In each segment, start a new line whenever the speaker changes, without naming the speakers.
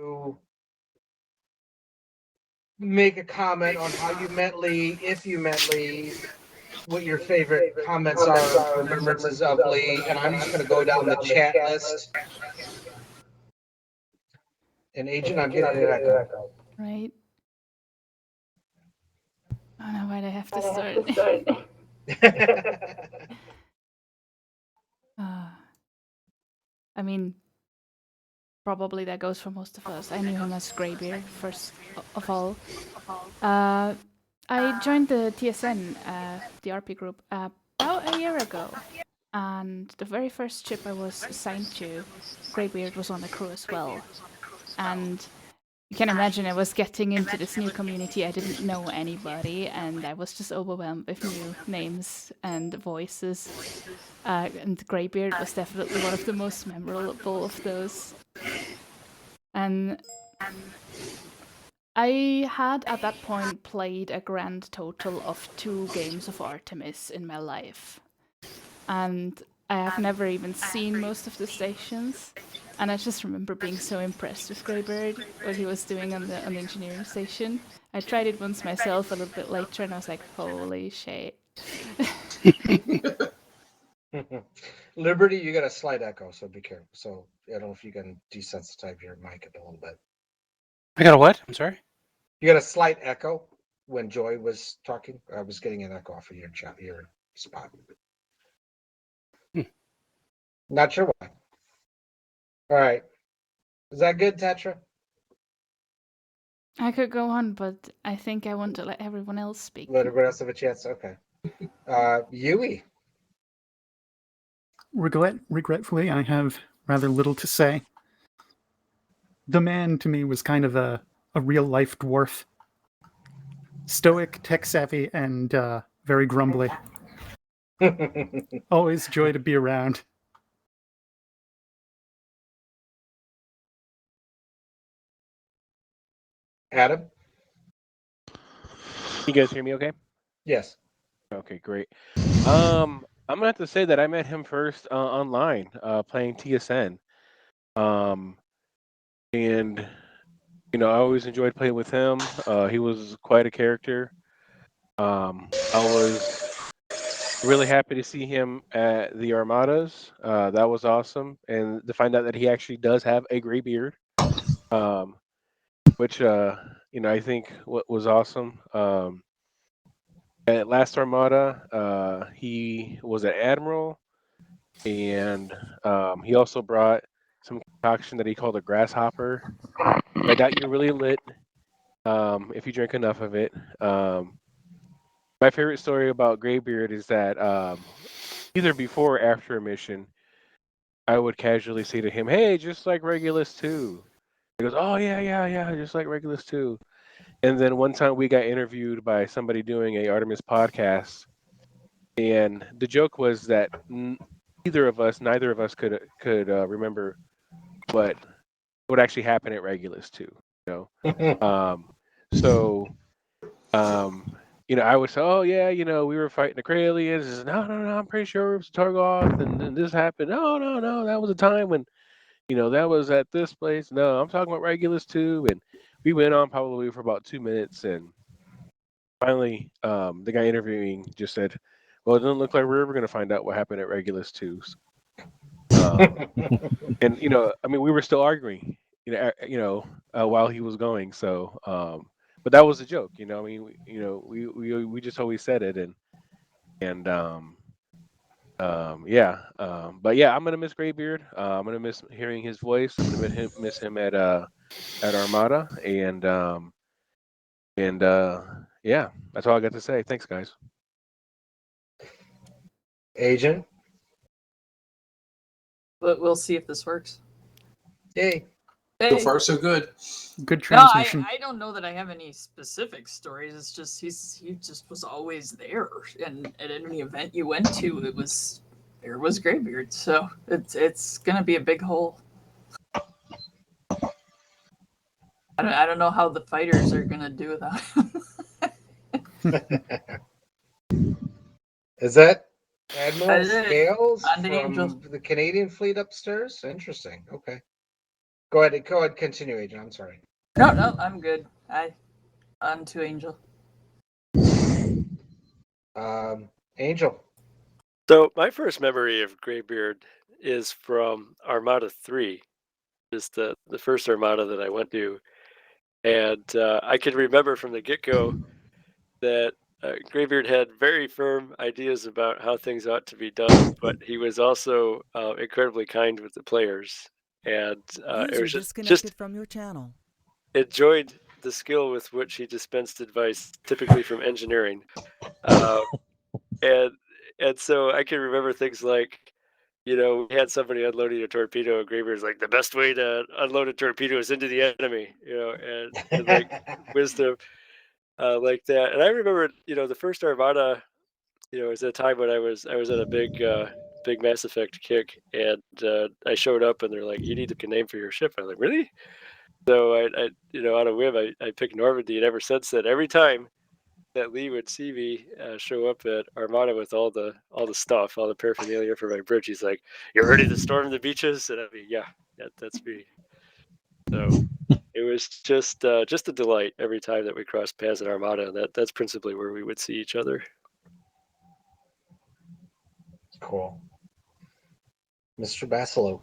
to make a comment on how you met Lee, if you met Lee, what your favorite comments are, remembrances of Lee, and I'm just going to go down the chat list. And Agent, I'm getting an echo.
Right. I don't know where I have to start. I mean, probably that goes for most of us. I knew him as Graybeard first of all. I joined the TSN, the RP group, about a year ago, and the very first ship I was assigned to, Graybeard was on the crew as well. And you can imagine I was getting into this new community. I didn't know anybody, and I was just overwhelmed with new names and voices. And Graybeard was definitely one of the most memorable of those. And I had at that point played a grand total of 2 games of Artemis in my life. And I have never even seen most of the stations. And I just remember being so impressed with Graybeard, what he was doing on the engineering station. I tried it once myself a little bit later, and I was like, holy shit.
Liberty, you got a slight echo, so be careful. So I don't know if you can desensitize your mic a little bit.
I got a what? I'm sorry?
You got a slight echo when Joy was talking. I was getting an echo off of your spot. Not sure why. All right. Is that good, Tetra?
I could go on, but I think I want to let everyone else speak.
Let everyone else have a chance. Okay. Yui.
Regretfully, I have rather little to say. The man to me was kind of a real-life dwarf. Stoic, tech-savvy, and very grumbly. Always joy to be around.
Adam?
You guys hear me okay?
Yes.
Okay, great. I'm gonna have to say that I met him first online, playing TSN. And I always enjoyed playing with him. He was quite a character. I was really happy to see him at the Armadas. That was awesome, and to find out that he actually does have a gray beard, which I think what was awesome. At last Armada, he was an admiral, and he also brought some concoction that he called a grasshopper. I doubt you're really lit if you drink enough of it. My favorite story about Graybeard is that either before or after a mission, I would casually say to him, "Hey, just like Regulus 2." He goes, "Oh yeah, just like Regulus 2." And then one time we got interviewed by somebody doing a Artemis podcast, and the joke was that neither of us could remember what would actually happen at Regulus 2. So I would say, "Oh yeah, we were fighting the Kralians." He says, no, I'm pretty sure it was Targoth, and then this happened. No, that was a time when, that was at this place. No, I'm talking about Regulus 2, and we went on probably for about 2 minutes, and finally, the guy interviewing just said, "Well, it doesn't look like we're ever going to find out what happened at Regulus 2." And we were still arguing, while he was going. So, but that was a joke, we just always said it, yeah. But yeah, I'm gonna miss Graybeard. I'm gonna miss hearing his voice. I'm gonna miss him at Armada, and yeah, that's all I got to say. Thanks, guys.
Agent?
But we'll see if this works.
Yay.
Hey.
So far, so good.
Good transmission.
No, I don't know that I have any specific stories. It's just he just was always there, and at any event you went to, there was Graybeard. So it's gonna be a big hole. I don't know how the fighters are gonna do without him.
Is that Admiral
That is
Scales
on the
from
Angel.
the Canadian fleet upstairs? Interesting. Okay. Go ahead, continue, Agent. I'm sorry.
No, I'm good. On to Angel.
Angel.
So my first memory of Graybeard is from Armada 3, just the first Armada that I went to. And I can remember from the get-go that Graybeard had very firm ideas about how things ought to be done, but he was also incredibly kind with the players. And it
User
was
disconnected
just
from your channel.
enjoyed the skill with which he dispensed advice, typically from engineering. Uh, and and so I can remember things like, we had somebody unloading a torpedo, and Graybeard's like, the best way to unload a torpedo is into the enemy, and like wisdom like that. And I remember, the first Armada, was at a time when I was at a big Mass Effect kick, and I showed up, and they're like, you need a name for your ship. I was like, really? So on a whim, I picked Normandy, and ever since then, every time that Lee would see me show up at Armada with all the stuff, all the paraphernalia for my bridge, he's like, "You're ready to storm the beaches?" And I mean, yeah, that's me. So it was just a delight every time that we crossed paths at Armada, and that's principally where we would see each other.
Cool. Mr. Bassalo.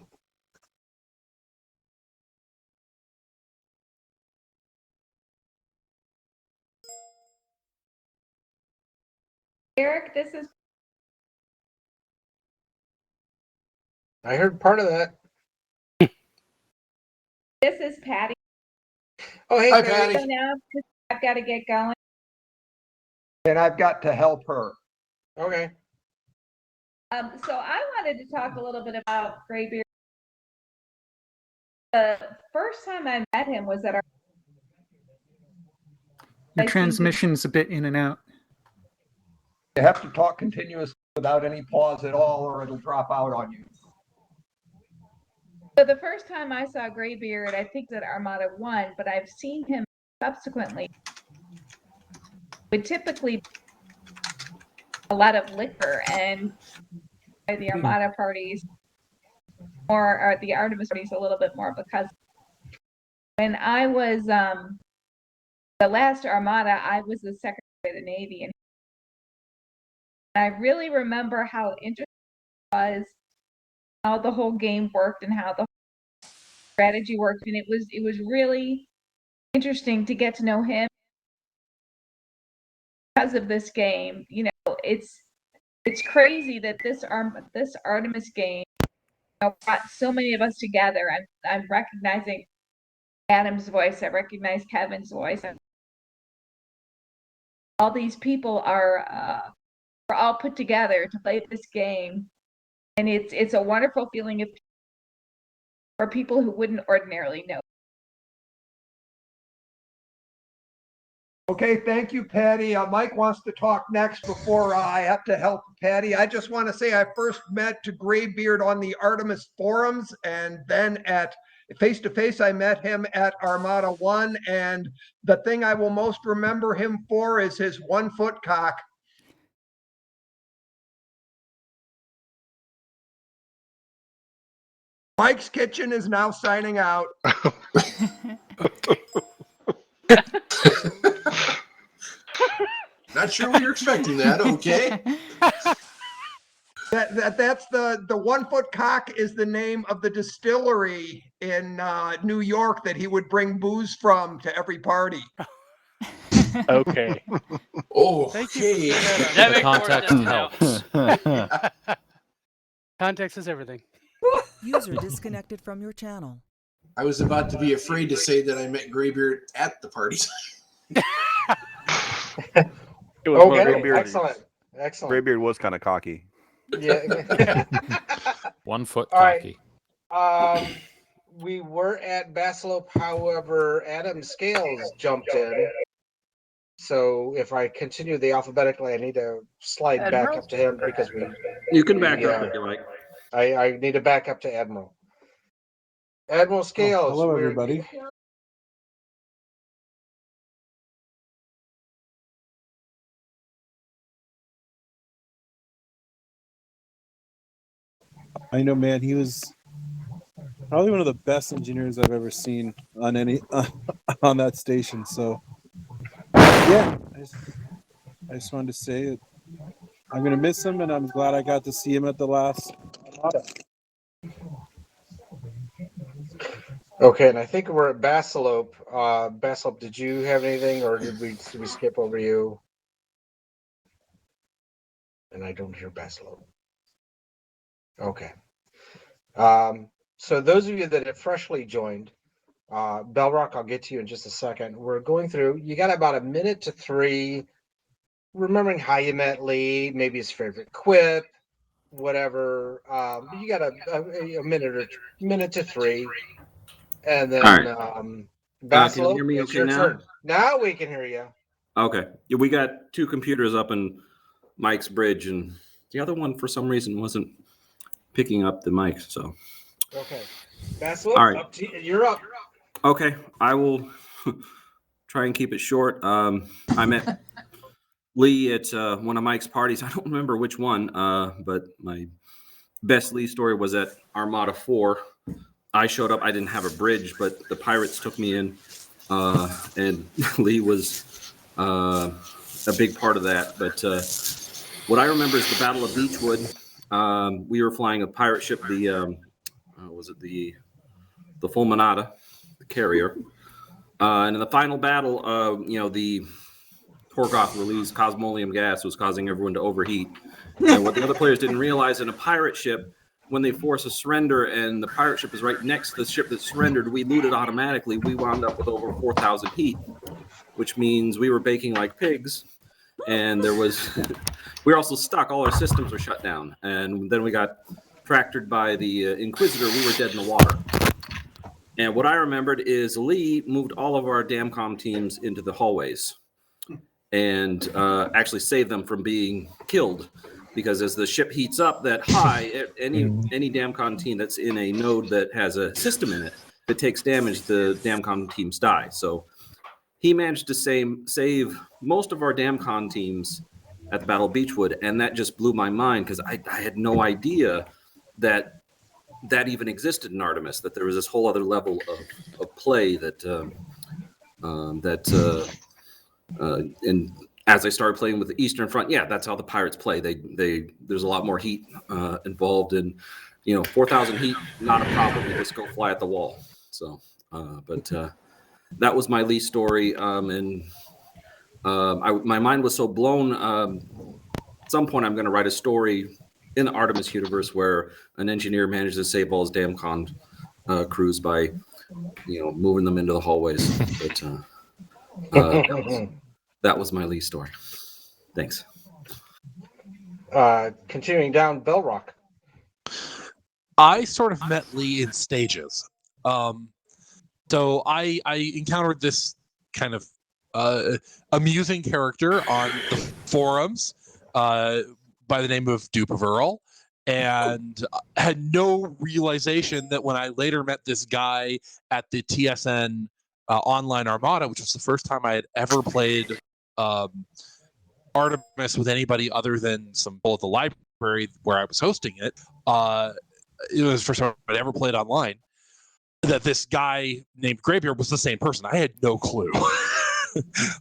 Eric, this is
I heard part of that.
Patty.
Oh, hey,
Hi,
Patty.
So now I've got to get going.
And I've got to help her.
Okay.
So I wanted to talk a little bit about Graybeard. The first time I met him was at our.
Your transmission's a bit in and out.
You have to talk continuously without any pause at all, or it'll drop out on you.
So the first time I saw Graybeard, I think at Armada 1, but I've seen him subsequently. Would typically a lot of liquor and the Armada parties, or the Artemis parties, a little bit more because when I was the last Armada, I was the Secretary of the Navy, and I really remember how interesting it was, how the whole game worked, and how the strategy worked, and it was really interesting to get to know him because of this game. It's crazy that this Artemis game brought so many of us together. I'm recognizing Adam's voice. I recognize Kevin's voice. All these people are all put together to play this game, and it's a wonderful feeling for people who wouldn't ordinarily know.
Okay, thank you, Patty. Mike wants to talk next before I have to help Patty. I just want to say I first met Graybeard on the Artemis forums, and then at face-to-face, I met him at Armada 1, and the thing I will most remember him for is his 1-foot cock. Mike's Kitchen is now signing out.
Not sure we were expecting that. Okay.
That's the 1-foot cock is the name of the distillery in New York that he would bring booze from to every party.
Okay.
Oh,
Thank you for
okay.
that.
That
The
makes more
context
sense now.
helps. Context is everything.
User disconnected from your channel.
I was about to be afraid to say that I met Graybeard at the parties.
It was one of
Okay,
those-
excellent.
Graybeard was kind of cocky.
Yeah.
1 foot
All right.
cocky.
We were at Bassalope, however, Adam Scales jumped in. So if I continue the alphabetically, I need to slide back
Admiral?
up to him because
You can back
Yeah.
up if you like.
I need to back up to Admiral. Admiral Scales.
Hello, everybody. I know, man. He was
probably one of the best engineers I've ever seen on any on that station. So yeah, I just wanted to say it. I'm gonna miss him, and I'm glad I got to see him at the last Armada.
Okay, and I think we're at Basilope. Basilope, did you have anything, or did we skip over you? And I don't hear Basilope. Okay. So those of you that have freshly joined, Bellrock, I'll get to you in just a second. We're going through. You got about a minute to 3. Remembering how you met Lee, maybe his favorite quip, whatever. But you got a minute to 3, and then
can you
Basilope,
hear me
it's
okay
your
now?
turn. Now we can hear you.
Okay. Yeah, we got 2 computers up in Mike's bridge, and the other one, for some reason, wasn't picking up the mic. So.
Okay. Basilope,
All right.
up to, you're up.
Okay. I will try and keep it short. I met Lee at one of Mike's parties. I don't remember which one, but my best Lee story was at Armada 4. I showed up. I didn't have a bridge, but the pirates took me in, and Lee was a big part of that. But what I remember is the Battle of Beechwood. We were flying a pirate ship, the Fulminata, the carrier. And in the final battle, the Torgoth released cosmolium gas was causing everyone to overheat. And what the other players didn't realize, in a pirate ship, when they force a surrender and the pirate ship is right next to the ship that surrendered, we looted automatically. We wound up with over 4,000 heat, which means we were baking like pigs. And we were also stuck. All our systems were shut down. And then we got tractored by the Inquisitor. We were dead in the water. And what I remembered is Lee moved all of our Damcom teams into the hallways and actually saved them from being killed. Because as the ship heats up that high, any Damcom team that's in a node that has a system in it that takes damage, the Damcom teams die. So he managed to save most of our Damcom teams at the Battle of Beechwood, and that just blew my mind because I had no idea that even existed in Artemis, that there was this whole other level of play and as I started playing with the Eastern Front, yeah, that's how the pirates play. There's a lot more heat involved, and 4,000 heat, not a problem. You just go fly at the wall. So, but that was my Lee story, and my mind was so blown. At some point, I'm going to write a story in the Artemis universe where an engineer manages to save all his Damcon crews by, moving them into the hallways. But that was my Lee story. Thanks.
Continuing down Bellrock.
I sort of met Lee in stages. So I encountered this kind of amusing character on the forums by the name of Dupe of Earl, and had no realization that when I later met this guy at the TSN online Armada, which was the first time I had ever played Artemis with anybody other than some people at the library where I was hosting it. It was the first time I'd ever played online. That this guy named Graybeard was the same person. I had no clue.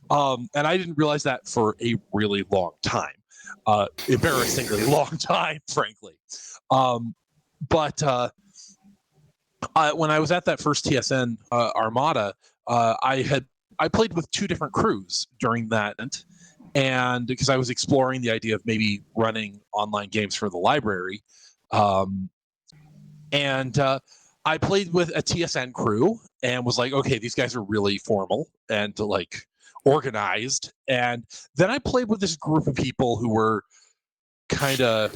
And I didn't realize that for a really long time. Embarrassingly long time, frankly. But when I was at that first TSN Armada, I played with 2 different crews during that event, and because I was exploring the idea of maybe running online games for the library, and I played with a TSN crew and was like, okay, these guys are really formal and organized. And then I played with this group of people who were kind of,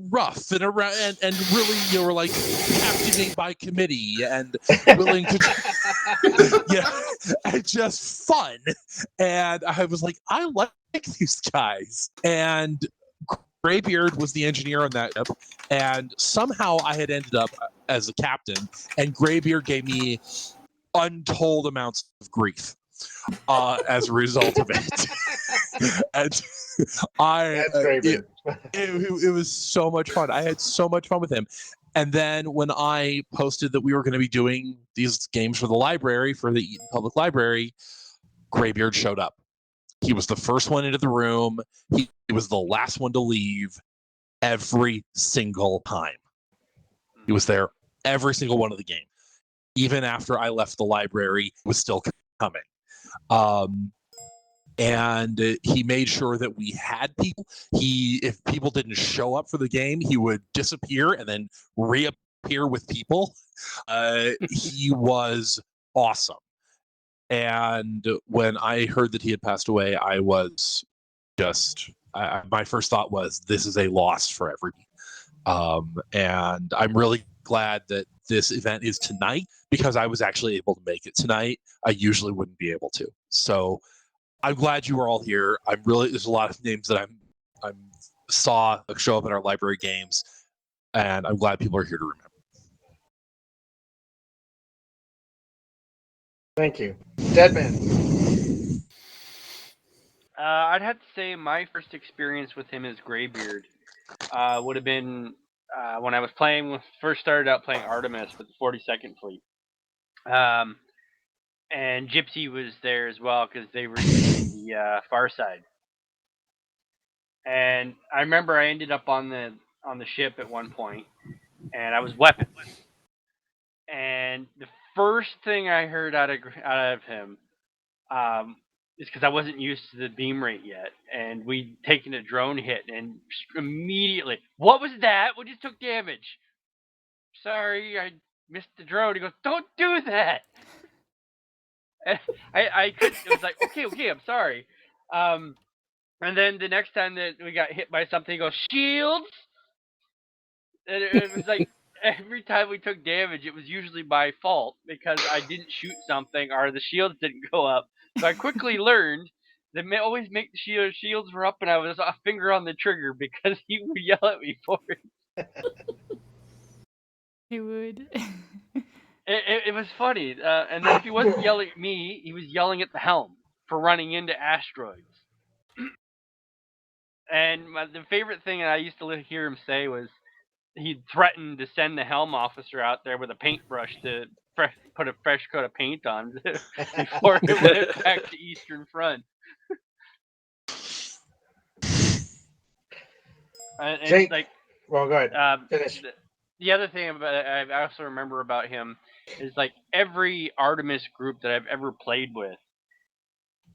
rough and around and really, were like captivating by committee and willing to, and just fun. And I was like, I like these guys. And Graybeard was the engineer on that ship, and somehow I had ended up as a captain, and Graybeard gave me untold amounts of grief as a result of it. And it was so much fun. I had so much fun with him, And then when I posted that we were going to be doing these games for the library, for the Eaton Public Library, Graybeard showed up. He was the first one into the room. He was the last one to leave every single time. He was there every single one of the game. Even after I left the library, he was still coming. And he made sure that we had people. If people didn't show up for the game, he would disappear and then reappear with people. He was awesome. And when I heard that he had passed away, I was just, my first thought was, this is a loss for everybody. And I'm really glad that this event is tonight, because I was actually able to make it tonight. I usually wouldn't be able to. So I'm glad you were all here. There's a lot of names that I saw show up in our library games, and I'm glad people are here to remember.
Thank you. Deadman.
I'd have to say my first experience with him as Graybeard would have been when I was first started out playing Artemis with the 42nd Fleet. And Gypsy was there as well because they were using the far side. And I remember I ended up on the ship at one point, and I was weapons. And the first thing I heard out of him is because I wasn't used to the beam rate yet, and we'd taken a drone hit, and immediately, what was that? We just took damage. Sorry, I missed the drone. He goes, don't do that. And I couldn't. It was like, okay, I'm sorry. And then the next time that we got hit by something, he goes, shields. And it was like every time we took damage, it was usually my fault because I didn't shoot something or the shields didn't go up. So I quickly learned that always make the shields were up and I was a finger on the trigger because he would yell at me for it.
He would.
It was funny. And then if he wasn't yelling at me, he was yelling at the helm for running into asteroids. And the favorite thing that I used to hear him say was he threatened to send the helm officer out there with a paintbrush to put a fresh coat of paint on before it went back to Eastern Front. And
Jake,
like,
well, go ahead. Finish.
The other thing I also remember about him is like every Artemis group that I've ever played with,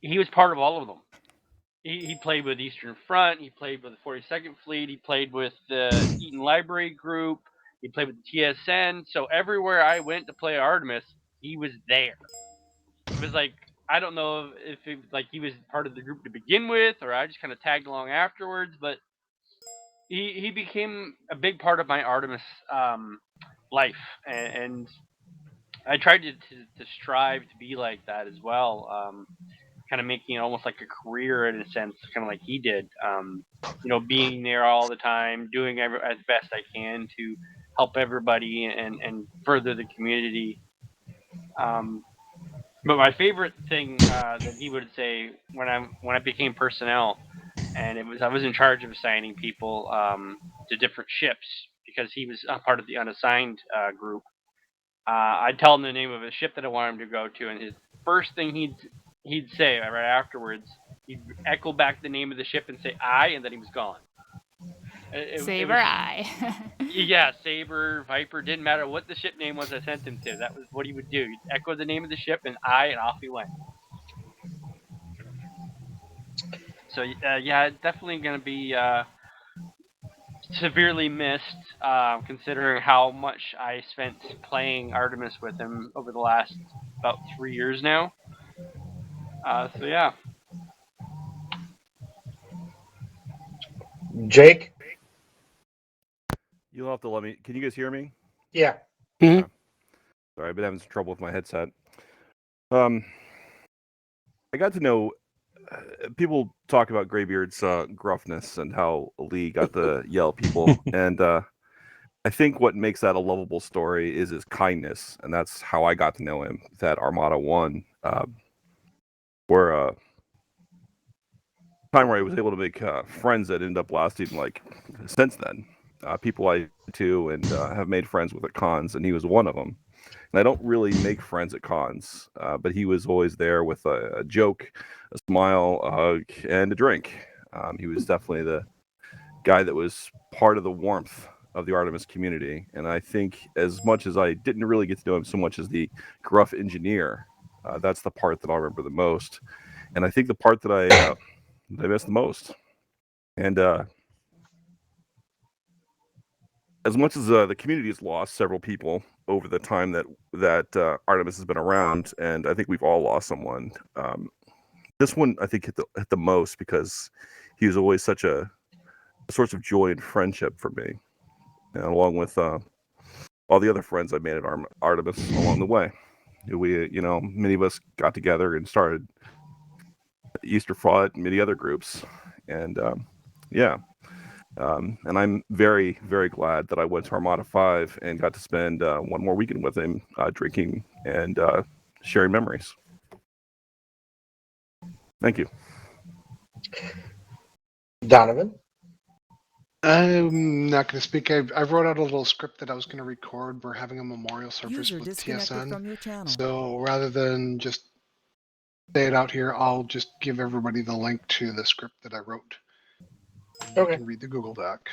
he was part of all of them. He played with Eastern Front. He played with the 42nd Fleet. He played with the Eaton Library Group. He played with the TSN. So everywhere I went to play Artemis, he was there. It was like, I don't know if he was part of the group to begin with, or I just kind of tagged along afterwards. But he became a big part of my Artemis life, and I tried to strive to be like that as well. Kind of making it almost like a career in a sense, kind of like he did. Being there all the time, doing as best I can to help everybody and further the community. But my favorite thing that he would say when I became personnel, and I was in charge of assigning people to different ships because he was a part of the unassigned group. I'd tell him the name of a ship that I wanted him to go to, and his first thing he'd say right afterwards, he'd echo back the name of the ship and say "I," and then he was gone.
Saber I.
Yeah, Saber, Viper, didn't matter what the ship name was I sent him to. That was what he would do. He'd echo the name of the ship and "I," and off he went. So yeah, it's definitely going to be severely missed, considering how much I spent playing Artemis with him over the last about 3 years now. So yeah.
Jake?
You'll have to let me. Can you guys hear me?
Yeah.
Sorry, I've been having some trouble with my headset. I got to know people talk about Graybeard's gruffness and how Lee got to yell at people, and I think what makes that a lovable story is his kindness, and that's how I got to know him. That Armada 1, where time where I was able to make friends that ended up lasting like since then. people I to and have made friends with at cons, and he was one of them. And I don't really make friends at cons, but he was always there with a joke, a smile, a hug, and a drink. He was definitely the guy that was part of the warmth of the Artemis community. And I think as much as I didn't really get to know him so much as the gruff engineer, that's the part that I'll remember the most. And I think the part that I miss the most. And as much as the community has lost several people over the time that Artemis has been around, and I think we've all lost someone, this one I think hit the most because he was always such a source of joy and friendship for me, and along with all the other friends I made at Artemis along the way. We, many of us got together and started Easter Fraud and many other groups, and and I'm very, very glad that I went to Armada 5 and got to spend one more weekend with him, drinking and sharing memories. Thank you.
Donovan?
I'm not going to speak. I wrote out a little script that I was going to record. We're having a memorial service
User
with
disconnected
TSN.
from your channel.
So rather than just say it out here, I'll just give everybody the link to the script that I wrote. You can read the Google Doc.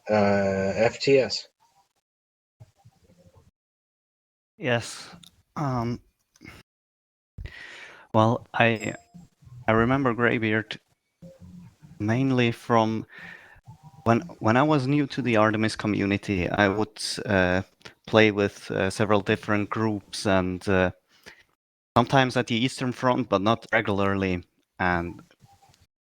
FTS.
Yes. Well, I remember Graybeard mainly from when I was new to the Artemis community. I would play with several different groups and sometimes at the Eastern Front, but not regularly. And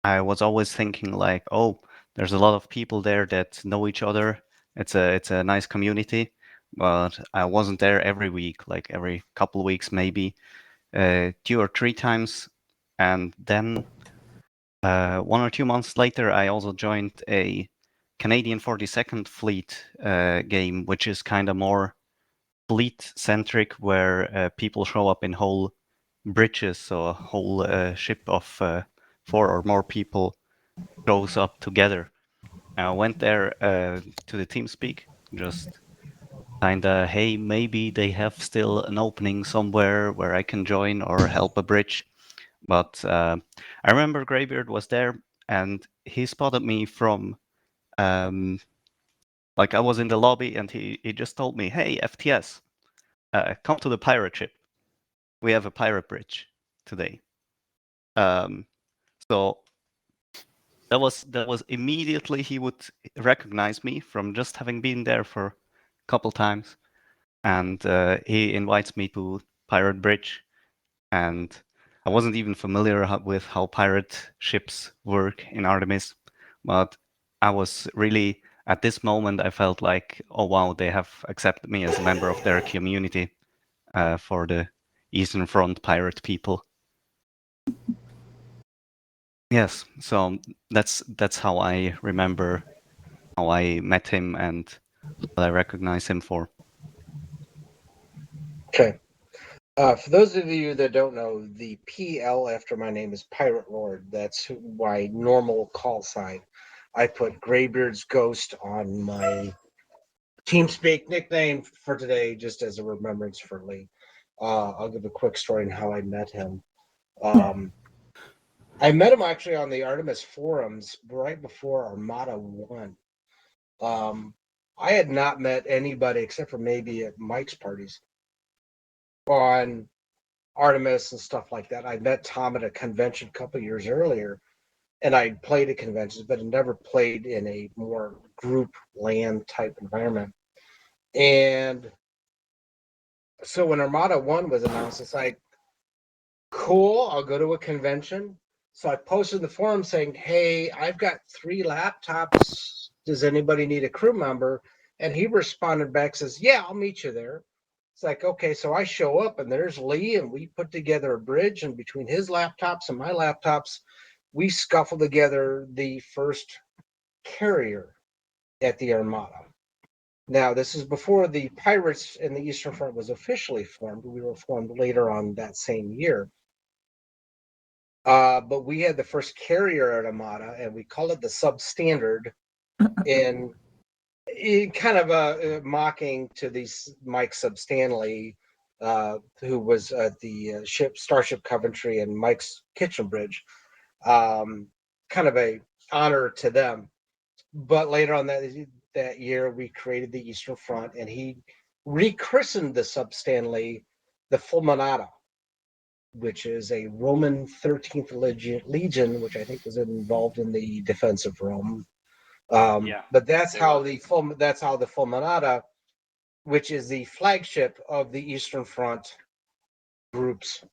I was always thinking like, oh, there's a lot of people there that know each other. It's a nice community, but I wasn't there every week, like every couple of weeks, maybe 2 or 3 times. And then 1 or 2 months later, I also joined a Canadian 42nd Fleet game, which is kind of more fleet-centric, where people show up in whole bridges, so a whole ship of 4 or more people shows up together. I went there to the TeamSpeak, just kinda, hey, maybe they have still an opening somewhere where I can join or help a bridge. But I remember Graybeard was there, and he spotted me from, like I was in the lobby, and he just told me, hey, FTS, come to the pirate ship. We have a pirate bridge today. So that was immediately he would recognize me from just having been there for a couple times, and he invites me to Pirate Bridge, and I wasn't even familiar with how pirate ships work in Artemis, but I was really at this moment I felt like, oh wow, they have accepted me as a member of their community for the Eastern Front pirate people. Yes, so that's how I remember how I met him and what I recognize him for.
Okay. For those of you that don't know, the PL after my name is Pirate Lord. That's my normal call sign. I put Graybeard's Ghost on my TeamSpeak nickname for today, just as a remembrance for Lee. I'll give a quick story on how I met him. I met him actually on the Artemis forums right before Armada 1. I had not met anybody except for maybe at Mike's parties on Artemis and stuff like that. I met Tom at a convention a couple years earlier, and I played at conventions, but had never played in a more group LAN type environment. And so when Armada 1 was announced, it's like, cool, I'll go to a convention. So I posted in the forum saying, hey, I've got 3 laptops. Does anybody need a crew member? And he responded back, says, yeah, I'll meet you there. It's like, okay, so I show up and there's Lee, and we put together a bridge, and between his laptops and my laptops, we scuffled together the first carrier at the Armada. Now, this is before the Pirates in the Eastern Front was officially formed. We were formed later on that same year. But we had the first carrier armada, and we called it the substandard, in kind of a mocking to these Mike Substanley, who was at the Starship Coventry and Mike's Kitchen Bridge. Kind of a honor to them. But later on that year, we created the Eastern Front, and he rechristened the Substanley the Fulminata, which is a Roman 13th Legion, which I think was involved in the defense of Rome. But that's how the Fulminata, which is the flagship of the Eastern Front groups,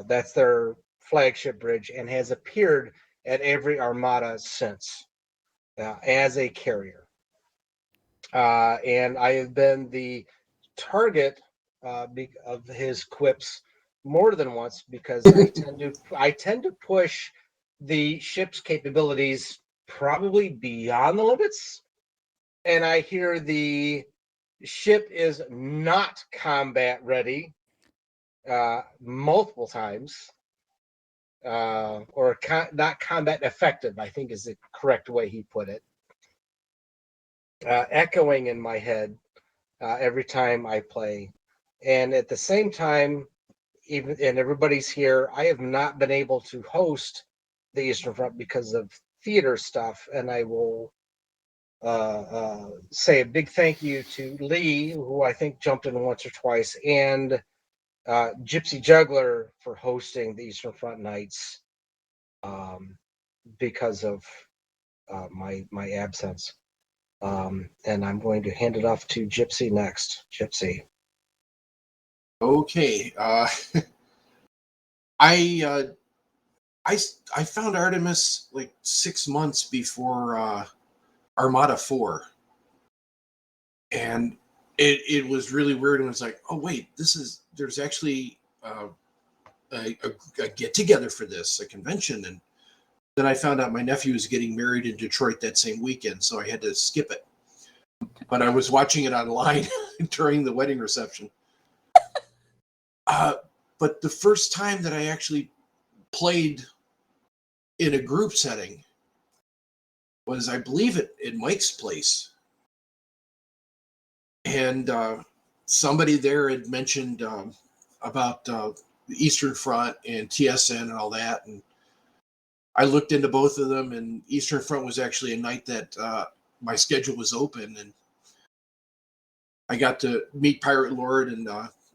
that's their flagship bridge, and has appeared at every armada since as a carrier. And I have been the target of his quips more than once, because I tend to push the ship's capabilities probably beyond the limits, and I hear the ship is not combat ready multiple times, or not combat effective, I think is the correct way he put it, echoing in my head every time I play. And at the same time, and everybody's here, I have not been able to host the Eastern Front because of theater stuff, and I will say a big thank you to Lee, who I think jumped in once or twice, and Gypsy Juggler for hosting the Eastern Front nights because of my absence. And I'm going to hand it off to Gypsy next. Gypsy.
Okay. I found Artemis like 6 months before Armada 4. And it was really weird. And it was like, oh, wait, there's actually a get together for this, a convention. And then I found out my nephew was getting married in Detroit that same weekend, so I had to skip it. But I was watching it online during the wedding reception. But the first time that I actually played in a group setting was, I believe, in Mike's place. And somebody there had mentioned about the Eastern Front and TSN and all that. And I looked into both of them, and Eastern Front was actually a night that my schedule was open. And I got to meet Pirate Lord and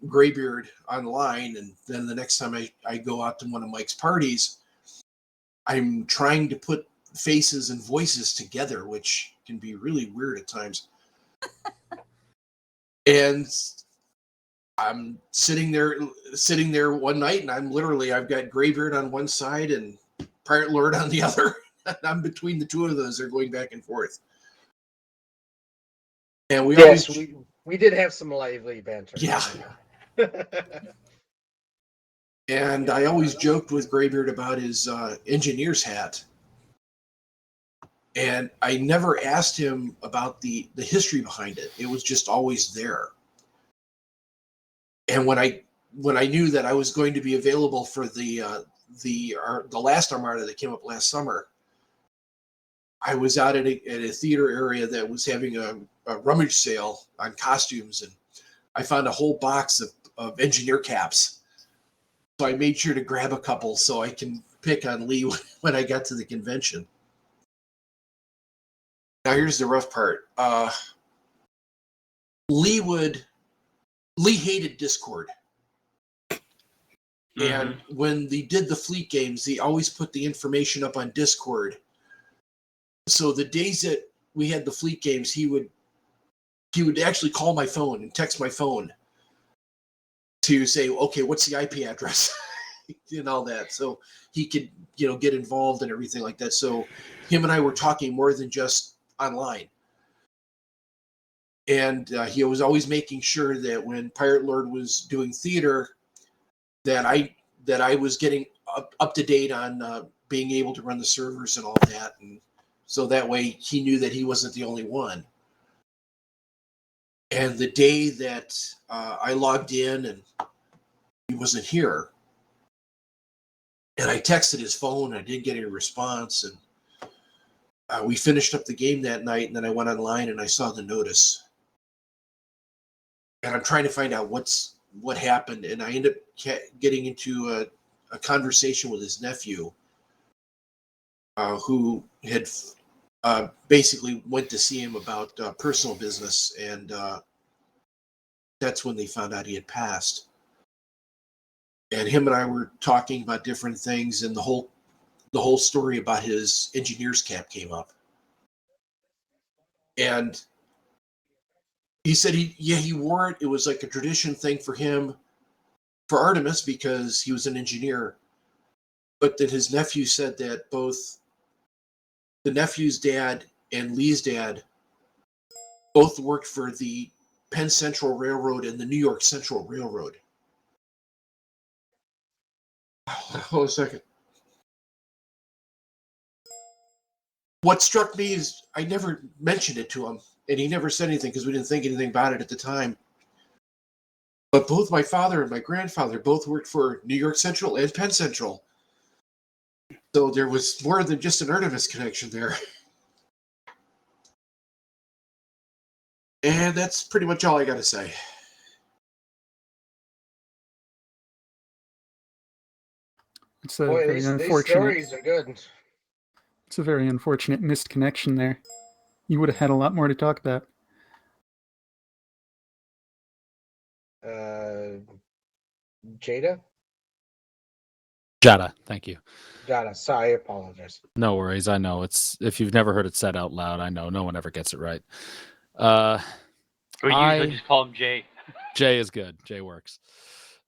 Graybeard online. And then the next time I go out to one of Mike's parties, I'm trying to put faces and voices together, which can be really weird at times. And I'm sitting there one night, and I've got Graybeard on one side and Pirate Lord on the other. I'm between the two of those. They're going back and forth. And we
did have some lively banter.
Yeah. And I always joked with Graybeard about his engineer's hat. And I never asked him about the history behind it. It was just always there. And when I knew that I was going to be available for the last Armada that came up last summer, I was out at a theater area that was having a rummage sale on costumes, and I found a whole box of engineer caps. So I made sure to grab a couple so I can pick on Lee when I got to the convention. Now here's the rough part. Lee hated Discord. Mm-hmm. And when they did the fleet games, they always put the information up on Discord. So the days that we had the fleet games, he would actually call my phone and text my phone to say, okay, what's the IP address and all that. So he could, get involved and everything like that. So him and I were talking more than just online. And he was always making sure that when Pirate Lord was doing theater, that I was getting up to date on being able to run the servers and all that. And so that way he knew that he wasn't the only one. And the day that I logged in and he wasn't here, And I texted his phone. I didn't get any response. And we finished up the game that night. And then I went online and I saw the notice. And I'm trying to find out what happened. And I ended up getting into a conversation with his nephew, who had basically went to see him about personal business. And that's when they found out he had passed. And him and I were talking about different things, and the whole story about his engineer's cap came up. And he said he wore it. It was like a tradition thing for him, for Artemis, because he was an engineer. But then his nephew said that both the nephew's dad and Lee's dad both worked for the Penn Central Railroad and the New York Central Railroad. Hold a second. What struck me is I never mentioned it to him, and he never said anything because we didn't think anything about it at the time. But both my father and my grandfather both worked for New York Central and Penn Central. So there was more than just an Artemis connection there. And that's pretty much all I got to say.
It's a
Boy,
very
these
unfortunate.
stories are good.
It's a very unfortunate missed connection there. You would have had a lot more to talk about.
Jada?
Jada, thank you.
Jada, sorry, I apologize.
No worries. I know it's if you've never heard it said out loud. I know no one ever gets it right.
We usually just call him Jay.
Jay is good. Jay works.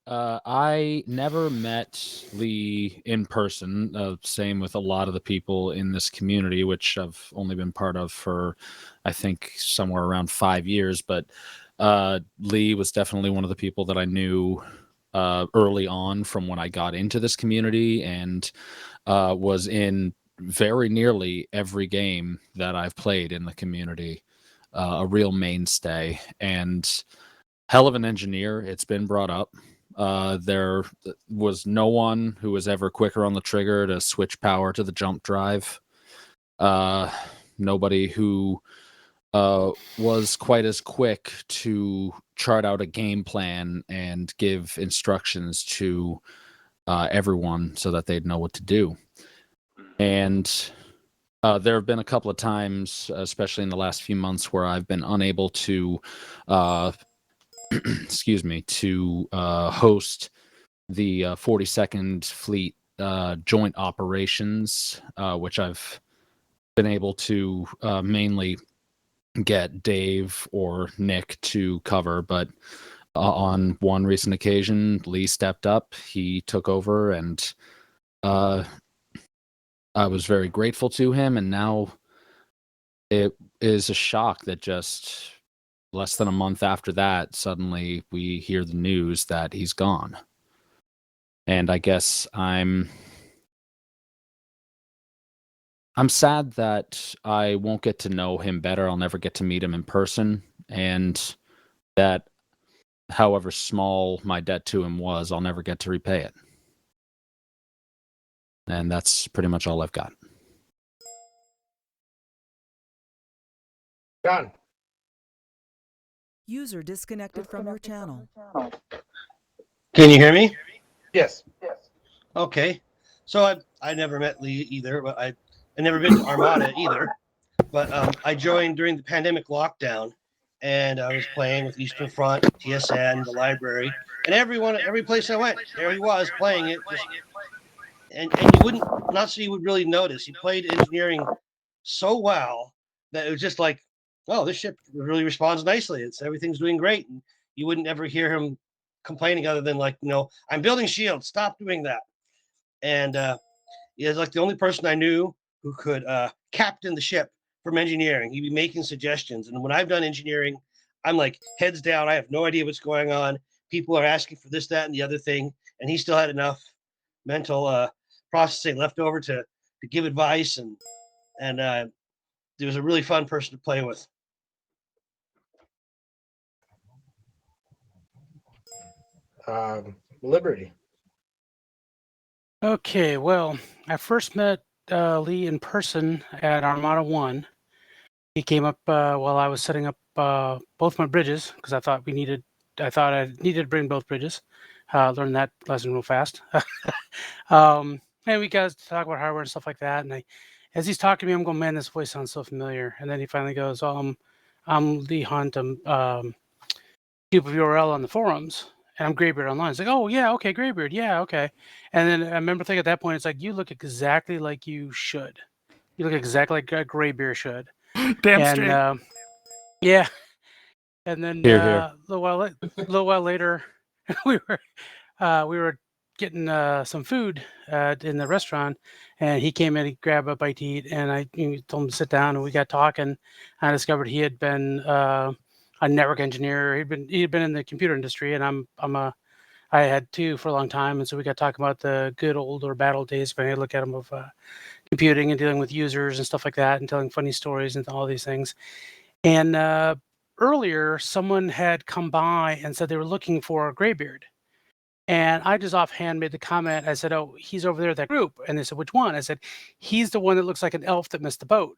I never met Lee in person. Same with a lot of the people in this community, which I've only been part of for, I think, somewhere around 5 years. But Lee was definitely one of the people that I knew early on from when I got into this community, and was in very nearly every game that I've played in the community. A real mainstay and hell of an engineer. It's been brought up. There was no one who was ever quicker on the trigger to switch power to the jump drive. Nobody who was quite as quick to chart out a game plan and give instructions to everyone so that they'd know what to do. And there have been a couple of times, especially in the last few months, where I've been unable to excuse me, to host the 42nd Fleet joint operations, which I've been able to mainly get Dave or Nick to cover. But on one recent occasion, Lee stepped up, he took over, and I was very grateful to him. And now it is a shock that just less than a month after that, suddenly we hear the news that he's gone. And I guess I'm sad that I won't get to know him better. I'll never get to meet him in person. And that however small my debt to him was, I'll never get to repay it. And that's pretty much all I've got.
John.
User disconnected from your channel.
Can you hear me?
Yes.
Okay. So I never met Lee either, but I never been to Armada either. But I joined during the pandemic lockdown, and I was playing with Eastern Front, TSN, the library, and every place I went, there he was playing it. And you wouldn't, not so you would really notice. He played engineering so well that it was just like, oh, this ship really responds nicely. Everything's doing great. And you wouldn't ever hear him complaining other than like, I'm building shields, stop doing that. And he was like the only person I knew who could captain the ship from engineering. He'd be making suggestions. And when I've done engineering, I'm like heads down. I have no idea what's going on. People are asking for this, that, and the other thing. And he still had enough mental processing left over to give advice. And he was a really fun person to play with.
Liberty.
Okay, well, I first met Lee in person at Armada 1. He came up while I was setting up both my bridges because I thought I needed to bring both bridges. Learned that lesson real fast. And we got to talk about hardware and stuff like that. And as he's talking to me, I'm going, man, this voice sounds so familiar. And then he finally goes, I'm Lee Hunt. I'm Cube of URL on the forums. And I'm Graybeard online. It's like, oh, yeah, okay, Graybeard. Yeah, okay. And then I remember thinking at that point, it's like, you look exactly like you should. You look exactly like Graybeard should.
Damn
and,
straight.
Yeah. And then
Here, here.
a little while later, we were getting some food in the restaurant, and he came in, he grabbed a bite to eat, and I told him to sit down, and we got talking. I discovered he had been a network engineer. He had been in the computer industry, and I had too for a long time, and so we got talking about the good old or bad old days. When I look at them of computing and dealing with users and stuff like that, and telling funny stories and all these things. And earlier, someone had come by and said they were looking for a Graybeard. And I just offhand made the comment. I said, oh, he's over there at that group. And they said, which one? I said, he's the one that looks like an elf that missed the boat.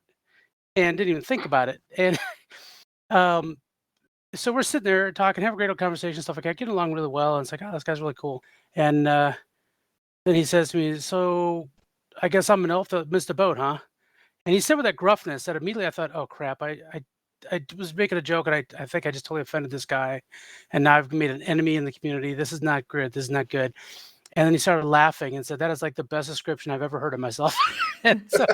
And didn't even think about it. And so we're sitting there talking, have a great old conversation, stuff like that, getting along really well. And it's like, oh, this guy's really cool. And then he says to me, so I guess I'm an elf that missed a boat, huh? And he said with that gruffness that immediately I thought, oh, crap, I was making a joke, and I think I just totally offended this guy. And now I've made an enemy in the community. This is not good. This is not good. And then he started laughing and said, that is like the best description I've ever heard of myself. And so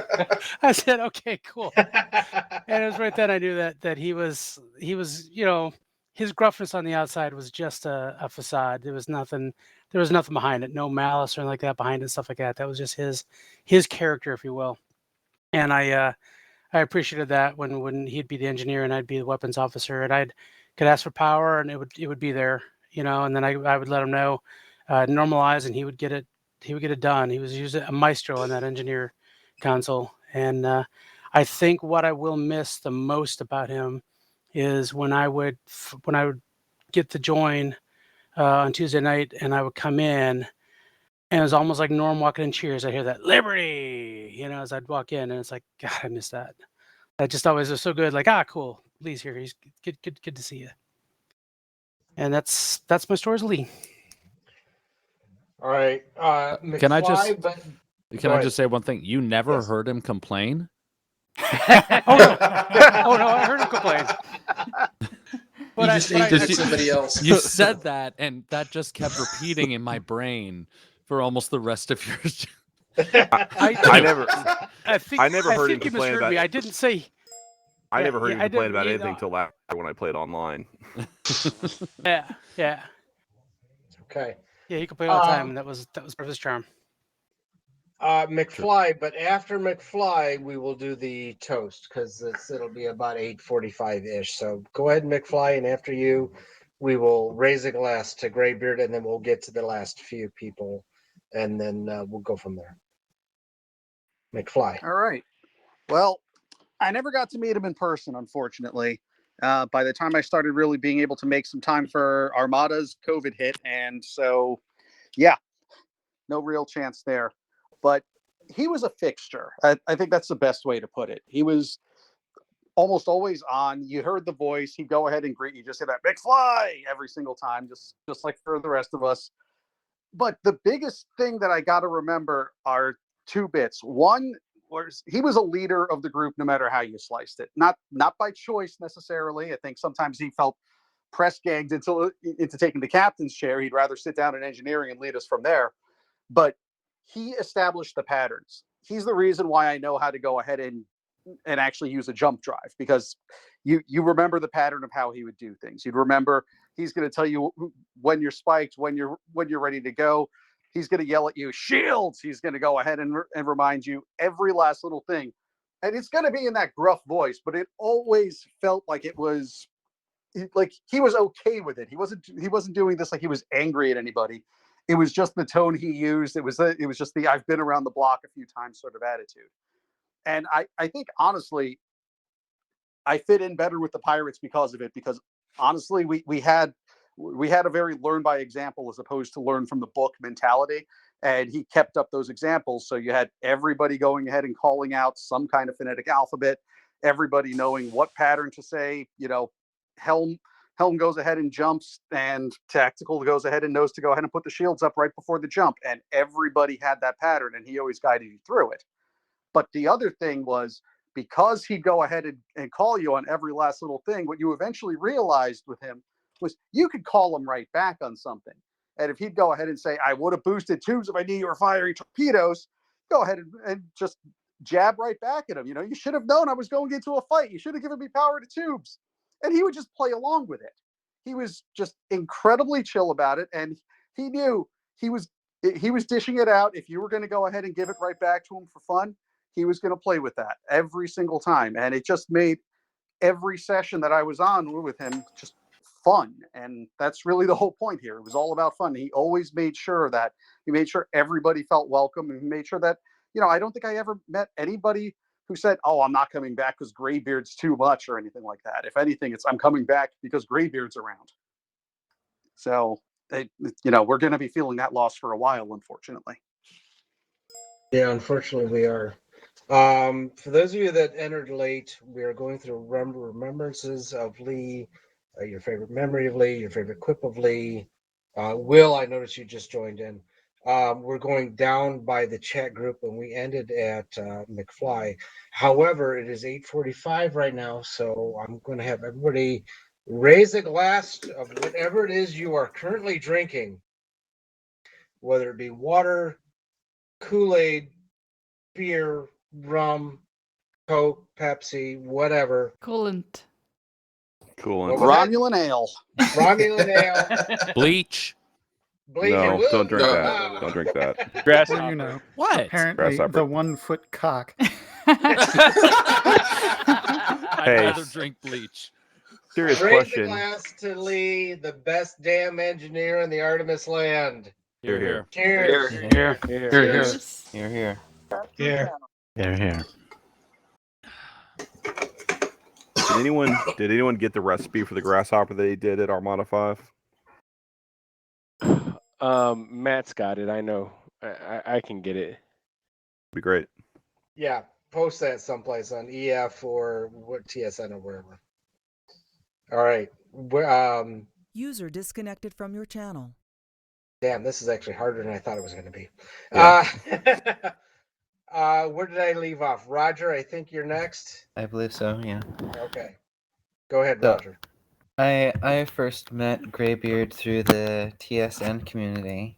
I said, okay, cool. And it was right then I knew that he was, his gruffness on the outside was just a facade. There was nothing behind it. No malice or anything like that behind it, stuff like that. That was just his character, if you will. And I appreciated that when he'd be the engineer and I'd be the weapons officer, and I could ask for power and it would be there, and then I would let him know, normalize, and he would get it done. He was usually a maestro on that engineer console. And I think what I will miss the most about him is when I would get to join on Tuesday night, and I would come in, and it was almost like Norm walking in Cheers. I hear that Liberty, as I'd walk in, and it's like, God, I miss that. That just always was so good. Like, cool, Lee's here. He's good to see you. And that's my stories, Lee.
All right,
Can I just
Go
just say one thing? You never heard him complain?
Oh no, I heard him complain.
But you just aimed it at somebody else.
You said that, and that just kept repeating in my brain for almost the rest of your.
I never heard him
think you
complain
misheard
about.
me. I didn't say.
I never heard him
I
complain
didn't
about
either.
anything until after when I played online.
Yeah.
Okay.
Yeah, he complained all the time, and that was part of his charm.
McFly, but after McFly, we will do the toast because it'll be about 8:45 ish. So go ahead, McFly, and after you, we will raise a glass to Graybeard, and then we'll get to the last few people, and then we'll go from there. McFly.
All right. Well, I never got to meet him in person, unfortunately. By the time I started really being able to make some time for Armada's, COVID hit, and so, yeah, no real chance there. But he was a fixture. I think that's the best way to put it. He was almost always on. You heard the voice. He'd go ahead and greet you. Just say that McFly every single time, just like for the rest of us. But the biggest thing that I got to remember are two bits. One was he was a leader of the group, no matter how you sliced it. Not by choice necessarily. I think sometimes he felt press ganged into taking the captain's chair. He'd rather sit down in engineering and lead us from there. But he established the patterns. He's the reason why I know how to go ahead and actually use a jump drive, because you remember the pattern of how he would do things. You'd remember he's going to tell you when you're spiked, when you're ready to go. He's going to yell at you, shields. He's going to go ahead and remind you every last little thing. And it's going to be in that gruff voice, but it always felt like it was like he was okay with it. He wasn't doing this like he was angry at anybody. It was just the tone he used. It was just the I've been around the block a few times sort of attitude. And I think honestly, I fit in better with the Pirates because of it. Because honestly, we had a very learn by example as opposed to learn from the book mentality. And he kept up those examples. So you had everybody going ahead and calling out some kind of phonetic alphabet, everybody knowing what pattern to say. Helm goes ahead and jumps, and Tactical goes ahead and knows to go ahead and put the shields up right before the jump. And everybody had that pattern, and he always guided you through it. But the other thing was, because he'd go ahead and call you on every last little thing, what you eventually realized with him was you could call him right back on something. And if he'd go ahead and say, I would have boosted tubes if I knew you were firing torpedoes, go ahead and just jab right back at him. You should have known I was going into a fight. You should have given me power to tubes. And he would just play along with it. He was just incredibly chill about it. And he knew he was dishing it out. If you were going to go ahead and give it right back to him for fun, he was going to play with that every single time. And it just made every session that I was on with him just fun. And that's really the whole point here. It was all about fun. He always made sure everybody felt welcome, and he made sure that, I don't think I ever met anybody who said, oh, I'm not coming back because Graybeard's too much or anything like that. If anything, it's I'm coming back because Graybeard's around. So, we're going to be feeling that loss for a while, unfortunately.
Yeah, unfortunately we are. For those of you that entered late, we are going through remembrances of Lee, your favorite memory of Lee, your favorite quip of Lee. Will, I noticed you just joined in. We're going down by the chat group, and we ended at McFly. However, it is 8:45 right now, so I'm going to have everybody raise a glass of whatever it is you are currently drinking, whether it be water, Kool-Aid, beer, rum, Coke, Pepsi, whatever.
Coolant.
Romulan ale.
Romulan ale.
Bleach.
No, don't drink that. Don't drink that.
Grasshopper.
What?
Apparently,
Grasshopper.
the 1 foot cock.
I'd
Hey,
rather drink bleach.
Serious
Raise
question.
the glass to Lee, the best damn engineer in the Artemis land.
Here, here.
Cheers.
Here.
Cheers.
Here, here.
Here.
Here, here.
Did anyone get the recipe for the grasshopper that he did at Armada 5?
Matt's got it. I know. I can get it.
Be great.
Yeah, post that someplace on EF or what TSN or wherever. All right.
User disconnected from your channel.
Damn, this is actually harder than I thought it was going to be.
Yeah.
Where did I leave off? Roger, I think you're next.
I believe so, yeah.
Okay. Go ahead,
So,
Roger.
I first met Graybeard through the TSN community.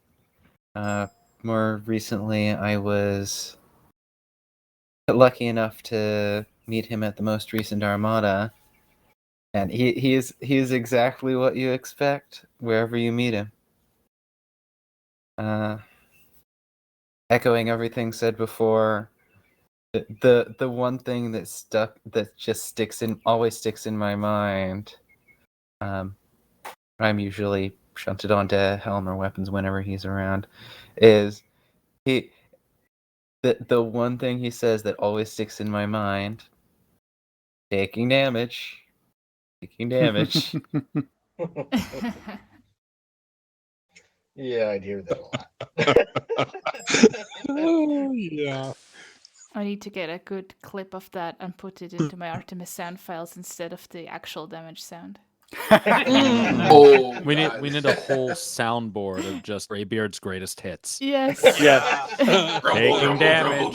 More recently, I was lucky enough to meet him at the most recent Armada, and he is exactly what you expect wherever you meet him. Echoing everything said before, the one thing that just always sticks in my mind. I'm usually shunted onto Helm or weapons whenever he's around. Is the one thing he says that always sticks in my mind? Taking damage. Taking damage.
Yeah, I'd hear that a lot.
Oh, yeah.
I need to get a good clip of that and put it into my Artemis sound files instead of the actual damage sound.
Oh,
we
God.
need a whole soundboard of just Graybeard's greatest hits.
Yes.
Yes. Taking damage.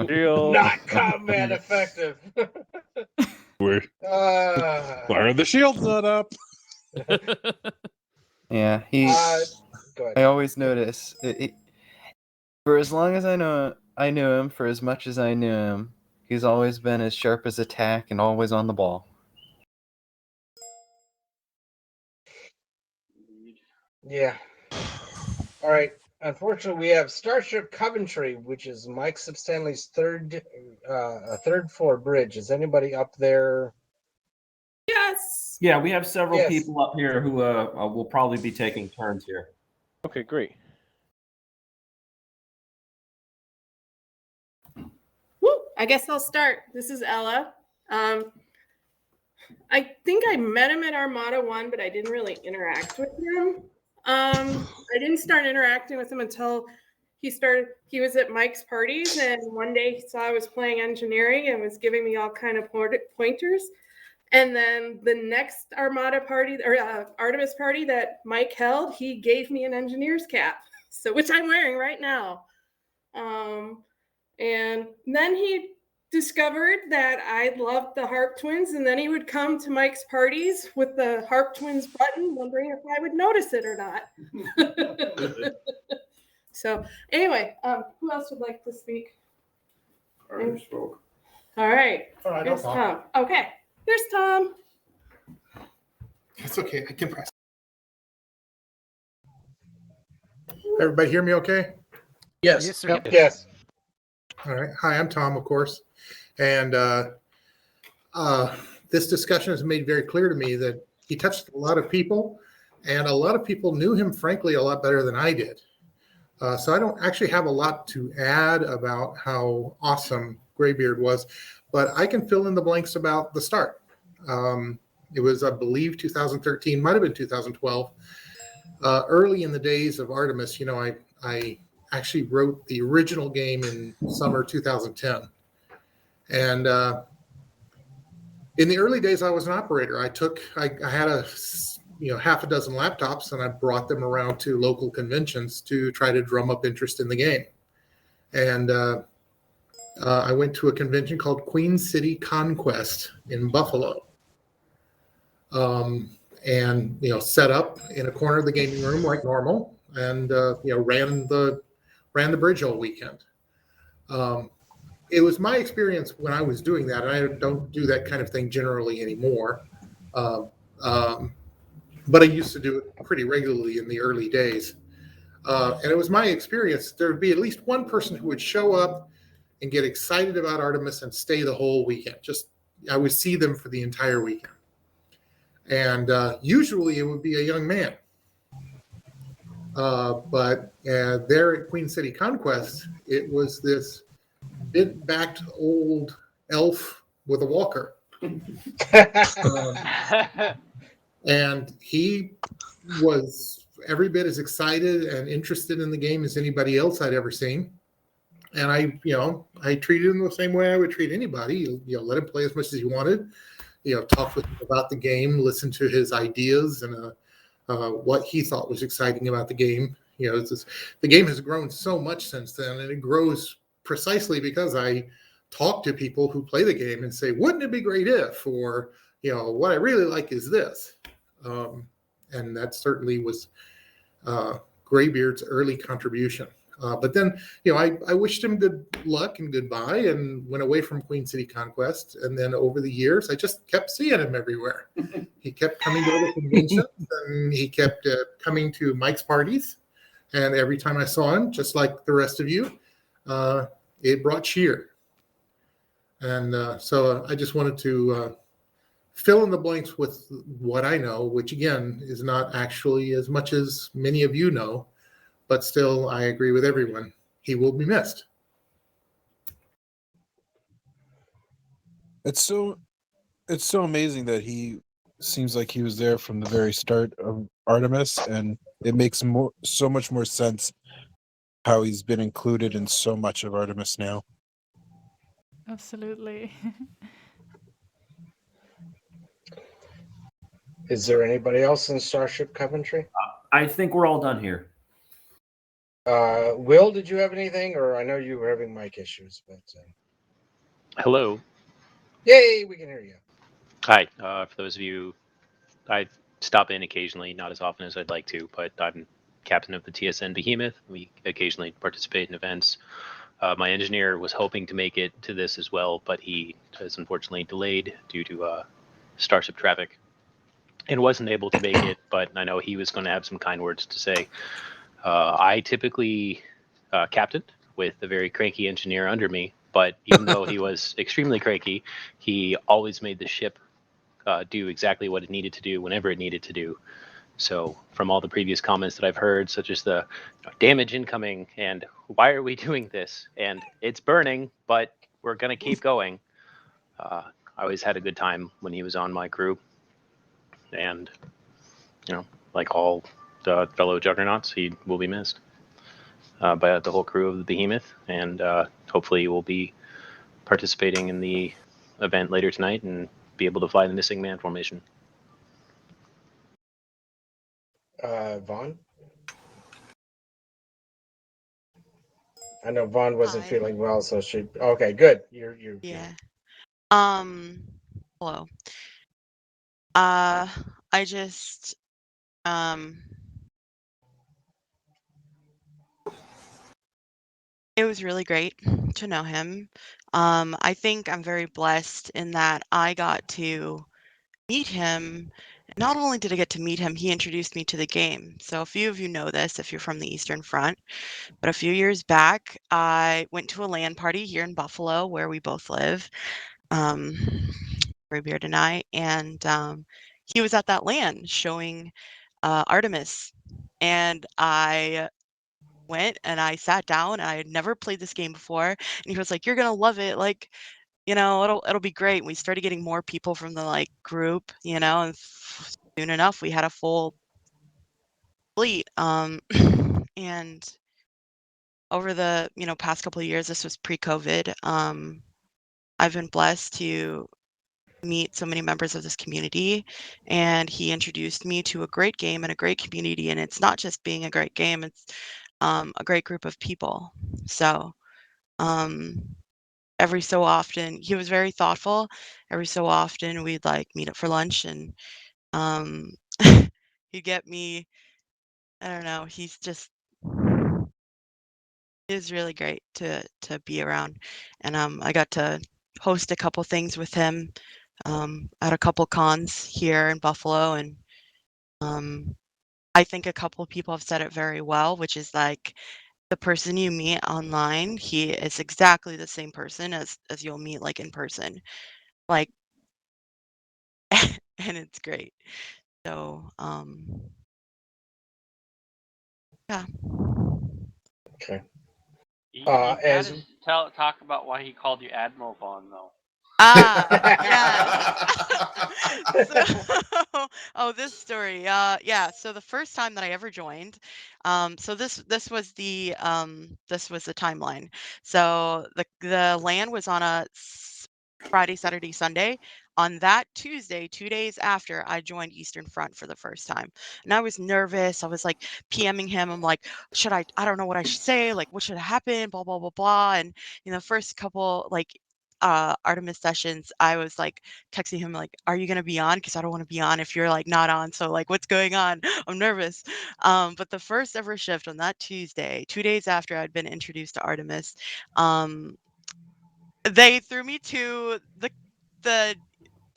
Shield.
Not combat effective.
Why are the shields not up?
Yeah,
Go ahead.
I always notice for as long as I knew him, for as much as I knew him, he's always been as sharp as a tack and always on the ball.
Yeah. All right. Unfortunately, we have Starship Coventry, which is Mike Substanley's third floor bridge. Is anybody up there?
Yes. Yeah, we have several
Yes.
people up here who will probably be taking turns here.
Okay, great.
Woo! I guess I'll start. This is Ella. I think I met him at Armada 1, but I didn't really interact with him. I didn't start interacting with him until he was at Mike's parties, and one day he saw I was playing engineering and was giving me all kind of pointers. And then the next Armada party or Artemis party that Mike held, he gave me an engineer's cap, so which I'm wearing right now. And then he discovered that I loved the Harp Twins, and then he would come to Mike's parties with the Harp Twins button, wondering if I would notice it or not. So anyway, who else would like to speak?
I already spoke.
All right.
All right,
Here's
no problem.
Tom. Okay. Here's Tom.
It's okay. I can press. Everybody hear me okay?
Yes.
Yes, sir.
Yep. Yes.
All right. Hi, I'm Tom, of course. And this discussion has made very clear to me that he touched a lot of people, and a lot of people knew him, frankly, a lot better than I did. So I don't actually have a lot to add about how awesome Graybeard was, but I can fill in the blanks about the start. It was, I believe, 2013, might have been 2012. Early in the days of Artemis, I actually wrote the original game in summer 2010. And in the early days, I was an operator. I had half a dozen laptops, and I brought them around to local conventions to try to drum up interest in the game. And I went to a convention called Queen City Conquest in Buffalo. And set up in a corner of the gaming room like normal, and ran the bridge all weekend. It was my experience when I was doing that, and I don't do that kind of thing generally anymore. But I used to do it pretty regularly in the early days. And it was my experience there would be at least one person who would show up and get excited about Artemis and stay the whole weekend. I would see them for the entire weekend. And usually it would be a young man. But there at Queen City Conquest, it was this bent-backed old elf with a walker. And he was every bit as excited and interested in the game as anybody else I'd ever seen. And I treated him the same way I would treat anybody. Let him play as much as he wanted. Talk with him about the game, listen to his ideas and what he thought was exciting about the game. The game has grown so much since then, and it grows precisely because I talk to people who play the game and say, wouldn't it be great if, or, what I really like is this. And that certainly was Graybeard's early contribution. But then, I wished him good luck and goodbye and went away from Queen City Conquest. And then over the years, I just kept seeing him everywhere. He kept coming to the conventions, and he kept coming to Mike's parties. And every time I saw him, just like the rest of you, it brought cheer. And so I just wanted to fill in the blanks with what I know, which again is not actually as much as many of you know. But still, I agree with everyone. He will be missed.
It's so amazing that he seems like he was there from the very start of Artemis, and it makes so much more sense how he's been included in so much of Artemis now.
Absolutely.
Is there anybody else in Starship Coventry?
I think we're all done here.
Will, did you have anything? Or I know you were having mic issues, but
Hello.
yay, we can hear you.
Hi. For those of you, I stop in occasionally, not as often as I'd like to, but I'm captain of the TSN Behemoth. We occasionally participate in events. My engineer was hoping to make it to this as well, but he is unfortunately delayed due to Starship traffic and wasn't able to make it, but I know he was going to have some kind words to say. I typically captained with a very cranky engineer under me, but even though he was extremely cranky, he always made the ship do exactly what it needed to do whenever it needed to do. So from all the previous comments that I've heard, such as the damage incoming and why are we doing this? And it's burning, but we're going to keep going. I always had a good time when he was on my crew. And, like all fellow juggernauts. He will be missed by the whole crew of the Behemoth, and hopefully he will be participating in the event later tonight and be able to fly the missing man formation.
Vaughn? I know Vaughn wasn't
Hi.
feeling well, so she. Okay, good. You're.
Yeah. Hello. I just it was really great to know him. I think I'm very blessed in that I got to meet him. Not only did I get to meet him, he introduced me to the game. So a few of you know this if you're from the Eastern Front, but a few years back, I went to a LAN party here in Buffalo where we both live, Graybeard and I, and he was at that LAN showing Artemis, and I went and I sat down and I had never played this game before, and he was like, "You're gonna love it, like, you know, it'll be great." And we started getting more people from the like group, you know, and soon enough we had a full fleet. And over the past couple of years, this was pre-COVID. I've been blessed to meet so many members of this community, and he introduced me to a great game and a great community. And it's not just being a great game; it's a great group of people. So every so often, he was very thoughtful. Every so often, we'd like meet up for lunch, and he'd get me. I don't know. It was really great to be around, and I got to host a couple things with him at a couple cons here in Buffalo, and I think a couple of people have said it very well, which is like the person you meet online, he is exactly the same person as you'll meet like in person, like, and it's great. So yeah.
Okay.
You
As
gotta talk about why he called you Admiral Vaughn, though.
Yes. Oh, this story. Yeah. So the first time that I ever joined, so this was the timeline. So the LAN was on a Friday, Saturday, Sunday. On that Tuesday, 2 days after, I joined Eastern Front for the first time, and I was nervous. I was like PMing him. I'm like, should I don't know what I should say. Like, what should happen? Blah blah blah blah. And first couple like Artemis sessions, I was like texting him like, "Are you gonna be on? Because I don't want to be on if you're like not on. So like, what's going on? I'm nervous." But the first ever shift on that Tuesday, 2 days after I'd been introduced to Artemis, they threw me to the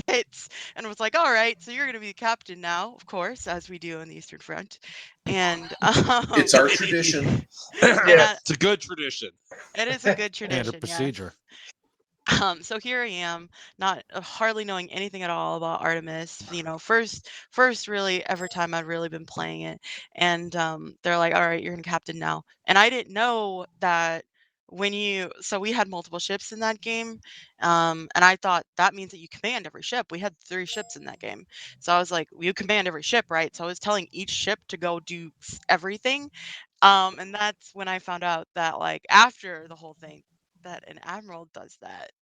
pits and was like, "All right, so you're gonna be the captain now, of course, as we do on the Eastern Front." And
It's our tradition.
Yeah, it's a good tradition.
It is a good
Standard
tradition, yes.
procedure.
So here I am, not hardly knowing anything at all about Artemis. First really ever time I'd really been playing it, and they're like, "All right, you're gonna captain now." And I didn't know that so we had multiple ships in that game, and I thought that means that you command every ship. We had 3 ships in that game, so I was like, "You command every ship, right?" So I was telling each ship to go do everything, and that's when I found out that like after the whole thing that an admiral does that.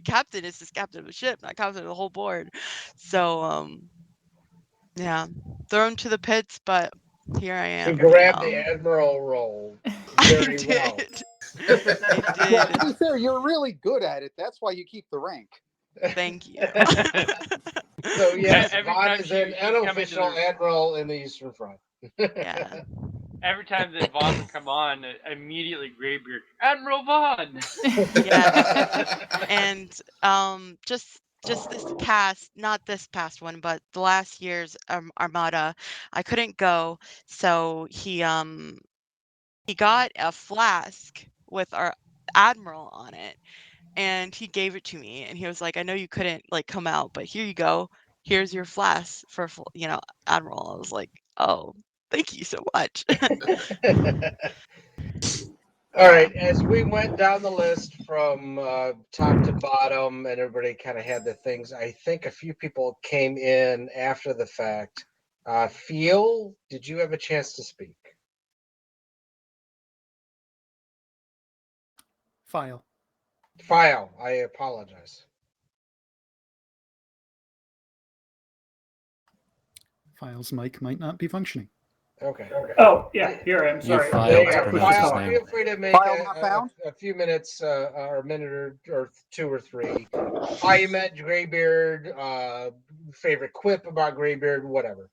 Captain is just captain of the ship, not captain of the whole board. So yeah, thrown to the pits, but here I
he
am.
grabbed the admiral role very well.
I
Well,
did.
to be fair, you're really good at it. That's why you keep the rank.
Thank you.
So yes,
Every
Vaughn
time
is an
she'd come into
unofficial
the
admiral in the Eastern Front.
Yeah.
every time that Vaughn would come on, immediately Graybeard, Admiral Vaughn.
Yes. And just this past, not this past one, but the last year's Armada, I couldn't go, so he got a flask with our admiral on it, and he gave it to me, and he was like, "I know you couldn't like come out, but here you go. Here's your flask for admiral." I was like, "Oh, thank you so much."
All right, as we went down the list from top to bottom, and everybody kind of had the things, I think a few people came in after the fact. Feel, did you have a chance to speak?
File.
File, I apologize.
File's mic might not be functioning.
Okay.
Oh, yeah, here I am.
You
Sorry.
failed to pronounce his
File,
name.
feel free to make
File not found?
a few minutes, or a minute or two or three. How you met Graybeard, favorite quip about Graybeard, whatever.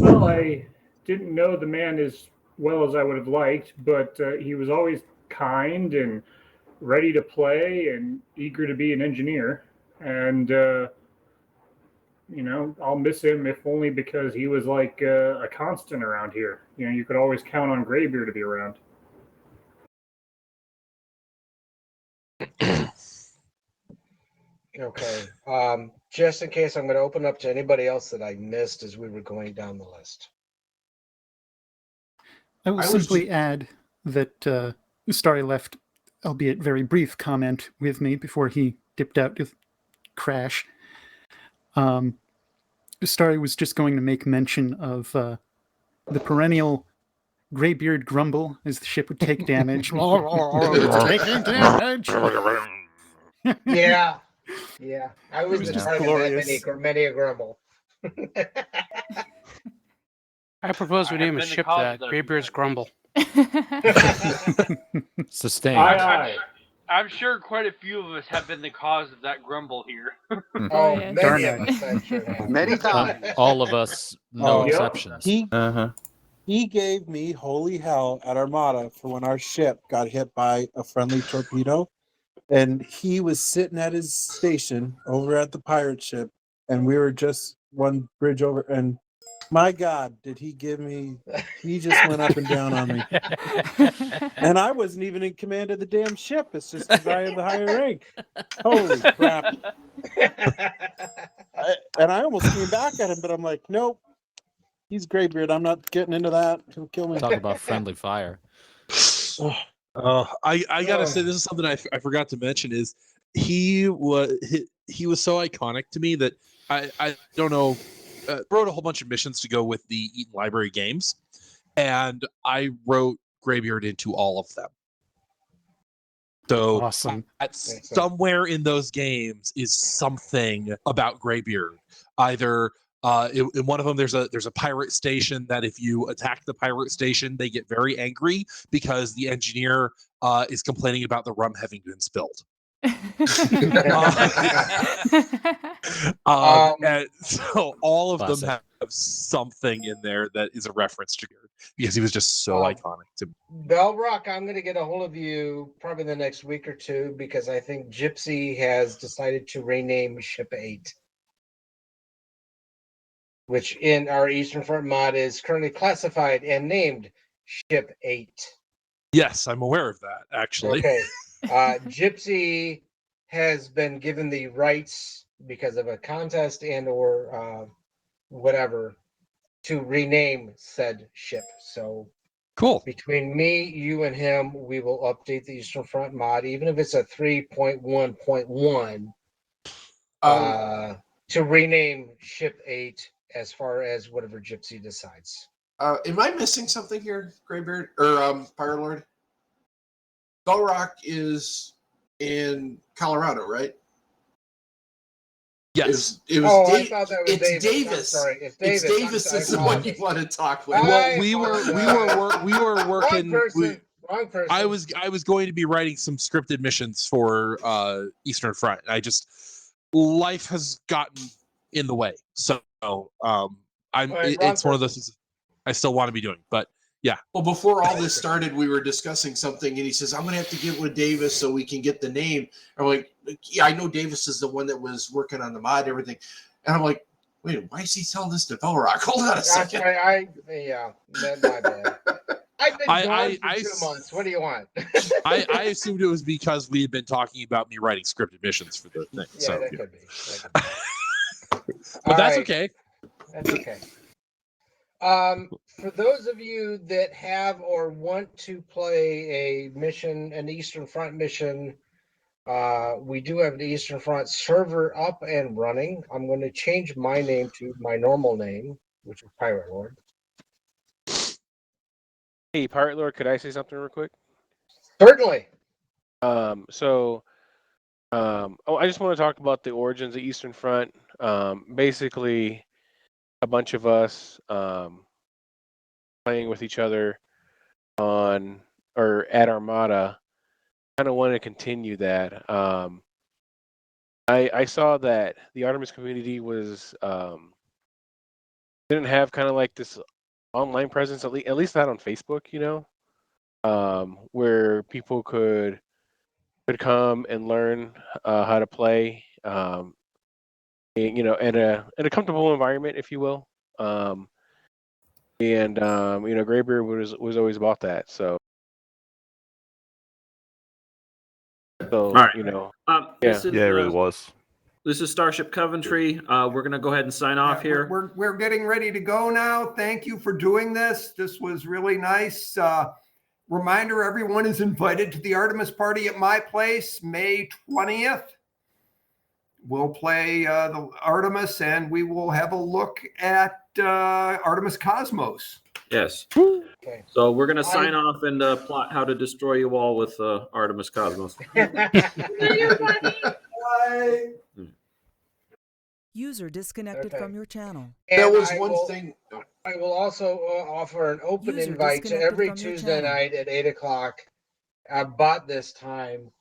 Well, I didn't know the man as well as I would have liked, but he was always kind and ready to play and eager to be an engineer. And, I'll miss him if only because he was like a constant around here. You could always count on Graybeard to be around.
Okay. Just in case, I'm going to open up to anybody else that I missed as we were going down the list.
I will simply add that Starry left, albeit very brief, comment with me before he dipped out to crash. Starry was just going to make mention of the perennial Graybeard grumble as the ship would take damage. It's taking damage.
Yeah. Yeah. I was
was
the
just
target
glorious.
of many a grumble.
I propose we
I have
name a
been the
ship
cause
that
of that.
Graybeard's Grumble.
Sustained.
I'm sure quite a few of us have been the cause of that grumble here.
Oh,
yes.
many
Darn
of us, I'm sure have.
Many times.
All of us, no
Oh,
exceptions.
He gave me holy hell at Armada for when our ship got hit by a friendly torpedo. And he was sitting at his station over at the pirate ship, and we were just one bridge over. And my God, did he give me? He just went up and down on me. And I wasn't even in command of the damn ship. It's just because I have the higher rank. Holy crap! And I almost came back at him, but I'm like, nope. He's Graybeard. I'm not getting into that. He'll kill me.
Talk about friendly fire.
I gotta say, this is something I forgot to mention. Is he was so iconic to me that I don't know, wrote a whole bunch of missions to go with the Eaton Library games, and I wrote Graybeard into all of them. So
awesome.
Somewhere in those games is something about Graybeard. Either in one of them, there's a pirate station that if you attack the pirate station, they get very angry because the engineer is complaining about the rum having been spilled. And so all of them have something in there that is a reference to Beard because he was just so iconic to me.
Bellrock, I'm going to get a hold of you probably the next week or two because I think Gypsy has decided to rename Ship 8. Which in our Eastern Front mod is currently classified and named Ship 8.
Yes, I'm aware of that, actually.
Okay. Gypsy has been given the rights because of a contest and or whatever to rename said ship. So
cool.
Between me, you, and him, we will update the Eastern Front mod, even if it's a 3.1.1, to rename Ship 8 as far as whatever Gypsy decides.
Am I missing something here, Graybeard or Fire Lord? Bellrock is in Colorado, right?
Yes.
It was
I thought that was
it's
Davis.
Davis.
I'm sorry. It's
It's
Davis.
Davis
I
is the one you
apologize.
want to talk with.
Well, we were working.
Wrong person.
I was going to be writing some scripted missions for Eastern Front. Life has gotten in the way, so it's one of those things I still want to be doing, but yeah.
Well, before all this started, we were discussing something, and he says, "I'm going to have to get with Davis so we can get the name." I'm like, "Yeah, I know Davis is the one that was working on the mod, and everything." And I'm like, "Wait, why is he telling this to Bellrock? Hold on a second."
Yeah, my bad. I've been gone for 2 months. What do you want?
I assumed it was because we had been talking about me writing scripted missions for the thing.
Yeah, that could be.
But that's okay.
That's okay. For those of you that have or want to play a mission, an Eastern Front mission, We do have the Eastern Front server up and running. I'm going to change my name to my normal name, which is Pirate Lord.
Hey, Pirate Lord, could I say something real quick?
Certainly.
I just want to talk about the origins of Eastern Front. Basically, a bunch of us playing with each other on or at Armada kind of want to continue that. I saw that the Artemis community was didn't have kind of like this online presence, at least not on Facebook, where people could come and learn how to play, in a comfortable environment, if you will. Graybeard was always about that. So
All right.
yeah,
This is,
yeah, it really was.
This is Starship Coventry. We're going to go ahead and sign off here.
We're getting ready to go now. Thank you for doing this. This was really nice. Reminder, everyone is invited to the Artemis party at my place, May 20th. We'll play the Artemis, and we will have a look at Artemis Cosmos.
Yes. So we're going to sign off and plot how to destroy you all with Artemis Cosmos.
User disconnected from your channel.
And
was
I
one
will-
thing.
I will also offer an open
User
invite to
disconnected
every
from your
Tuesday
channel.
night at 8 o'clock about this time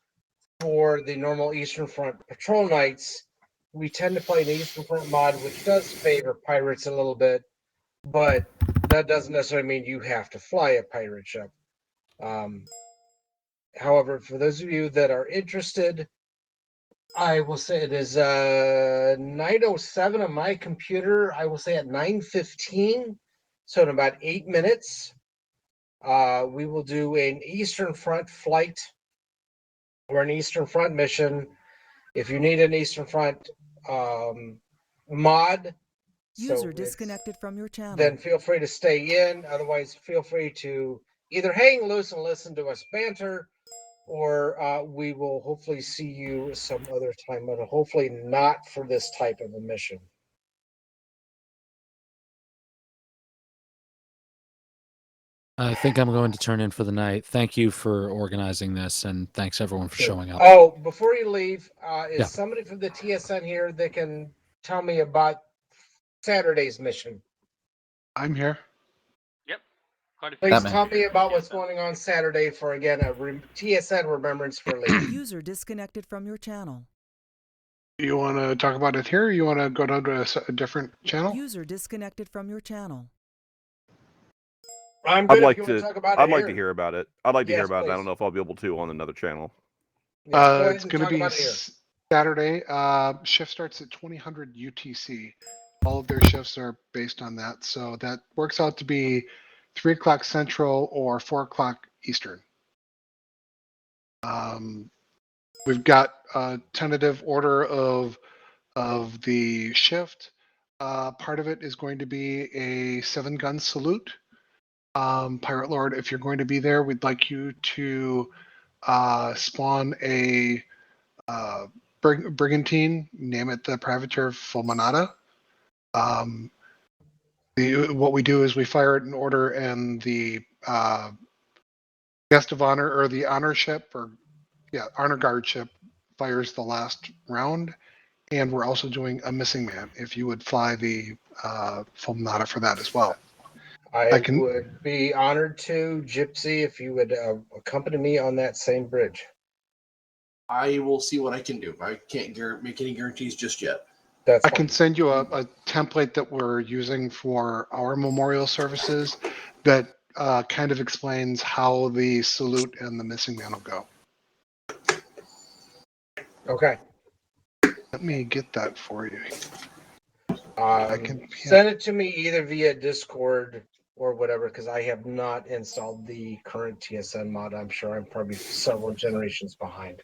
for the normal Eastern Front patrol nights. We tend to play an Eastern Front mod, which does favor pirates a little bit, but that doesn't necessarily mean you have to fly a pirate ship. However, for those of you that are interested, I will say it is 9:07 on my computer. I will say at 9:15, so in about 8 minutes, we will do an Eastern Front flight or an Eastern Front mission. If you need an Eastern Front mod,
User disconnected from your channel.
then feel free to stay in. Otherwise, feel free to either hang loose and listen to us banter, or we will hopefully see you some other time, but hopefully not for this type of a mission.
I think I'm going to turn in for the night. Thank you for organizing this, and thanks everyone for showing up.
Oh, before you leave, is
Yeah.
somebody from the TSN here that can tell me about Saturday's mission?
I'm here.
Yep. Quite a few.
Please
Batman.
tell me about what's going on Saturday for, again, a TSN Remembrance for Lee.
User disconnected from your channel.
You want to talk about it here, or you want to go down to a different channel?
User disconnected from your channel.
I'm
I'd
good
like
if you want
to.
to talk about it
I'd like
here.
to hear about it. I'd like to hear
Yes,
about it. I
please.
don't know if I'll be able to on another channel.
Go ahead
It's
and
going to
talk
be
about it here.
Saturday. Shift starts at 2000 UTC. All of their shifts are based on that, so that works out to be 3 o'clock Central or 4 o'clock Eastern. We've got a tentative order of the shift. Part of it is going to be a 7-gun salute. Pirate Lord, if you're going to be there, we'd like you to spawn a brigantine, name it the Privateer Fulminata. What we do is we fire it in order, and the guest of honor, or the honor ship, honor guard ship, fires the last round. And we're also doing a missing man. If you would fly the Fulminata for that as well.
I would be honored to, Gypsy, if you would accompany me on that same bridge.
I will see what I can do. I can't make any guarantees just yet.
I can send you a template that we're using for our memorial services that kind of explains how the salute and the missing man will go.
Okay.
Let me get that for you.
Send it to me either via Discord or whatever, because I have not installed the current TSN mod. I'm sure I'm probably several generations behind.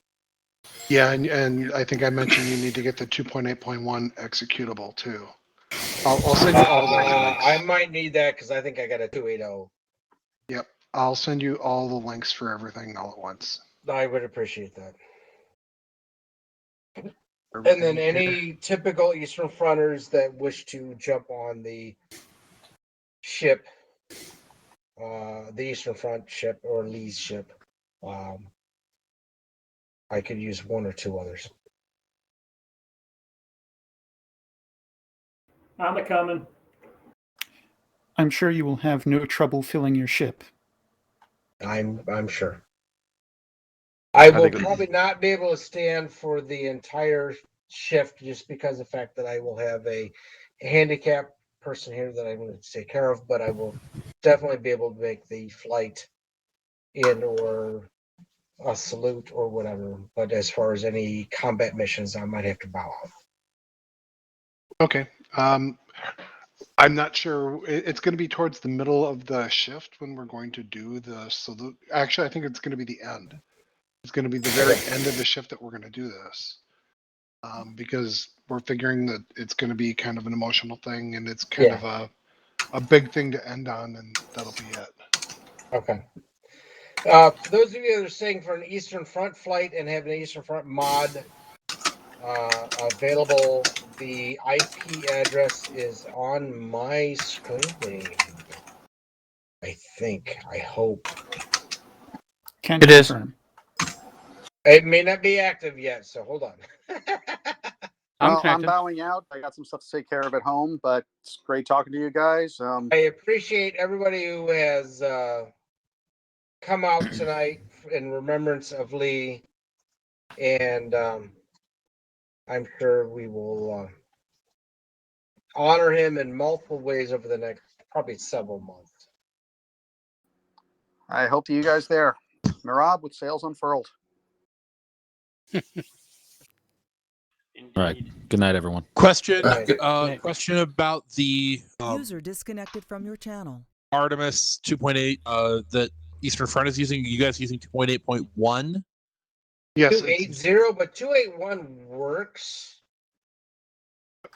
Yeah, and I think I mentioned you need to get the 2.8.1 executable too. I'll send you all the links.
I might need that because I think I got a 2.8.0.
Yep, I'll send you all the links for everything all at once.
I would appreciate that. And then any typical Eastern Fronters that wish to jump on the ship, the Eastern Front ship or Lee's ship, I could use one or two others.
I'm a coming.
I'm sure you will have no trouble filling your ship.
I'm sure. I will
think-
probably not be able to stand for the entire shift just because of the fact that I will have a handicapped person here that I'm going to take care of, but I will definitely be able to make the flight in or a salute or whatever. But as far as any combat missions, I might have to bow out.
Okay. I'm not sure. It's going to be towards the middle of the shift when we're going to do the salute. Actually, I think it's going to be the end. It's going to be the very end of the shift that we're going to do this. Because we're figuring that it's going to be kind of an emotional thing and it's kind of a big thing to end on, and that'll be it.
Okay. For those of you that are staying for an Eastern Front flight and have an Eastern Front mod available, the IP address is on my screen. I think. I hope.
Can
It is.
confirm.
It may not be active yet, so hold on.
I'm bowing out. I got some stuff to take care of at home, but it's great talking to you guys.
I appreciate everybody who has come out tonight in remembrance of Lee, and I'm sure we will honor him in multiple ways over the next probably several months.
I hope to you guys there. Mirab with sails unfurled.
All right. Good night, everyone.
Question.
Right.
Question about the
User disconnected from your channel.
Artemis 2.8 that Eastern Front is using. You guys using 2.8.1?
Yes.
280, but 281 works.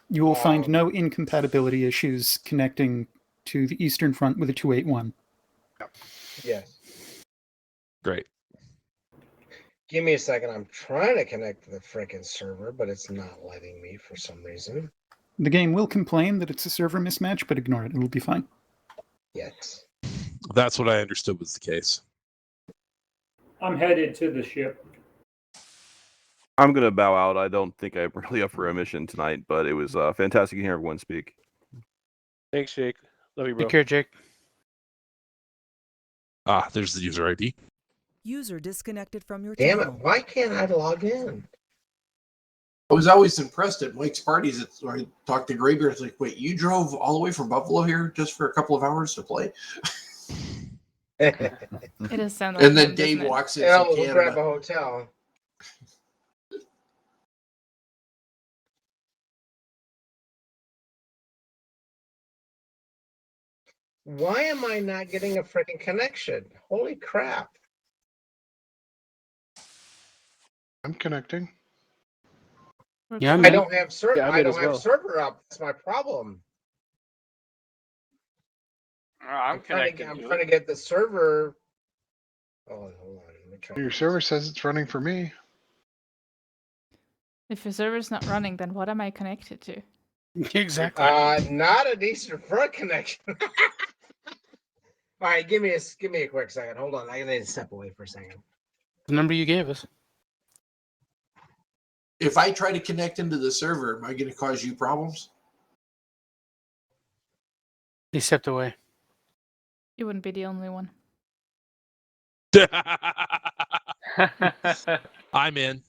You will find no incompatibility issues connecting to the Eastern Front with a 281.
Yes.
Great.
Give me a second. I'm trying to connect to the frickin' server, but it's not letting me for some reason.
The game will complain that it's a server mismatch, but ignore it. It'll be fine.
Yes.
That's what I understood was the case.
I'm headed to the ship.
I'm going to bow out. I don't think I'm really up for a mission tonight, but it was fantastic to hear everyone speak.
Thanks, Jake. Love you, bro.
Take care, Jake.
There's the user ID.
User disconnected from your
Damn
channel.
it. Why can't I log in?
I was always impressed at Mike's parties. Where I talked to Graybeard. It's like, wait, you drove all the way from Buffalo here just for a couple of hours to play?
It does sound like
And then
him,
Dave
doesn't it?
walks in.
Yeah,
and
we'll grab a hotel. Why am I not getting a freaking connection? Holy crap.
I'm connecting.
Yeah,
I don't have server.
Yeah, I'm
I
in
don't
as
have
well.
server up. That's my problem.
I'm connected.
I'm trying to get the server. Oh, hold on. Let me try.
Your server says it's running for me.
If your server's not running, then what am I connected to?
Exactly.
Not a Eastern Front connection. All right, give me a quick second. Hold on. I need to step away for a second.
The number you gave us.
If I try to connect into the server, am I going to cause you problems?
He stepped away.
You wouldn't be the only one.
I'm in.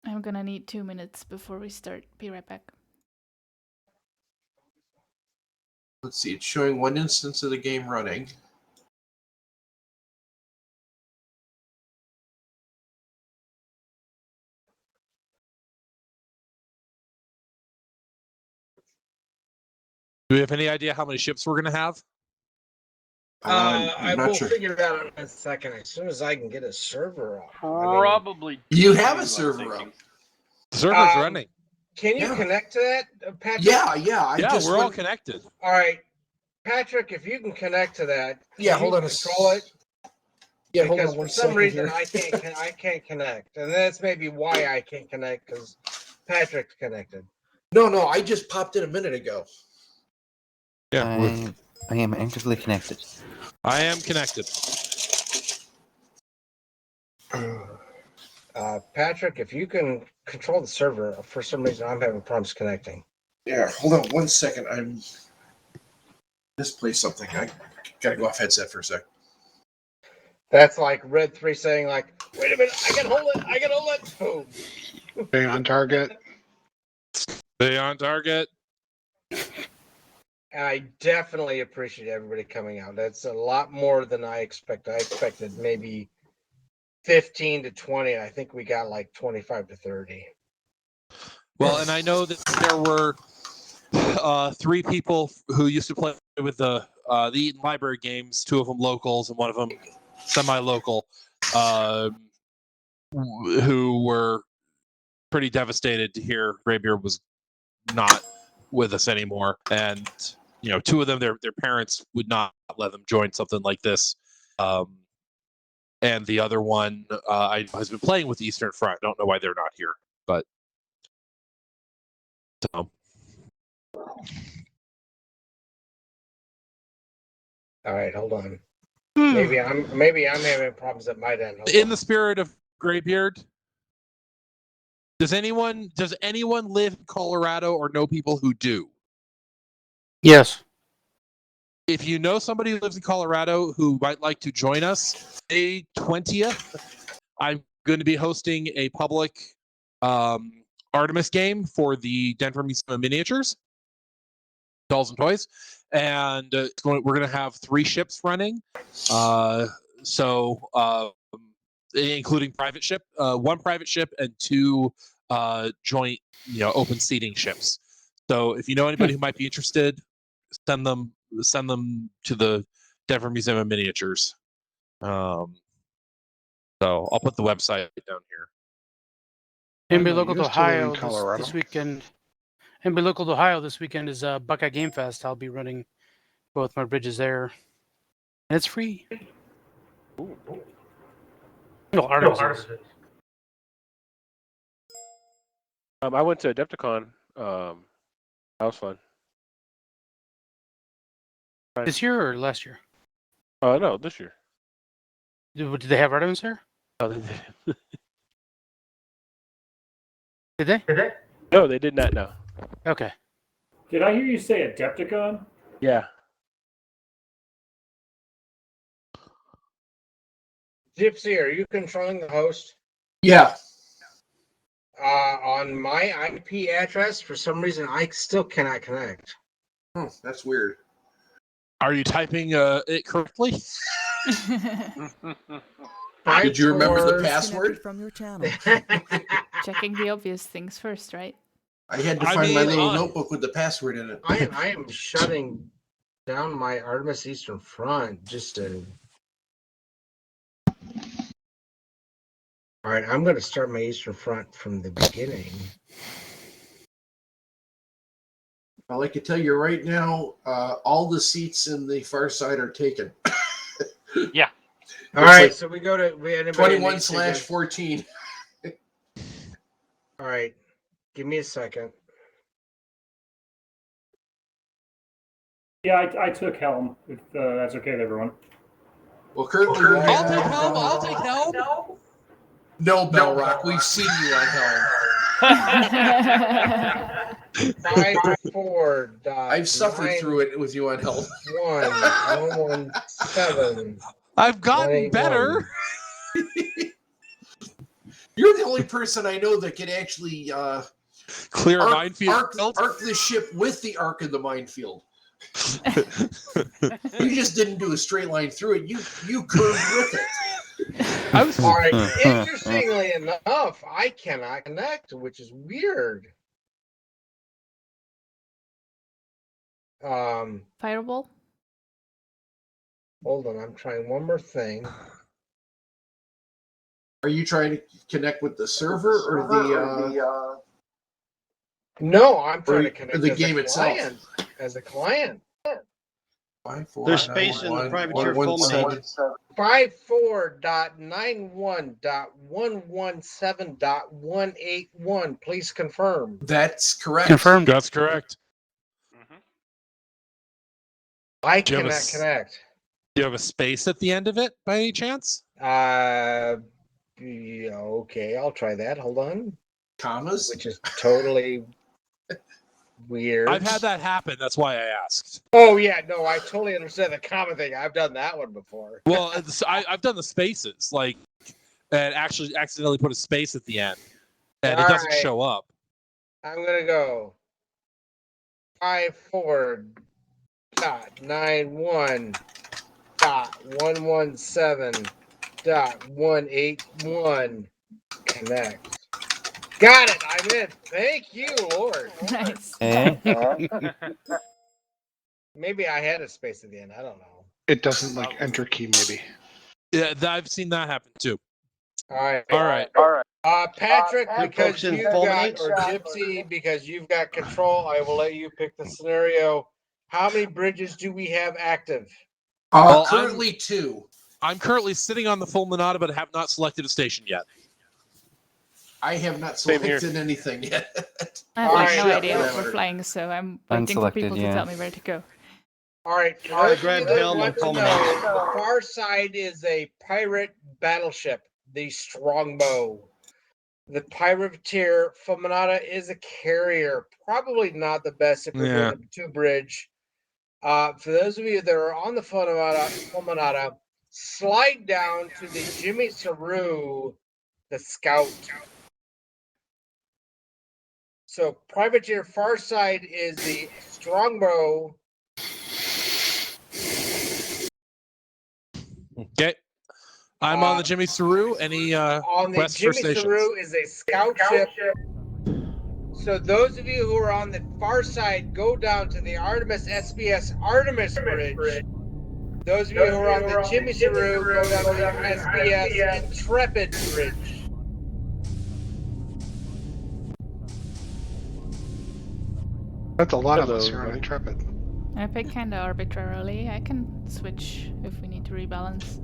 I'm gonna need 2 minutes before we start. Be right back.
Let's see. It's showing one instance of the game running.
Do we have any idea how many ships we're going to have?
I
not
will
sure.
figure it out in a second as soon as I can get a server up.
Probably.
You have a
I'm
server up.
thinking.
The server's running.
Can you
Yeah.
connect to that, Patrick?
Yeah.
Yeah, we're all connected.
All right, Patrick, if you can connect to that,
Yeah,
can
hold
you
on a
control it.
Yeah, hold
because
on
for
one
some
second
reason
here.
I can't connect, and that's maybe why I can't connect because Patrick's connected.
No, I just popped in a minute ago.
Yeah,
I am actively connected.
I am connected.
Patrick, if you can control the server, for some reason I'm having problems connecting.
Yeah, hold on one second. I'm misplaced something. I gotta go off headset for a sec.
That's like Red 3 saying, like, wait a minute, I can hold it. Boom.
Stay on target.
Stay on target.
I definitely appreciate everybody coming out. That's a lot more than I expected. I expected maybe 15 to 20. I think we got like 25 to 30.
Well, and I know that there were 3 people who used to play with the Eaton Library games, 2 of them locals and 1 of them semi-local, who were pretty devastated to hear Graybeard was not with us anymore. And 2 of them, their parents would not let them join something like this. And the other one has been playing with the Eastern Front. I don't know why they're not here, but so.
All right, hold on. Maybe I'm having problems at my end.
In the spirit of Graybeard, does anyone live in Colorado or know people who do?
Yes.
If you know somebody who lives in Colorado who might like to join us, May 20th, I'm going to be hosting a public Artemis game for the Denver Museum of Miniatures, Dolls and Toys, and we're going to have 3 ships running. Including private ship, 1 private ship and 2 joint, open seating ships. So if you know anybody who might be interested, send them to the Denver Museum of Miniatures. So I'll put the website down here.
And be
I
local to
used to live in
Ohio
Colorado.
this weekend. And be local to Ohio this weekend is Buckeye Game Fest. I'll be running both my bridges there, and it's free.
Ooh.
No, Artemis is.
I went to Adepticon. That was fun.
This year or last year?
No, this year.
Did they have Artemis there?
Oh, they did.
Did they?
No, they did not. No.
Okay.
Did I hear you say Adepticon?
Yeah.
Gypsy, are you controlling the host?
Yeah.
On my IP address, for some reason, I still cannot connect.
That's weird.
Are you typing it correctly?
Did you remember the password?
From your channel.
Checking the obvious things first, right?
I had to find my little notebook with the password in it.
I am shutting down my Artemis Eastern Front just to. All right, I'm going to start my Eastern Front from the beginning.
Well, I can tell you right now, all the seats in the far side are taken.
Yeah.
All right, so we go to
21/14.
All right, give me a second.
Yeah, I took Helm, if that's okay with everyone.
Well, currently
I'll take Helm.
No, Bellrock, we've seen you on Helm.
5.4.
I've suffered through it with you on Helm.
117.
I've gotten better.
You're the only person I know that can actually
clear a minefield.
Arc the ship with the arc of the minefield. You just didn't do a straight line through it. You curved with it.
All right. Interestingly enough, I cannot connect, which is weird.
Fireball?
Hold on, I'm trying one more thing.
Are you trying to connect with the server or the?
No, I'm trying to
or
connect
the
as
game
a
itself.
client. As a client.
There's space in the privateer fulminate.
54.91.117.181. Please confirm.
That's correct.
Confirmed.
That's correct.
I
Do you have a
cannot
s-
connect.
Do you have a space at the end of it by any chance?
Yeah, okay, I'll try that. Hold on.
Commas?
Which is totally weird.
I've had that happen. That's why I asked.
Oh, yeah, no, I totally understand the comma thing. I've done that one before.
Well, I've done the spaces, like, and actually accidentally put a space at the end, and it doesn't
Alright.
show up.
I'm going to go 54.91.117.181. Connect. Got it. I'm in. Thank you, Lord.
Nice.
Maybe I had a space at the end. I don't know.
It doesn't like enter key, maybe.
Yeah, I've seen that happen too.
All right.
All right.
Patrick, because
folks in
you got,
fulminates?
or Gypsy, because you've got control, I will let you pick the scenario. How many bridges do we have active?
Well,
Currently 2.
I'm currently sitting on the Fulminata, but have not selected a station yet.
I have not
Same here.
selected anything yet.
I have
Alright.
no idea what we're flying, so I'm waiting for people to tell me where to go.
All right. For
I
those of
grabbed
you that
helm
want
and
to know,
fulminate.
the far side is a pirate battleship, the Strongbow. The privateer Fulminata is a carrier. Probably not the best if we're doing a 2-bridge. For those of you that are on the Fulminata, slide down to the Jimmy Saru, the Scout. So privateer far side is the Strongbow.
Okay. I'm on the Jimmy Saru. Any
On the
requests for
Jimmy
stations?
Saru is a scout ship. So those of you who are on the far side, go down to the Artemis SBS Artemis Bridge. Those of you who are on the Jimmy Saru, go down to the SBS Intrepid Bridge.
That's a lot of us here on Intrepid.
I pick kind of arbitrarily. I can switch if we need to rebalance.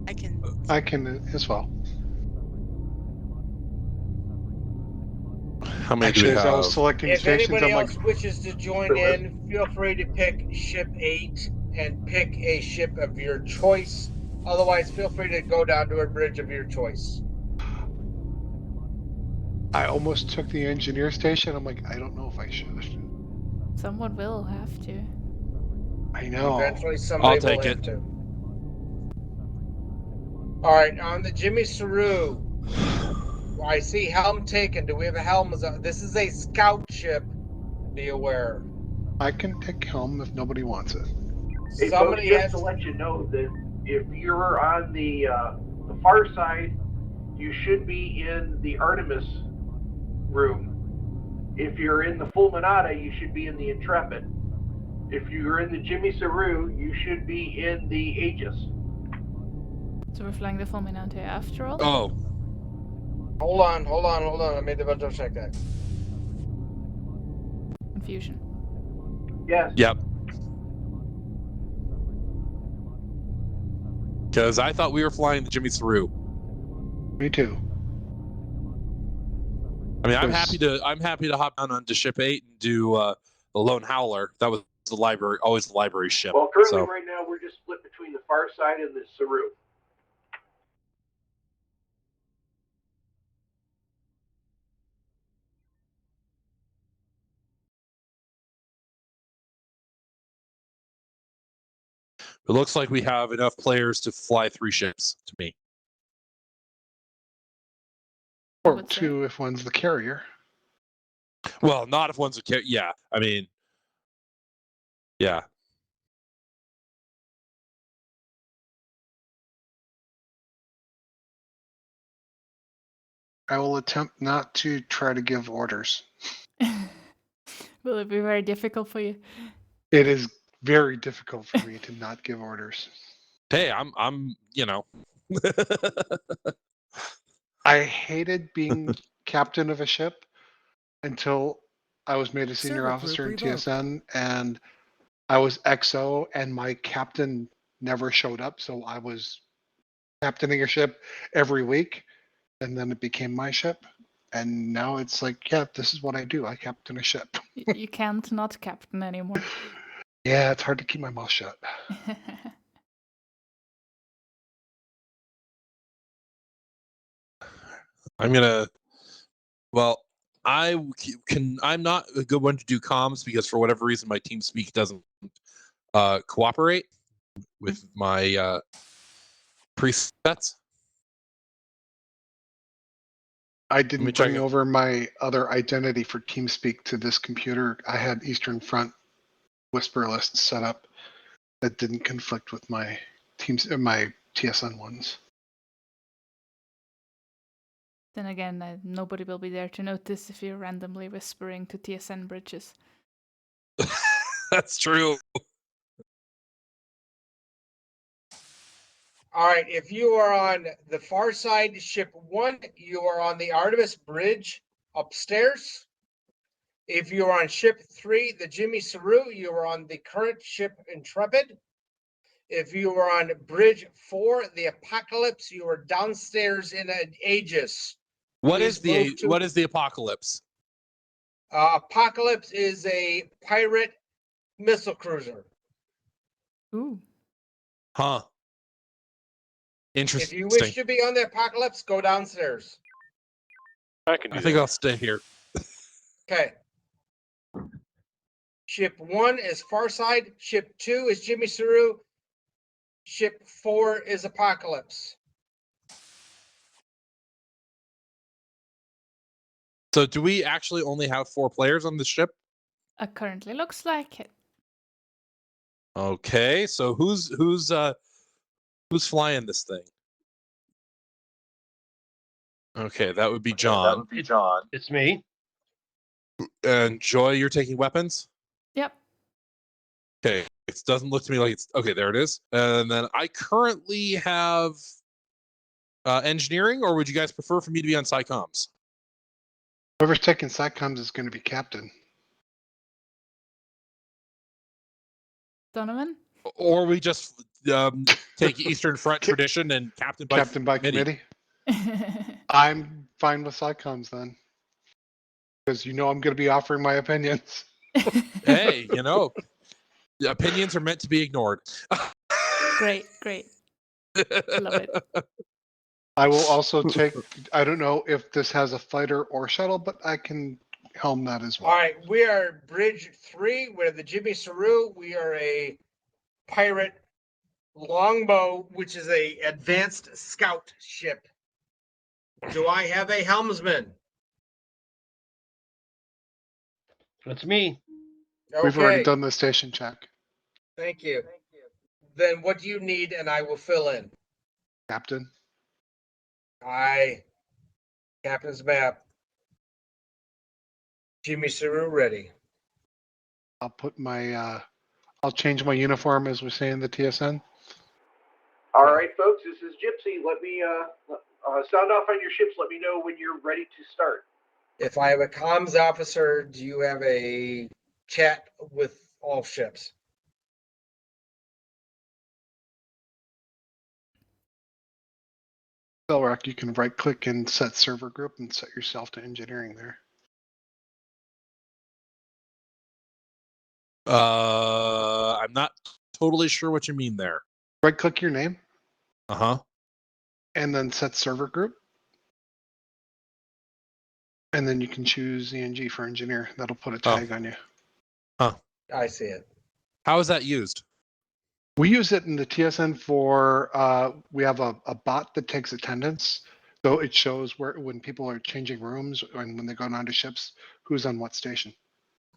I can.
I can as well.
How many
Actually,
do we
as I
have?
was selecting
If
stations,
anybody
I'm like,
else wishes to join in, feel free to pick ship 8 and pick a ship of your choice. Otherwise, feel free to go down to a bridge of your choice.
I almost took the engineer station. I'm like, I don't know if I should.
Someone will have to.
I know.
Eventually, somebody
I'll take
will have
it.
to. All right, on the Jimmy Saru, I see helm taken. Do we have a helm? This is a scout ship. Be aware.
I can take helm if nobody wants it.
Hey,
Somebody
folks,
has
just to let you know that if you're on the far side, you should be in the Artemis room. If you're in the Fulminata, you should be in the Intrepid. If you're in the Jimmy Saru, you should be in the Aegis.
So we're flying the Fulminante after all?
Oh.
Hold on. I made the double check that.
Confusion.
Yes.
Yep. Because I thought we were flying the Jimmy Saru.
Me too.
I mean, I'm happy to hop down onto ship 8 and do the Lone Howler. That was the library, always the library ship.
Well, currently
so.
right now we're just split between the far side and the Saru.
It looks like we have enough players to fly 3 ships to me.
Or 2 if one's the carrier.
Well, not if one's a carrier. Yeah, I mean, yeah.
I will attempt not to try to give orders.
Will it be very difficult for you?
It is very difficult for me to not give orders.
Hey, I'm, you know.
I hated being captain of a ship until I was made a senior
Server
officer in
group revoked.
TSN, and I was XO and my captain never showed up, so I was captaining a ship every week, and then it became my ship. And now it's like, yeah, this is what I do. I captain a ship.
You can't not captain anymore.
Yeah, it's hard to keep my mouth shut.
I'm gonna. Well, I'm not a good one to do comms because for whatever reason my TeamSpeak doesn't cooperate with my presets.
I didn't
check
bring
it.
over my other identity for TeamSpeak to this computer. I had Eastern Front Whisper list set up that didn't conflict with my my TSN ones.
Then again, nobody will be there to notice if you're randomly whispering to TSN bridges.
That's true.
All right, if you are on the far side, ship 1, you are on the Artemis Bridge upstairs. If you are on ship 3, the Jimmy Saru, you are on the current ship Intrepid. If you are on bridge 4, the Apocalypse, you are downstairs in an Aegis.
What
Please
is the
move to-
what is the apocalypse?
Apocalypse is a pirate missile cruiser.
Ooh.
Huh.
If
Interesting.
you wish to be on the Apocalypse, go downstairs.
I can do
I think
that.
I'll stay here.
Okay. Ship 1 is Farside. Ship 2 is Jimmy Saru. Ship 4 is Apocalypse.
So do we actually only have 4 players on the ship?
Currently looks like it.
Okay, so who's flying this thing? Okay, that would be John.
It's me.
And Joy, you're taking weapons?
Yep.
Okay, it doesn't look to me like it's okay. There it is. And then I currently have engineering, or would you guys prefer for me to be on psychoms?
Whoever's taking SATCOMs is going to be captain.
Donovan?
Or we just take Eastern Front tradition and captain by committee.
I'm fine with SATCOMs then, because you know I'm going to be offering my opinions.
Hey, the opinions are meant to be ignored.
Great. Love it.
I will also take, I don't know if this has a fighter or shuttle, but I can helm that as well.
All right, we are Bridge 3. We're the Jimmy Saru. We are a pirate longbow, which is a advanced scout ship. Do I have a helmsman?
That's me.
We've already
Okay,
done the station check.
thank you. Then what do you need, and I will fill in.
Captain.
Aye. Captain's map. Jimmy Saru ready.
I'll put my, I'll change my uniform as we say in the TSN.
All right, folks, this is Gypsy. Let me sound off on your ships. Let me know when you're ready to start.
If I have a comms officer, do you have a chat with all ships?
Belrock, you can right click and set server group and set yourself to engineering there.
I'm not totally sure what you mean there.
Right click your name.
Uh-huh.
And then set server group. And then you can choose ENG for engineer. That'll put a tag on you.
Huh.
I see it.
How is that used?
We use it in the TSN for, we have a bot that takes attendance. So it shows where when people are changing rooms and when they go on to ships, who's on what station.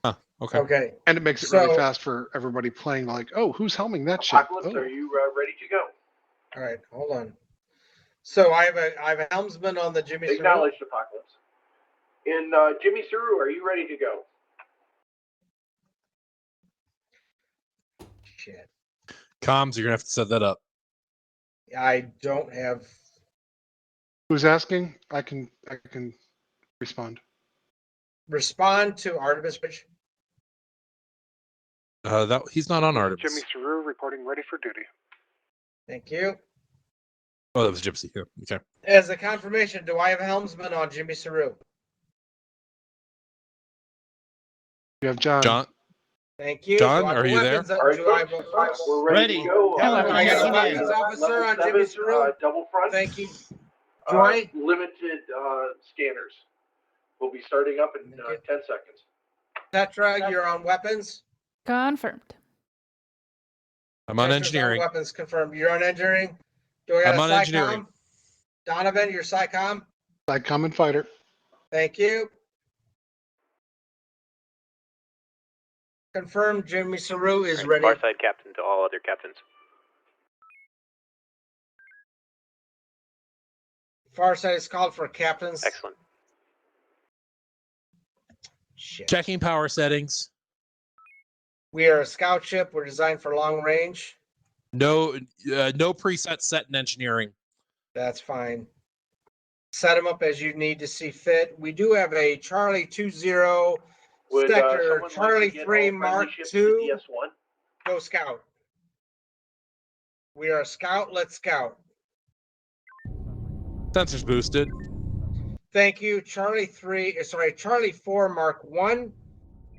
Huh. Okay.
Okay.
And it makes it really fast for everybody playing like, oh, who's helming that ship?
Apocalypse,
Oh.
are you ready to go?
All right, hold on. So I have a helmsman on the Jimmy Saru.
Acknowledged, Apocalypse. In Jimmy Saru, are you ready to go?
Shit.
Comms, you're gonna have to set that up.
I don't have.
Who's asking? I can respond.
Respond to Artemis Bridge.
That he's not on Artemis.
Jimmy Saru reporting ready for duty.
Thank you.
Oh, that was Gypsy. Yeah. Okay.
As a confirmation, do I have a helmsman on Jimmy Saru?
You have John.
John.
Thank you.
John,
Do I have
are you there?
weapons?
All right,
Do I
folks,
have
we're ready to go.
I got a
Level
weapons officer on Jimmy
seven,
Saru.
double front.
Thank you. Joy?
Limited scanners. We'll be starting up in 10 seconds.
Tetra, you're on weapons.
Confirmed.
I'm on
Tetra's
engineering.
weapons confirmed. You're on engineering. Do I got
I'm
a
on
SciComm?
engineering.
Donovan, you're SciComm.
SciComm and fighter.
Thank you. Confirmed. Jimmy Saru is ready.
Farside captain to all other captains.
Farside is called for captains.
Excellent.
Shit.
Checking power settings.
We are a scout ship. We're designed for long range.
No preset set in engineering.
That's fine. Set them up as you need to see fit. We do have a Charlie 20
Would
sector
someone
Charlie
like to get
3
all friendly
Mark
ships
II.
to DS1?
Go scout. We are a scout. Let's scout.
Sensors boosted.
Thank you. Charlie 4 Mark 1.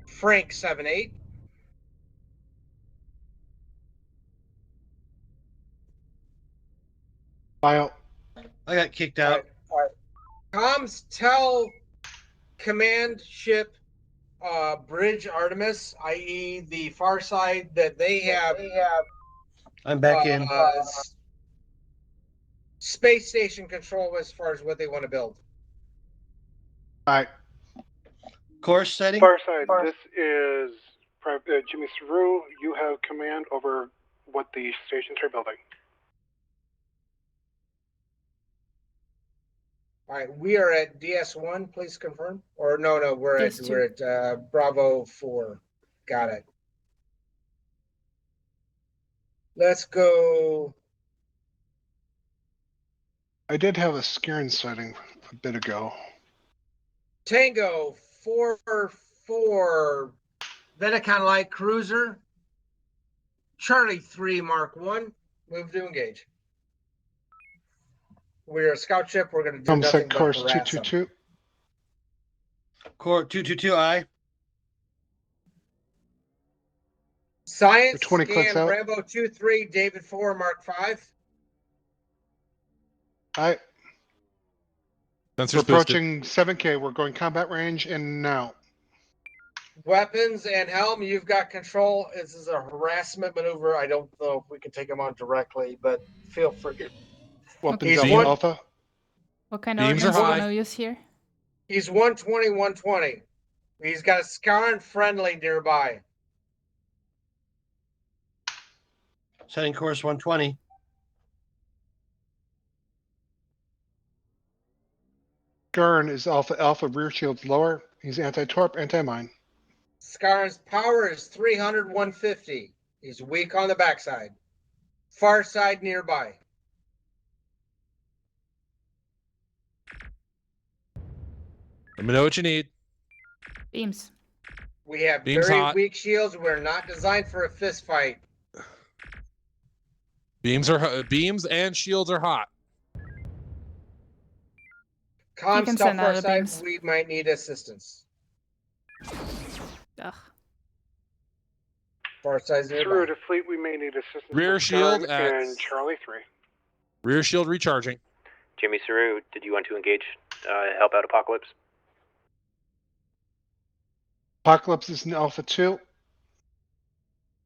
Frank 78.
File.
I got kicked out.
All right. Comms tell command ship Bridge Artemis, i.e. the far side, that they have
I'm back in.
Space station control as far as what they want to build.
All right.
Course setting.
Farside, this is Jimmy Saru. You have command over what the stations are building.
All right, we are at DS1. Please confirm. Or no, we're
DS2.
at Bravo 4. Got it. Let's go.
I did have a Skirn sighting a bit ago.
Tango 4-4 Venecon Light Cruiser. Charlie 3 Mark 1. Move to engage. We're a scout ship. We're going to do nothing
Comsec
but
course
harass them.
222.
Core 222I.
Science
20 clicks
scan
out.
Rambo 2-3 David 4 Mark 5.
All right.
Sensors
We're
boosted.
approaching 7K. We're going combat range and now.
Weapons and helm, you've got control. This is a harassment maneuver. I don't know if we can take them on directly, but feel free.
Weapons
He's
Alpha
one-
Alpha.
What kind of
Beams are
ordnance do you
high.
want to use here?
He's 120. He's got a Scarn friendly nearby.
Setting course 120.
Gurn is Alpha Alpha, rear shields lower. He's anti-torp, anti-mine.
Scarn's power is 300, 150. He's weak on the backside. Far side nearby.
Let me know what you need.
Beams.
We have
Beam's
very
hot.
weak shields. We're not designed for a fist fight.
Beams and shields are hot.
Com
can
stuff
send
far
out
side,
beams.
we might need assistance.
Ugh.
Far side's
Through
nearby.
to fleet, we may need assistance.
Rear
with
shield
Gurn
at-
and Charlie 3.
Rear shield recharging.
Jimmy Saru, did you want to engage, help out Apocalypse?
Apocalypse is in Alpha 2.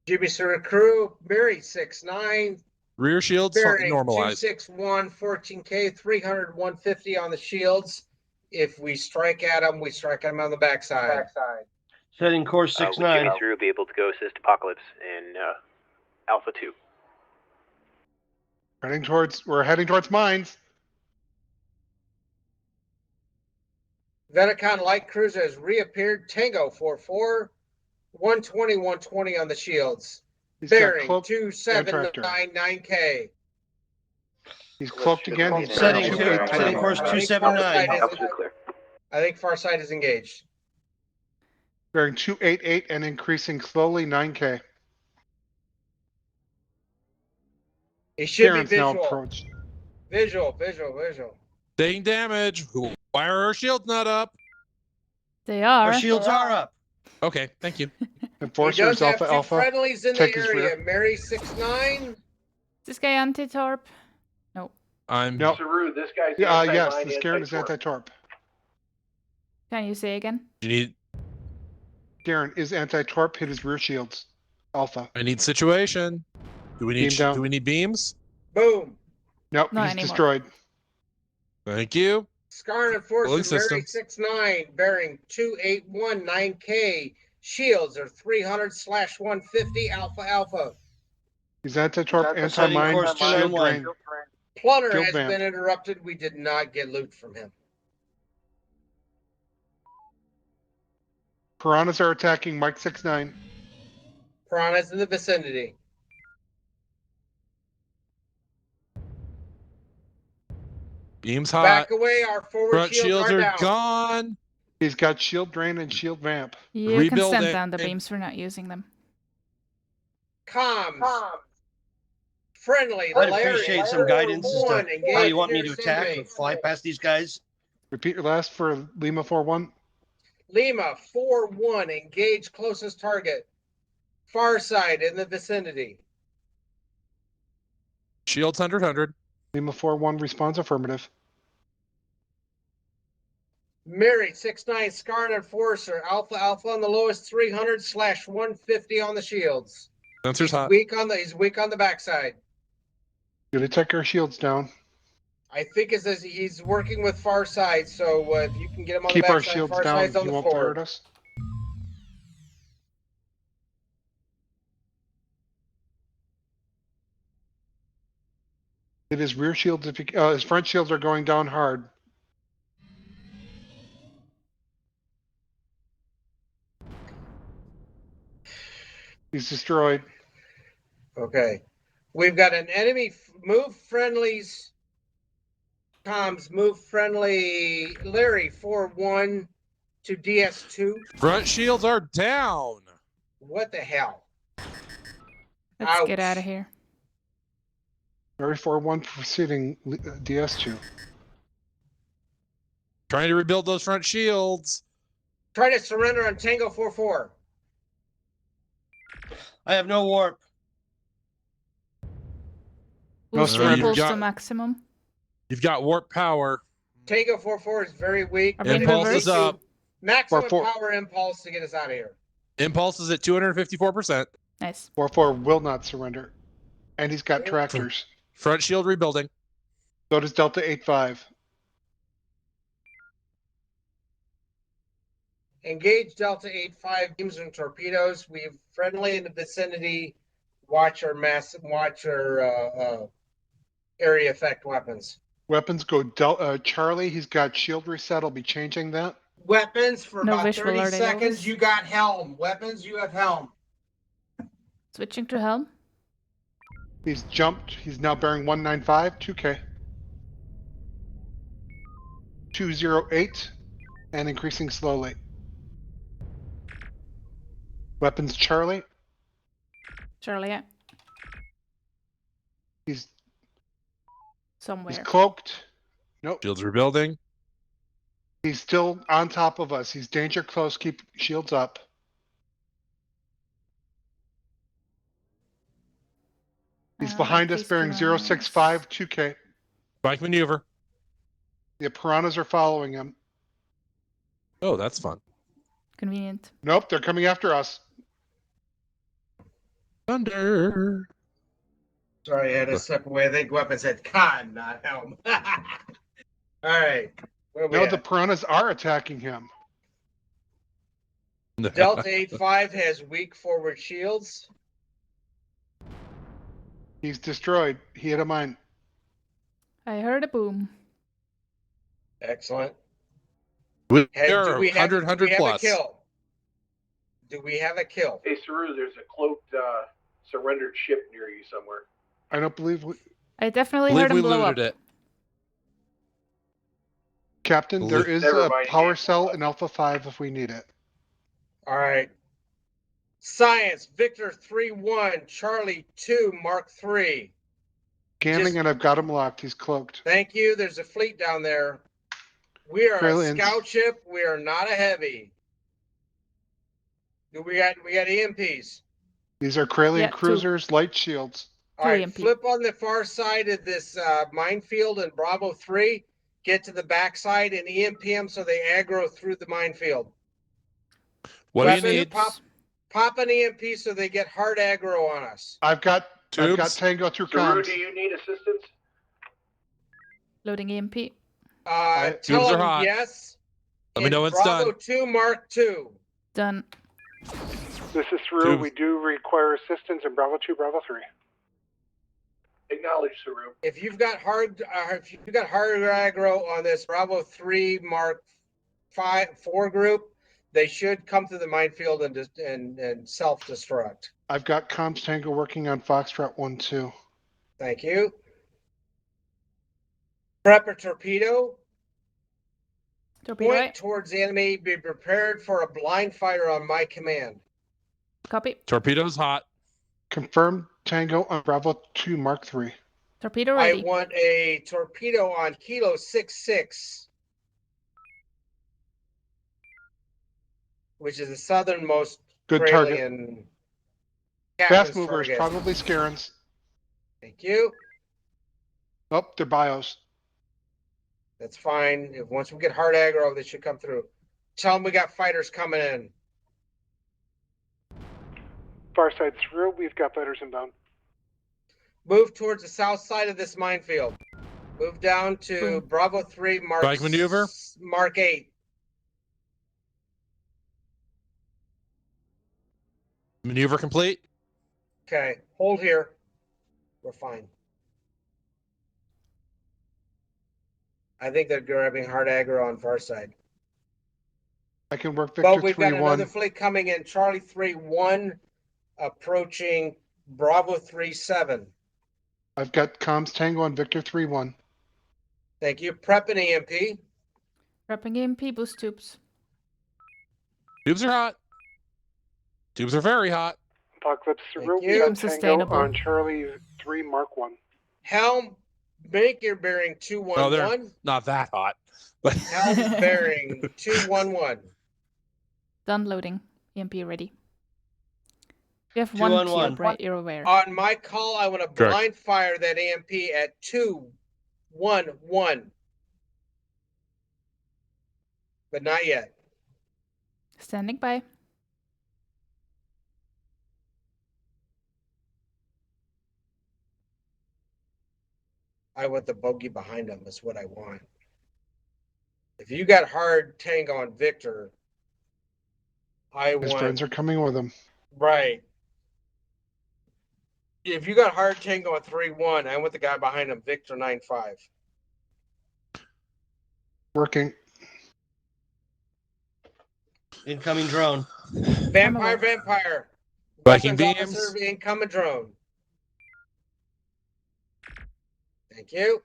Jimmy Sir crew, Barry 6'9",
Rear shields
bearing
normalized.
261, 14K, 300, 150 on the shields. If we strike at them, we strike at them on the backside.
Setting course
Would
69.
Jimmy Saru be able to go assist Apocalypse in Alpha 2?
We're heading towards mines.
Venecon Light Cruiser has reappeared. Tango 4-4, 120, 120 on the shields.
He's got
Bearing
cloak and tractor.
2799K.
He's cloaked again. He's
Setting
bearing
two-
283.
setting course
I think
279.
Farsight is-
Alpha 2 clear.
I think Farsight is engaged.
Bearing 288 and increasing slowly 9K.
He should
Karen's
be
now
visual.
approached.
Visual.
Taking damage. Why are our shields not up?
They are.
Our shields are up.
Okay, thank you.
He
Enforcers
does have
Alpha
two
Alpha.
friendlies in the
Take his
area.
rear.
Mary 6'9".
This guy anti-torp? No.
I'm
No.
Saru, this guy's
Yes,
anti-mine,
this Karen is
anti-torp.
anti-torp.
Can you say again?
You need.
Karen is anti-torp. Hit his rear shields. Alpha.
I need situation. Do we need?
Beam down.
Do we need beams?
Boom.
Nope,
Not
he's
anymore.
destroyed.
Thank you.
Scar and
Cooling
Enforcer, Mary
systems.
6'9", bearing 2819K. Shields are 300/150 Alpha Alpha.
He's anti-torp,
Setting
anti-mine,
course
shield
291.
drain.
Plunner
Field
has
vamp.
been interrupted. We did not get loot from him.
Piranhas are attacking Mike 6'9".
Piranha's in the vicinity.
Beams hot.
Back away. Our forward
Front shields are
down.
gone.
He's got shield drain and shield vamp.
You can
Rebuild
send
it.
down the beams for not using them.
Comms. Friendly.
I'd
Larry,
appreciate some guidance as to
4-1,
how
engage
you want me
near
to attack
semi.
or fly past these guys.
Repeat your last for Lima 4-1.
Lima 4-1, engage closest target. Far side in the vicinity.
Shields 100.
Lima 4-1 responds affirmative.
Mary 6'9", Scar and Enforcer, Alpha Alpha on the lowest 300/150 on the shields.
Sensors
He's
hot.
weak on the backside.
Gonna take our shields down.
I think he's working with far side, so if you can get him on
Keep
the
our
backside,
shields
far
down.
side's on
He
the
won't fire
floor.
at us. Hit his rear shields. If his front shields are going down hard. He's destroyed.
Okay. We've got an enemy move friendlies. Comms move friendly. Larry 4-1 to DS2.
Front shields are down.
What the hell?
Let's get out of here.
Larry 4-1 proceeding DS2.
Trying to rebuild those front shields.
Try to surrender on Tango 4-4.
I have no warp.
Boost
surrender.
impulse
You've
to
got-
maximum.
You've got warp power.
Tango 4-4 is very weak.
Are we in
Impulse
reverse?
is up.
Maximum
4-4.
power impulse to get us out of here.
Impulse is at 254%.
Nice.
4-4 will not surrender. And he's got tractors.
Front shield rebuilding.
So does Delta 8-5.
Engage Delta 8-5 beams and torpedoes. We have friendly in the vicinity. Watch our area effect weapons.
Weapons go Charlie. He's got shield reset. I'll be changing that.
Weapons for
No
about
visual
30
already,
seconds.
Elvis.
You got helm. Weapons, you have helm.
Switching to helm.
He's jumped. He's now bearing 195, 2K. 208, and increasing slowly. Weapons Charlie.
Charlie, yeah.
He's
Somewhere.
cloaked. Nope.
Shields rebuilding.
He's still on top of us. He's danger close. Keep shields up. He's behind us
please
bearing
keep an eye on
065, 2K.
Spike maneuver.
The piranhas are following him.
Oh, that's fun.
Convenient.
Nope, they're coming after us.
Thunder.
Sorry, I had to step away. I think weapons had con, not helm. All right. Where we
No,
at?
the piranhas are attacking him.
Delta 8-5 has weak forward shields.
He's destroyed. He hit a mine.
I heard a boom.
Excellent.
We
Hey,
are
do we have,
100
do we have a
plus.
kill? Do we have a kill?
Hey, Saru, there's a cloaked surrendered ship near you somewhere.
I don't believe we...
I definitely
Believe
heard him
we
blow up.
looted it.
Captain, there is
Never
a
mind,
power
Alpha
cell
5.
in Alpha 5 if we need it.
All right. Science, Victor 3-1, Charlie 2, Mark 3.
Scanning, and I've got him locked. He's cloaked.
Thank you. There's a fleet down there. We are a
Kraylians.
scout ship. We are not a heavy. We got EMPs.
These are Kraylian
Yeah, two.
cruisers, light shields.
All right,
EMP.
flip on the far side of this minefield in Bravo 3. Get to the backside and EMP them so they aggro through the minefield.
What do you
Weapons,
need?
Pop an EMP so they get hard aggro on us.
I've got
Tubes?
Tango through
Saru,
comms.
do you need assistance?
Loading EMP.
Tell
Tubes are
them
hot.
yes.
Let me
in
know when it's
Bravo
done.
2 Mark II.
Done.
This is Saru.
Tubes.
We do require assistance in Bravo 2, Bravo 3.
Acknowledge, Saru.
If you've got hard aggro on this Bravo 3 Mark 4 group, they should come to the minefield and self-destruct.
I've got comms Tango working on Foxtrot 1-2.
Thank you. Prep a torpedo.
Torpedo
Point
it.
towards the enemy. Be prepared for a blind fire on my command.
Copy.
Torpedo's hot.
Confirm Tango on Bravo 2 Mark 3.
Torpedo
I
ready.
want a torpedo on Kilo 66, which is the southernmost
Good target.
Kraylian
Fast
captain's
movers,
target.
probably Scarens.
Thank you.
Oh, they're bios.
That's fine. If once we get hard aggro, they should come through. Tell them we got fighters coming in.
Far side through. We've got fighters inbound.
Move towards the south side of this minefield. Move down to
Boom.
Bravo 3 Mark
Strike maneuver?
Mark 8.
Maneuver complete.
Okay, hold here. We're fine. I think they're grabbing hard aggro on far side.
I can work Victor
But we've got
3-1.
another fleet coming in. Charlie 3-1 approaching Bravo 3-7.
I've got comms Tango on Victor 3-1.
Thank you. Prep an EMP.
Prepping EMP boost tubes.
Tubes are hot. Tubes are very hot.
Apocalypse
Saru, we
Keep them sustainable.
Charlie 3 Mark 1.
Helm, make your bearing 211.
Oh, they're not that hot. But
Helm bearing 211.
Done loading. EMP ready. You have one
211.
cube, right? You're aware.
On my call, I want to
Correct.
blind fire that EMP at 211. But not yet.
Standing by.
I want the bogey behind them is what I want. If you got hard tango on Victor, I
His
want
friends are coming with him.
right. If you got hard tango on 3-1, I want the guy behind him, Victor 9-5.
Working.
Incoming drone.
Vampire.
Viking
Weapons
beams.
officer, incoming drone. Thank you.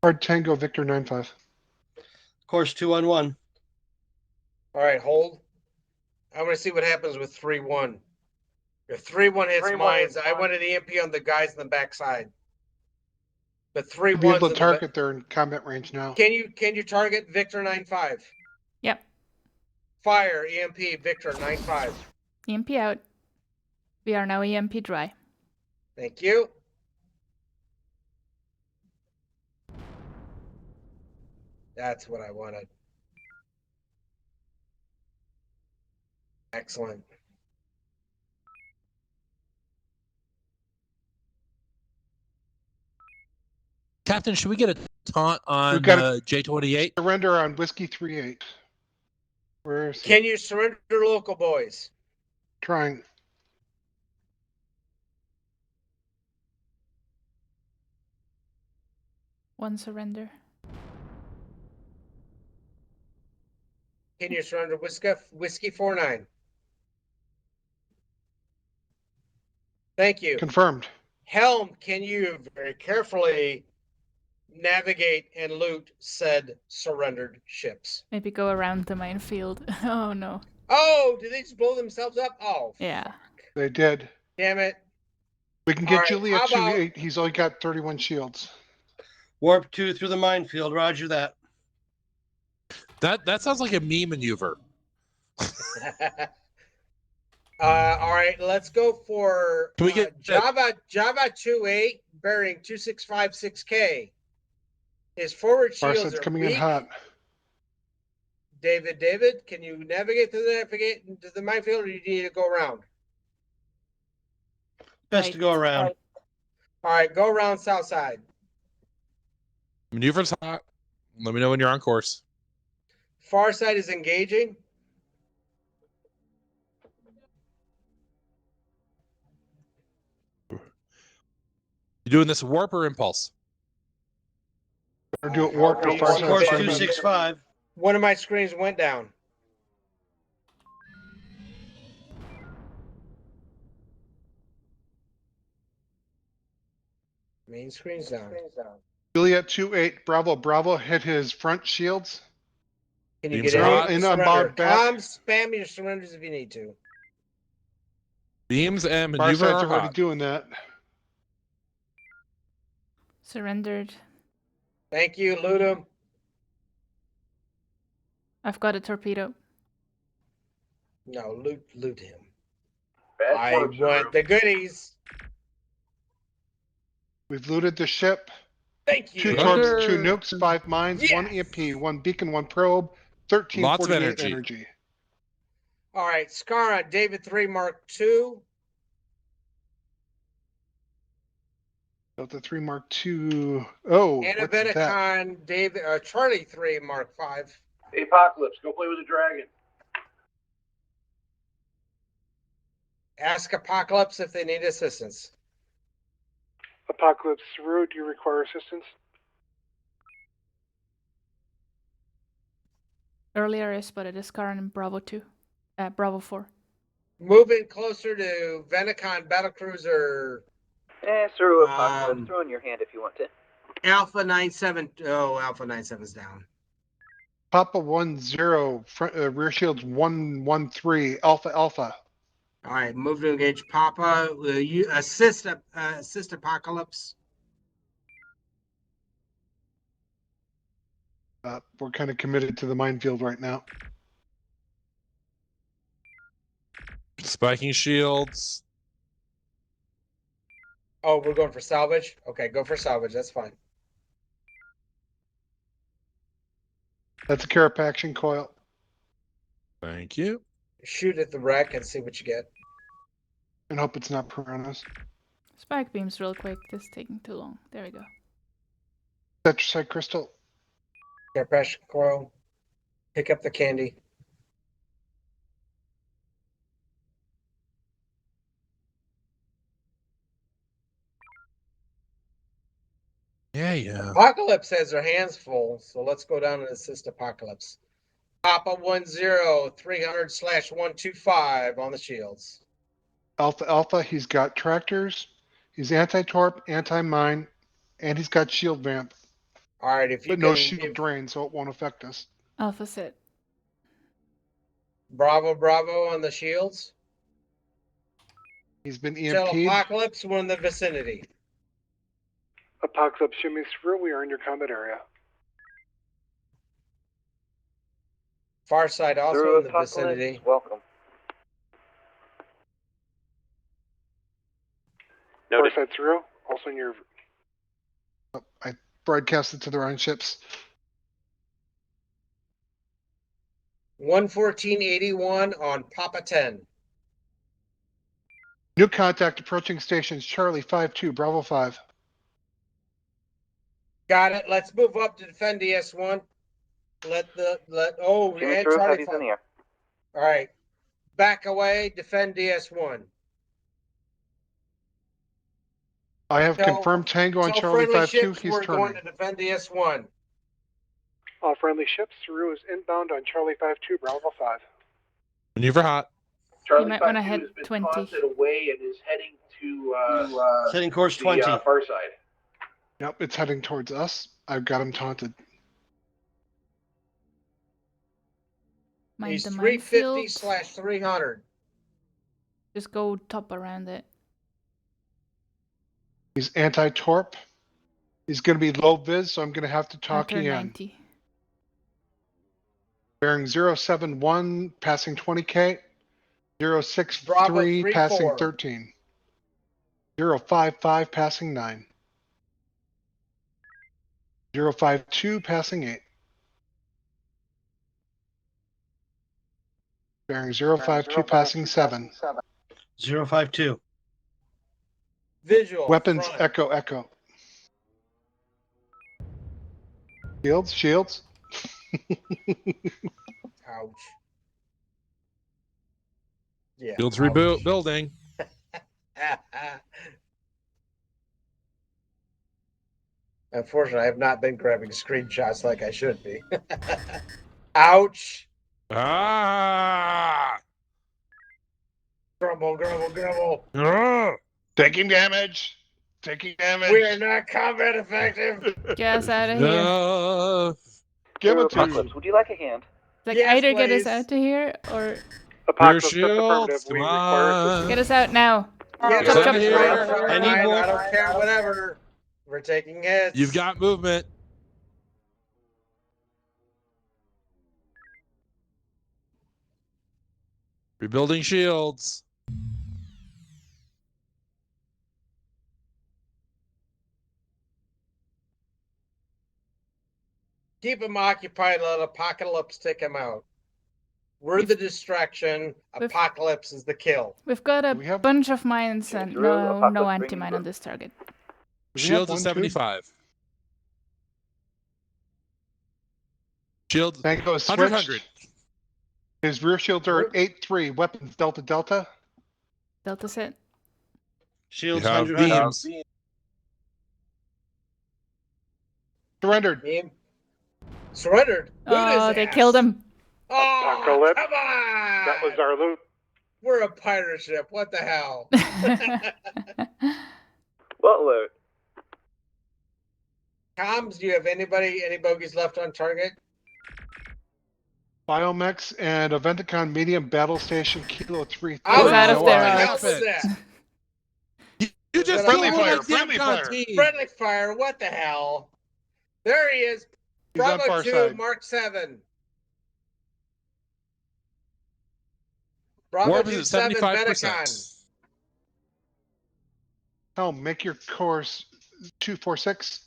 Hard Tango Victor 9-5.
Course 211.
All right, hold. I want to see what happens with 3-1. If 3-1 hits
3-1
mines,
is
I
fine.
want an EMP on the guys in the backside. But
Be
3-1's
able
in
to
the
target. They're in combat range now.
Can you target Victor 9-5?
Yep.
Fire EMP Victor 9-5.
EMP out. We are now EMP dry.
Thank you. That's what I wanted. Excellent.
Captain, should we get a taunt on
We've got a-
J28?
Surrender on Whiskey 3-8. Where is he?
Can you surrender local boys?
Trying.
One surrender.
Can you surrender Whiskey 49? Thank you.
Confirmed.
Helm, can you very carefully navigate and loot said surrendered ships?
Maybe go around the minefield. Oh no.
Oh, did they just blow themselves up? Oh,
Yeah.
They did.
damn it.
We can
All
get
right,
Julie
how
at
about-
2-8. He's only got 31 shields.
Warp 2 through the minefield. Roger that.
That sounds like a meme maneuver.
All right, let's go for
Can we get
Java 28 bearing 2656K. His forward
Far
shields
side's
are
coming
weak.
in hot.
David, can you navigate to the minefield, or do you need to go around?
Best to go around.
All right, go around south side.
Maneuver's hot. Let me know when you're on course.
Far side is engaging.
You doing this warp or impulse?
Or do it warp to far side.
Course 265.
One of my screens went down. Main screen's down.
Julie at 2-8. Bravo hit his front shields.
Can you
Beams
get
are
any
hot.
of the
And
surrender?
unbound back.
Spam your surrenders if you need to.
Beams and
Far
maneuver
side's
are
already
hot.
doing that.
Surrendered.
Thank you, Ludum.
I've got a torpedo.
No, loot him.
Bad
I
work,
want the goodies.
We've looted the ship.
Thank you.
2 torps, 2 nukes, 5 mines, 1 EMP, 1 beacon, 1 probe, 1348
Lots of energy.
energy.
All right, Scar on David 3 Mark 2.
Delta 3 Mark II. Oh,
And a
what's that?
Venicon David Charlie 3 Mark 5.
Apocalypse, go play with the dragon.
Ask Apocalypse if they need assistance.
Apocalypse Saru, do you require assistance?
Earlier I spotted a Scar in Bravo 2. Bravo 4.
Moving closer to Venicon Battlecruiser
Saru Apocalypse, throw in your hand if you want to.
Alpha 97. Oh, Alpha 97's down.
Papa 10, front, rear shields 113, Alpha.
All right, move to engage Papa. You assist Apocalypse.
We're kind of committed to the minefield right now.
Spiking shields.
Oh, we're going for salvage? Okay, go for salvage. That's fine.
That's a Carapaction coil.
Thank you.
Shoot at the wreck and see what you get.
And hope it's not piranhas.
Spike beams real quick. This is taking too long. There we go.
Tetrasite crystal.
Carapaction coil. Pick up the candy.
Yeah.
Apocalypse has their hands full, so let's go down and assist Apocalypse. Papa 10 300/125 on the shields.
Alpha, he's got tractors, he's anti-torp, anti-mine, and he's got shield vamp.
All right, if you
But no shield drain, so it won't affect us.
Alpha set.
Bravo on the shields.
He's been
Tell
EMP'd.
Apocalypse we're in the vicinity.
Apocalypse, shimmy through. We are in your combat area.
Far side also
Through
in the
Apocalypse,
vicinity.
welcome.
Noted.
Far side through. Also in your. Oh, I broadcasted to the wrong ships.
11481 on Papa 10.
New contact approaching stations. Charlie 5-2, Bravo 5.
Got it. Let's move up to defend DS1. And
Jimmy through,
Charlie
heavy's in the air.
All right. Back away, defend DS1.
I have
Tell-
confirmed Tango on
Tell
Charlie
friendly
5-2.
ships
He's
we're going
turning.
to defend DS1.
All friendly ships. Saru is inbound on Charlie 5-2, Bravo 5.
Maneuver hot.
Charlie
You might wanna
5-2
head
has been
20.
tossed away and is heading to
Setting course
the
20.
far side.
Yep, it's heading towards us. I've got him taunted.
Mind
He's
the
350
minefield.
slash 300.
Just go top around it.
He's anti-torp. He's going to be low vis, so I'm going to have to talk
Turn
you in.
90.
Bearing 071, passing 20K.
Bravo
063, passing
3-4.
13. 055, passing 9. 052, passing 8. Bearing 052, passing 7.
052.
Visual.
Weapons,
front.
echo, echo. Shields, shields.
Ouch. Yeah.
Fields
ouch.
building.
Unfortunately, I have not been grabbing screenshots like I should be. Ouch.
Ah!
Grumble, grumble, grumble.
Taking damage. Taking damage.
We are not combat effective.
Get us out of here.
Give
True
it to
Apocalypse, would you like a hand?
Like
Yes,
either get us
please.
out of here or
Apocalypse,
Rear
that's affirmative.
shields,
We
come
require
on.
assistance.
get us out now.
Get
Chop,
us
chop.
out
here.
I need more.
I don't care, whatever. We're taking hits.
You've got movement. Rebuilding shields.
Keep him occupied. Let Apocalypse take him out. We're the distraction. Apocalypse is the kill.
We've got a bunch of mines and no anti-mine on this target.
Shields at 75. Shield
Tango is
100,
switched.
100.
His rear shields are at 8-3. Weapons, delta, delta.
Delta's hit.
Shields,
You have
100.
beams.
Surrendered.
Beam. Surrendered.
Oh, they killed him.
Oh,
Apocalypse.
come on.
That was our loot.
We're a pirate ship. What the hell?
What loot?
Comms, do you have any bogeys left on target?
Biomex and Aventicon medium battle station Kilo 3.
I was
out of there.
What was that?
You just
Friendly
killed
fire,
one
friendly
Aventicon
fire.
team.
Friendly fire. What the hell? There he is.
He's on
Bravo
far
2,
side.
Mark 7. Bravo
Warp
2,
is at
7,
75%.
Venicon.
Oh, make your course 246.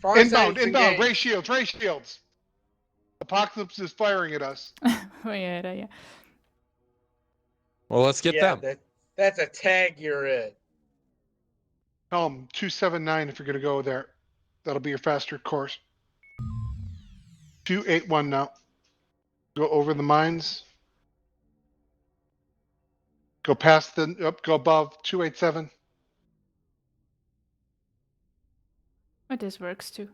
Far
Inbound,
side
inbound.
engaged.
Ray shields. Apocalypse is firing at us.
Yeah.
Well, let's get them.
That's a tag you're in.
Helm 279 if you're going to go there. That'll be your faster course. 281 now. Go over the mines. Go past go above 287.
But this works too.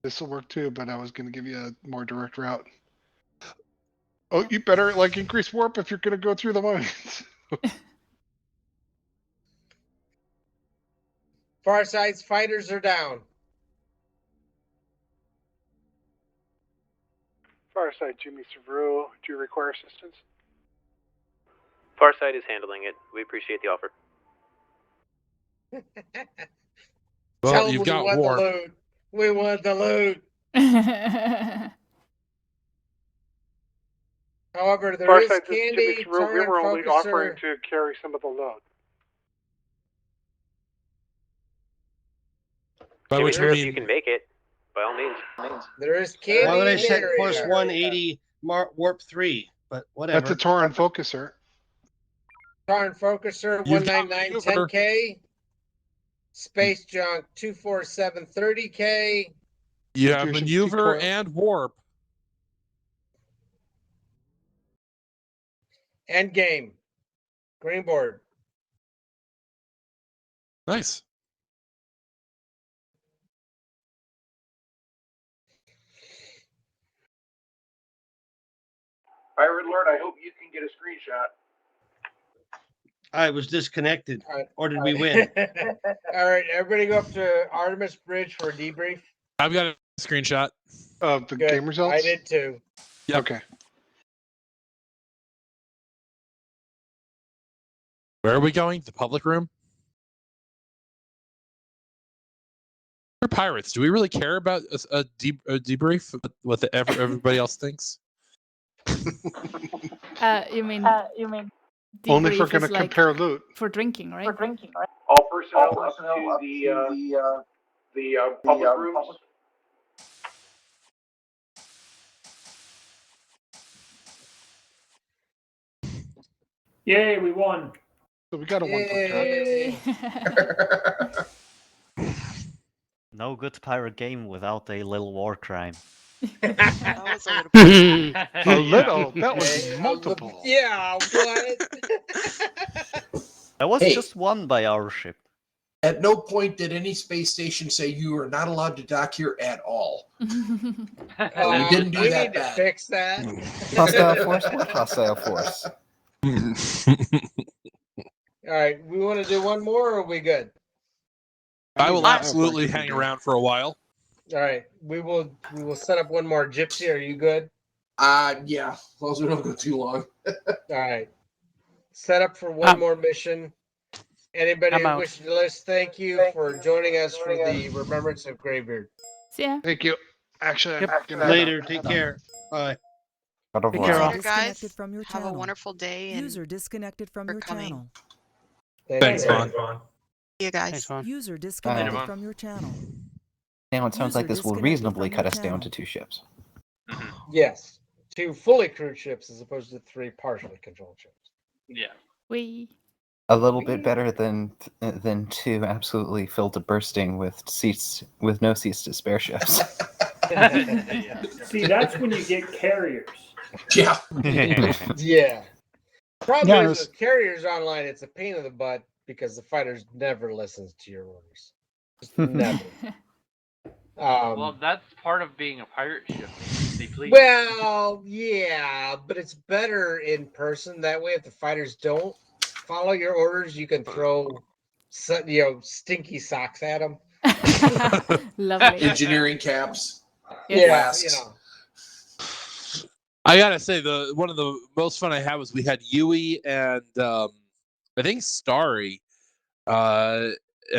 This will work too, but I was going to give you a more direct route. Oh, you better increase warp if you're going to go through the mines.
Far side's fighters are down.
Farside, Jimmy Severo, do you require assistance?
Farside is handling it. We appreciate the offer.
Well,
Tell
you've
them
got
we want
warp.
the loot. We want the loot. However, there is
Farside, this is Jimmy
candy,
Severo. We
Torn,
were only
Focuser.
offering to carry some of the load.
By
Jimmy
which I
Severo, if
mean,
you can make it, by all means.
There is candy.
Why would I
in
set
the
course
area.
180 warp 3? But whatever.
That's a Tauren Focuser.
Torn Focuser,
You've got
199
maneuver.
10K. Space Junk 247 30K.
you have
Fusion
maneuver
recoil.
and warp.
End game. Green board.
Nice.
Pirate Lord, I hope you can get a screenshot.
I was disconnected.
All right.
Or did we win?
All right, everybody go up to Artemis Bridge for a debrief.
I've got Screenshot
of the
Good.
game results.
I did too.
Yep.
Okay.
Where are we going? The public room? We're pirates. Do we really care about a debrief? What everybody else thinks?
You mean
Only if we're
debrief
going to
is like
compare loot.
for drinking, right?
All personnel up to the public rooms.
Yay, we won.
So we got a 1 point.
No good pirate game without a little war crime.
A little. That was multiple.
Yeah, what?
That was
Hey.
just one by our ship.
At no point did any space station say you are not allowed to dock here at all. We didn't do
we
that
need to
bad.
fix that.
Hostile force? What hostile force?
All right, we want to do one more, or are we good?
I will absolutely hang around for a while.
All right, we will set up one more. Gypsy, are you good?
Yeah, as long as we don't go too long.
All right, set up for one more mission. Anybody
I'm
who
out.
wishes to list, thank you for joining us for the Remembrance of Graybeard.
See ya.
Thank you. Actually, I'm gonna
Later. Take care. Bye.
Au
Take care,
revoir.
all.
User disconnected from your
Have a
channel.
wonderful day. And
User disconnected from your
coming.
channel.
Thanks, Vaughn.
See you guys.
Thanks, Vaughn.
User disconnected
Later,
from your channel.
Now it sounds like
User
this will
disconnected
reasonably
from
cut
your
us down
channel.
to 2 ships.
Yes, 2 fully crewed ships as opposed to 3 partially controlled ships.
Yeah.
We.
A little bit better than 2 absolutely filled to bursting with no seats to spare ships.
See, that's when you get carriers.
Yeah.
Yeah. Problem
Yeah,
is
it was-
with carriers online, it's a pain in the butt because the fighters never listens to your orders. Just never.
Well, that's part of being a pirate ship. They please.
Well, yeah, but it's better in person. That way, if the fighters don't follow your orders, you can throw, stinky socks at them.
Lovely.
Engineering caps.
Yeah,
Flasks.
I gotta say, one of the most fun I had was we had Yui and I think Starry and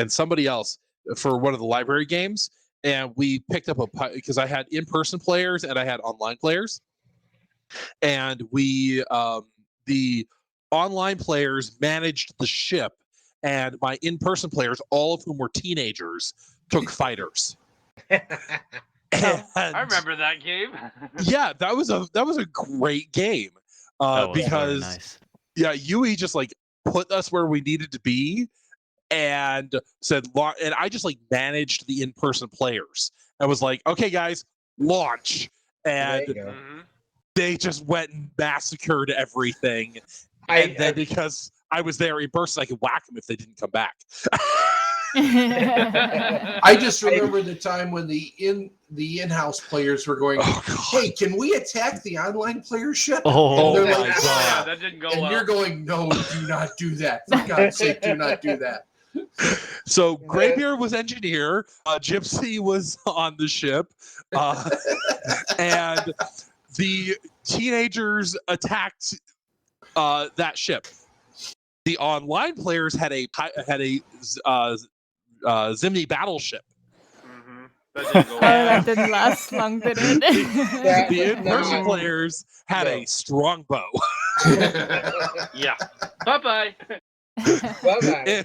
somebody else for one of the library games, and we picked up because I had in-person players and I had online players, and we the online players managed the ship, and my in-person players, all of whom were teenagers, took fighters.
I remember that game.
Yeah, that was a great game
That was very
because
nice.
yeah, Yui just like put us where we needed to be and said, and I just like managed the in-person players. I was like, okay, guys, launch, and they just went and massacred everything. And then because I was there in person, I could whack them if they didn't come back.
I just remember the time when the in-house players were going, "Hey, can we attack the online player ship?"
Oh,
and they're
my
like,
God.
"Yeah."
That didn't go
and
well.
you're going, "No, do not do that. For God's sake, do not do that."
So Graybeard was engineer, Gypsy was on the ship, and the teenagers attacked that ship. The online players had a Zimni battleship.
That didn't go
Oh,
well.
that didn't last long, did it?
The in-person players had a strong bow.
Yeah. Bye-bye.
Bye-bye.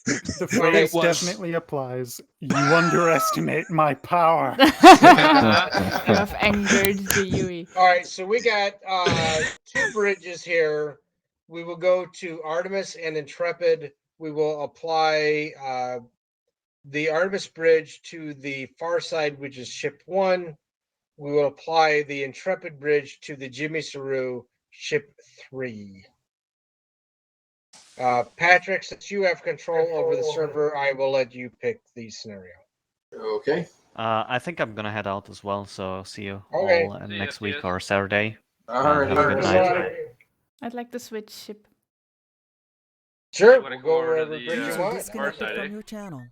The phrase definitely applies. You underestimate my power.
You have angered the Yui.
All right, so we got 2 bridges here. We will go to Artemis and Intrepid. We will apply the Artemis bridge to the far side, which is ship 1. We will apply the Intrepid bridge to the Jimmy Saru, ship 3. Patrick, since you have control over the server, I will let you pick the scenario.
Okay.
I think I'm gonna head out as well, so see you
Okay.
all next week or Saturday.
Alright.
Have a good night.
I'd like to switch ship.
Sure,
wanna
we'll
go
go
over to
wherever
the,
bridge you
User
want.
disconnected
Farside,
from your channel.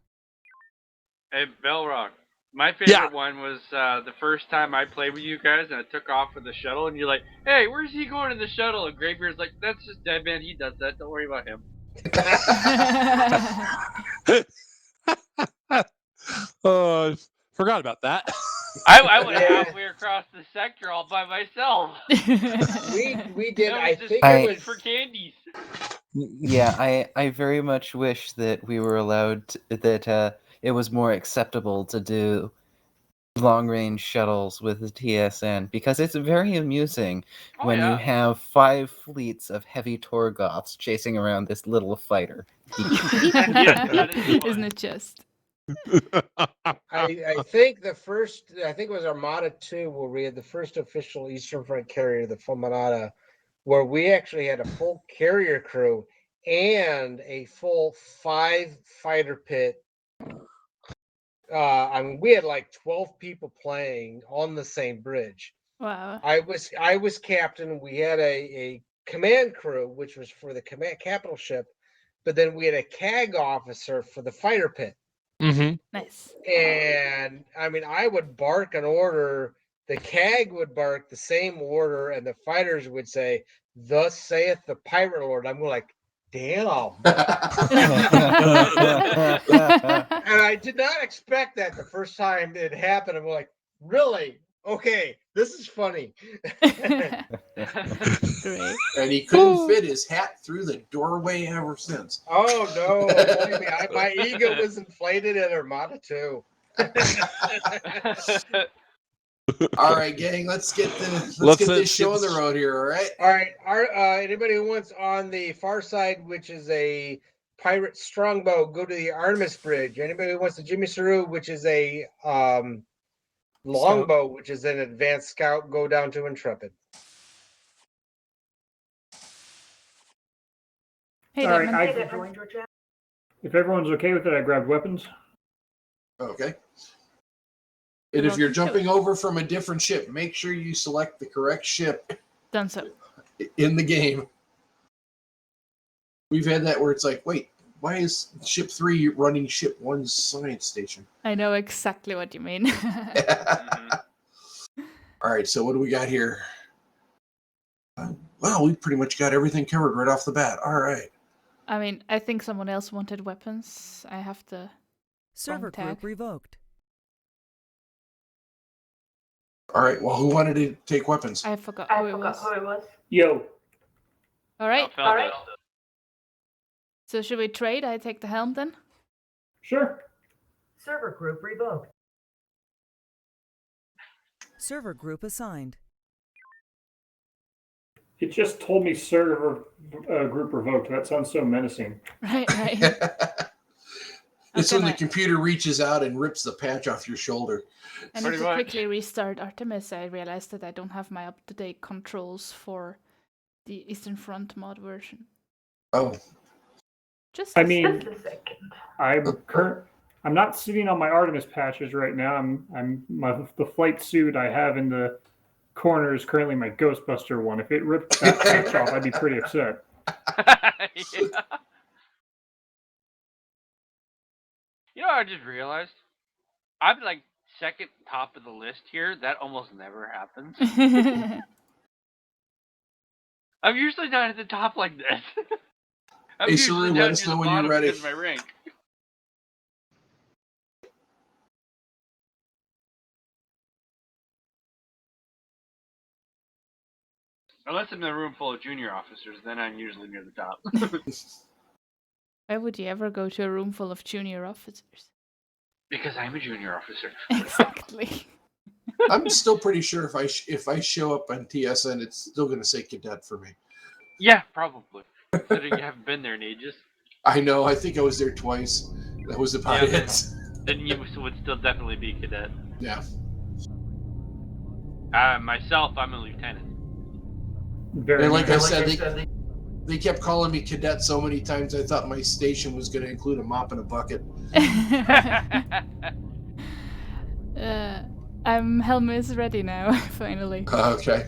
Hey, Bellrock. My favorite one was the first time I played with you guys, and I took off with the shuttle, and you're like, "Hey, where's he going in the shuttle?" And Graybeard's like, "That's just Deadman. He does that. Don't worry about him."
Oh, forgot about that.
I went halfway across the sector all by myself.
We did.
That
I
was just
think
I-
it was
for candies.
Yeah, I very much wish that we were allowed that it was more acceptable to do long-range shuttles with the TSN, because it's very amusing when you have 5 fleets of heavy Torgoths chasing around this little fighter.
Isn't it just?
I think the first, I think it was Armada 2, where we had the first official Eastern Front carrier, the Fulminata, where we actually had a full carrier crew and a full 5 fighter pit. I mean, we had like 12 people playing on the same bridge.
Wow.
I was captain. We had a command crew, which was for the command capital ship, but then we had a CAG officer for the fighter pit.
Mm-hmm.
Nice.
And I mean, I would bark an order, the CAG would bark the same order, and the fighters would say, "Thus saith the pirate lord." I'm like, damn. And I did not expect that the first time it happened. I'm like, really? Okay, this is funny.
Great.
And he couldn't fit his hat through the doorway ever since.
Oh no, believe me, my ego was inflated at Armada too.
All right, gang, let's get this show on the road here. All right.
All right. Anybody who wants on the far side, which is a pirate strongbow, go to the Artemis Bridge. Anybody who wants the Jimmy Saru, which is a longbow, which is an advanced scout, go down to Intrepid.
Hey,
All right,
Deadman.
if everyone's okay with it, I grabbed weapons.
Okay. And if you're jumping over from a different ship, make sure you select the correct ship
Done so.
in the game. We've had that where it's like, wait, why is ship 3 running ship 1's science station?
I know exactly what you mean.
All right, so what do we got here? Well, we pretty much got everything covered right off the bat. All right.
I mean, I think someone else wanted weapons. I have to.
Server
tag.
group revoked.
All right, well, who wanted to take weapons?
I forgot who it was.
Yo.
All right.
All right.
So should we trade? I take the helm then.
Sure.
Server group revoked. Server group assigned.
It just told me server group revoked. That sounds so menacing.
Right.
It's when the computer reaches out and rips the patch off your shoulder.
I need to quickly restart Artemis. I realized that I don't have my up-to-date controls for the Eastern Front mod version.
Oh.
I mean, I'm not sitting on my Artemis patches right now. The flight suit I have in the corner is currently my Ghostbuster one. If it ripped that patch off, I'd be pretty upset.
Yeah. You know what I just realized? I'm like second top of the list here. That almost never happens. I'm usually not at the top like this. I'm
Hey,
usually
Saru,
down
let us
near
know
the
when you're
bottom
ready.
because of my rank. Unless I'm in a room full of junior officers, then I'm usually near the top.
Why would you ever go to a room full of junior officers?
Because I'm a junior officer.
Exactly.
I'm still pretty sure if I show up on TSN, it's still going to say cadet for me.
Yeah, probably. Considering you haven't been there in ages.
I know. I think I was there twice. That was about it.
Then you would still definitely be cadet.
Yeah.
Myself, I'm a lieutenant.
And like I said, they kept calling me cadet so many times, I thought my station was going to include a mop and a bucket.
Helm is ready now, finally.
Okay.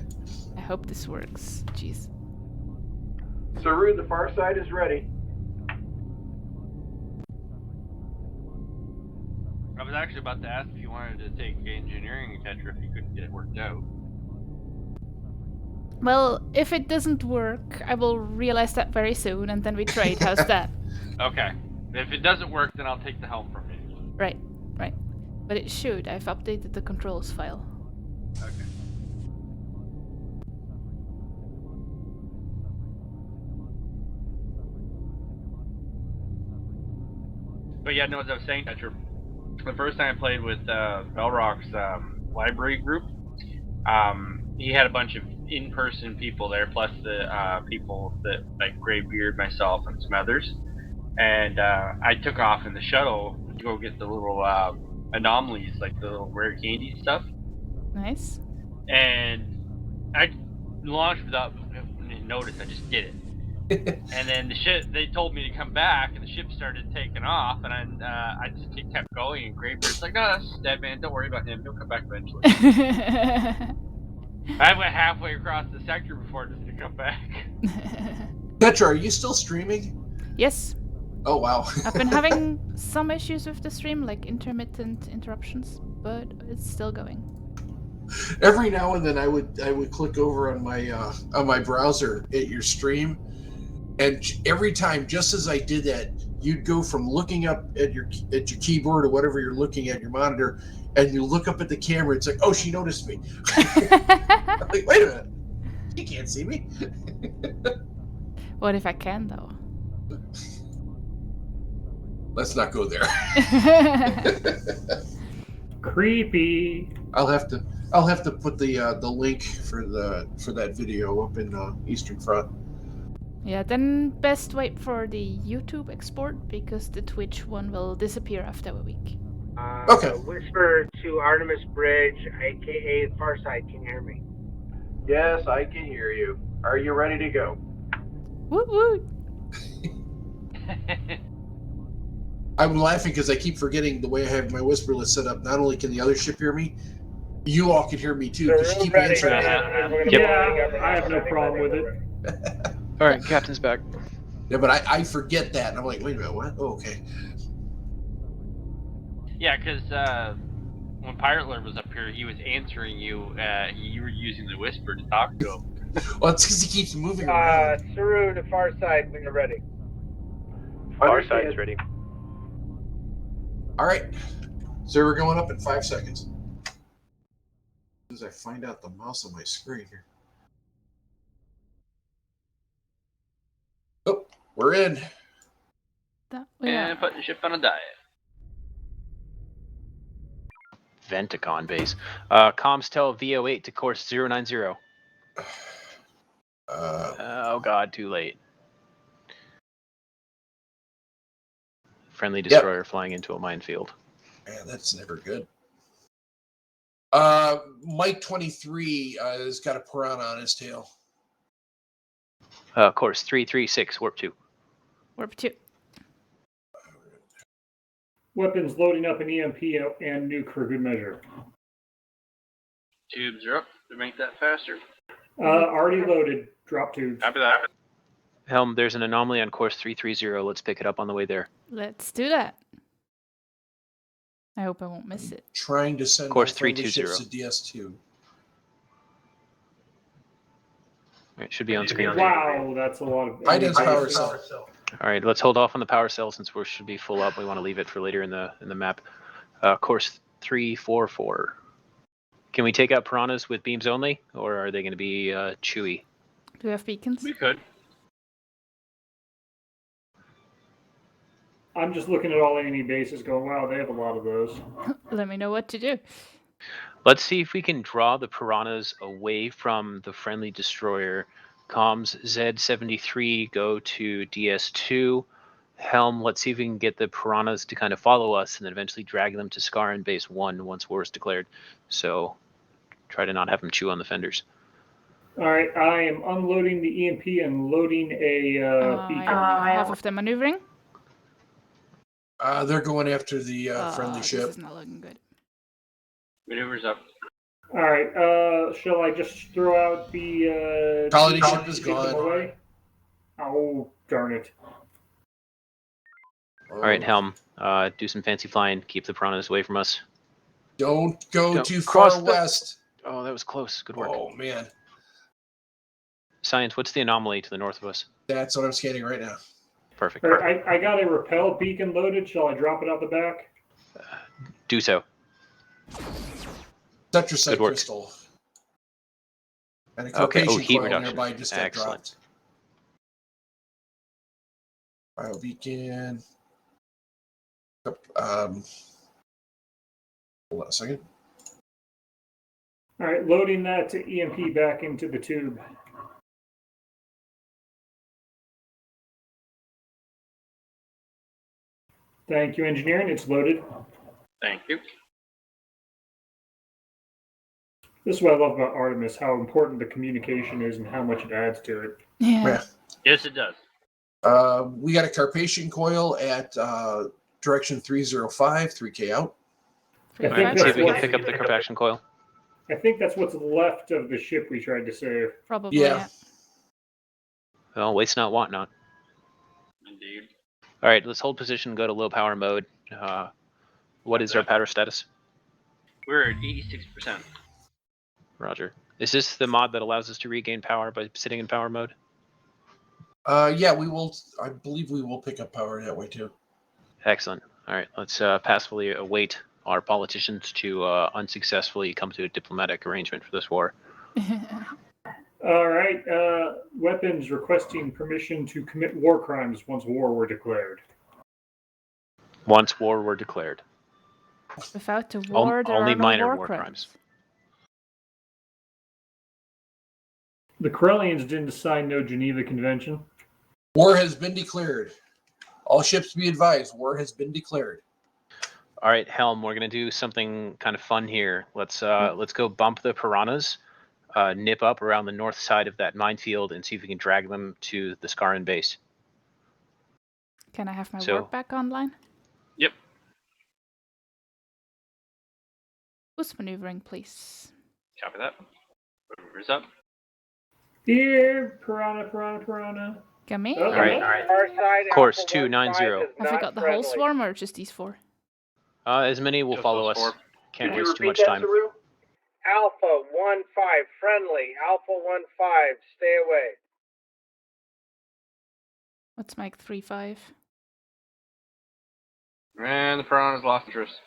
I hope this works. Jeez.
Saru, the far side is ready.
was actually about to ask if you wanted to take engineering Tetra if you couldn't get it worked out.
Well, if it doesn't work, I will realize that very soon, and then we trade. How's that?
Okay. If it doesn't work, then I'll take the helm from you.
Right, right. But it should. I've updated the controls file.
Okay. But yeah, no, as I was saying, Tetra, the first time I played with Belrock's library group, he had a bunch of in-person people there, plus the people that like Graybeard, myself, and some others. And I took off in the shuttle to go get the little anomalies, like the little rare candy stuff.
Nice.
And I launched without notice. I just did it. And then the ship, they told me to come back, and the ship started taking off, and I just kept going. And Graybeard's like, "No, that's just dead, man. Don't worry about him. He'll come back eventually." I went halfway across the sector before just to come back.
Petra, are you still streaming?
Yes.
Oh wow.
I've been having some issues with the stream, like intermittent interruptions, but it's still going.
Every now and then I would click over on my browser at your stream, and every time, just as I did that, you'd go from looking up at your keyboard or whatever you're looking at your monitor, and you look up at the camera. It's like, oh, she noticed me. I'm like, wait a minute, she can't see me.
What if I can, though?
Let's not go there.
Creepy.
I'll have to put the link for that video up in Eastern Front.
Yeah, then best wait for the YouTube export, because the Twitch one will disappear after a week.
Okay.
Whisper to Artemis Bridge, aka Farside. Can you hear me?
Yes, I can hear you. Are you ready to go?
Woot woot!
I'm laughing because I keep forgetting the way I have my whisper list set up. Not only can the other ship hear me, you all can hear me too. Because you keep answering.
Yeah, I have no problem with it.
All right, Captain's back.
Yeah, but I forget that, and I'm like, wait a minute, what? Oh, okay.
Yeah, because when Pirate Lord was up here, he was answering you. You were using the whisper to talk to him.
Well, it's because he keeps moving around.
Saru to Farside when you're ready.
Farside's ready.
All right. So we're going up in 5 seconds. As soon as I find out the mouse on my screen here. Oh, we're in.
And putting the ship on a diet.
Venticon base. Comms tell VO8 to course 090. Oh god, too late. Friendly destroyer flying into a minefield.
Man, that's never good. Mike 23 has got a piranha on his tail.
Course 336, warp 2.
Warp 2.
Weapons loading up an EMP and nuke for good measure.
Tubes are up to make that faster.
Already loaded. Drop tubes.
Copy that.
Helm, there's an anomaly on course 330. Let's pick it up on the way there.
Let's do that. I hope I won't miss it.
Trying to send
course
friendly
320
ships to DS2.
It should be on screen.
Wow, that's a lot of.
High-dense power cell.
All right, let's hold off on the power cell since we should be full up. We want to leave it for later in the map. Course 344. Can we take out piranhas with beams only, or are they going to be chewy?
Do we have beacons?
We could.
I'm just looking at all enemy bases going, wow, they have a lot of those.
Let me know what to do.
Let's see if we can draw the piranhas away from the friendly destroyer. Comms Z73, go to DS2. Helm, let's see if we can get the piranhas to kind of follow us and then eventually drag them to Scarran Base 1 once war is declared. So try to not have them chew on the fenders.
All right, I am unloading the EMP and loading a beacon.
Half of them maneuvering.
They're going after the friendly ship.
This is not looking good.
Maneuvers up.
All right, shall I just throw out the...
Colony ship is gone.
Away? Oh, darn it.
All right, Helm. Do some fancy flying. Keep the piranhas away from us.
Don't go
Don't
too
cross
far
the-
west.
Oh, that was close. Good work.
Oh man,
Science, what's the anomaly to the north of us?
that's what I'm scanning right now.
Perfect.
All right, I got a repel beacon loaded. Shall I drop it out the back?
Do so.
Tetrasite
Good work.
crystal. And a
Okay. Oh,
carpation
heat
coil
reduction.
nearby just got
Excellent.
dropped. Biobeacon. Hold on a second.
All right, loading that to EMP back into the tube. Thank you, engineering. It's loaded.
Thank you.
This is what I love about Artemis, how important the communication is and how much it adds to it.
Yeah.
Yes, it does.
We got a carpation coil at direction 305, 3K out.
I
All
think
right, see
that's
if we can
what-
pick up the carpaction coil.
I think that's what's left of the ship we tried to save.
Probably.
Yeah.
Well, waste not, want not.
Indeed.
All right, let's hold position. Go to low power mode. What is our powder status?
We're at 86%.
Roger. Is this the mod that allows us to regain power by sitting in power mode?
Yeah, we will. I believe we will pick up power that way too.
Excellent. All right, let's passively await our politicians to unsuccessfully come to a diplomatic arrangement for this war.
All right, weapons requesting permission to commit war crimes once war were declared.
Once war were declared.
Without the war, there
Only
are no
minor
war
crimes.
The Corellians didn't sign no Geneva Convention.
War has been declared. All ships be advised, war has been declared.
All right, Helm, we're gonna do something kind of fun here. Let's go bump the piranhas, nip up around the north side of that minefield, and see if we can drag them to the Scaran base.
Can I have my
So-
work back online?
Yep.
Boost maneuvering, please.
Copy that. Where's up?
Here, piranha.
Come in.
All right.
Far side,
Course
Alpha
290.
15 is
Have we
not
got the whole
friendly.
swarm or just these 4?
As many will
Just
follow
those
us.
4.
Can't
Could you
waste too
repeat
much
that,
time.
Saru?
Alpha 15 friendly. Alpha 15, stay away.
What's Mike 3-5?
And the piranha's lost interest.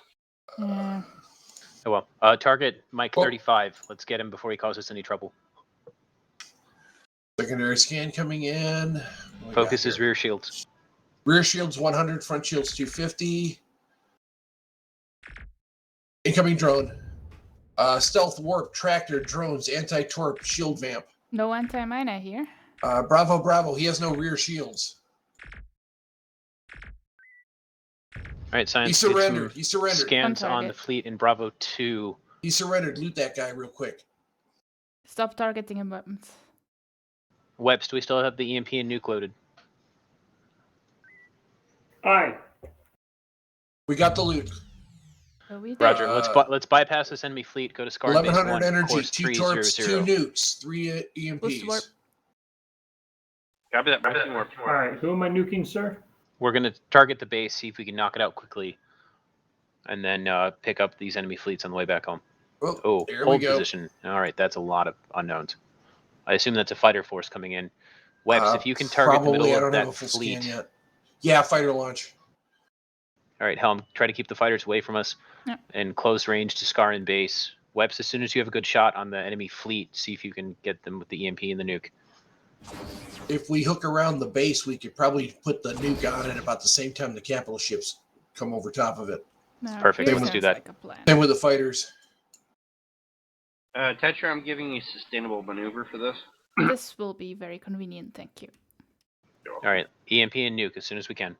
Yeah.
Oh well. Target Mike
Oh.
35. Let's get him before he causes any trouble.
Secondary scan coming in. What do we
Focus
got
his
here?
rear shields.
Rear shields 100, front shields 250. Incoming drone. Stealth warp, tractor, drones, anti-torp, shield vamp.
No anti-mina here.
Bravo. He has no rear shields.
All right, Science.
He
get some
surrendered. He surrendered.
Scans
On
on the
target.
fleet in Bravo 2.
He surrendered. Loot that guy real quick.
Stop targeting him weapons.
Webs, do we still have the EMP and nuke loaded?
Aye.
We got the loot.
So we did.
Roger. Let's bypass this enemy fleet. Go to Scar Base
1100
1,
energy,
course
2 torps, 2
300.
nukes, 3
Boost warp.
EMPs.
Copy that. Boosting warp.
All right, who am I nuking, sir?
We're gonna target the base, see if we can knock it out quickly, and then pick up these enemy fleets on the way back home.
Oh, there we
hold
go.
position. All right, that's a lot of unknowns. I assume that's a fighter force coming in. Webs, if you can target the
Probably,
middle
I
of
don't have a
that
full
fleet.
scan yet. Yeah, fighter launch.
All right, Helm, try to keep the fighters away from us
Yep.
and close range to Scar in base. Webs, as soon as you have a good shot on the enemy fleet, see if you can get them with the EMP and the nuke.
If we hook around the base, we could probably put the nuke on at about the same time the capital ships come over top of it.
No,
Perfect,
here
let's do
sounds
that.
like a plan.
Same with the fighters.
Tetra, I'm giving you sustainable maneuver for this.
This will be very convenient, thank you.
All right, EMP and nuke as soon as we can.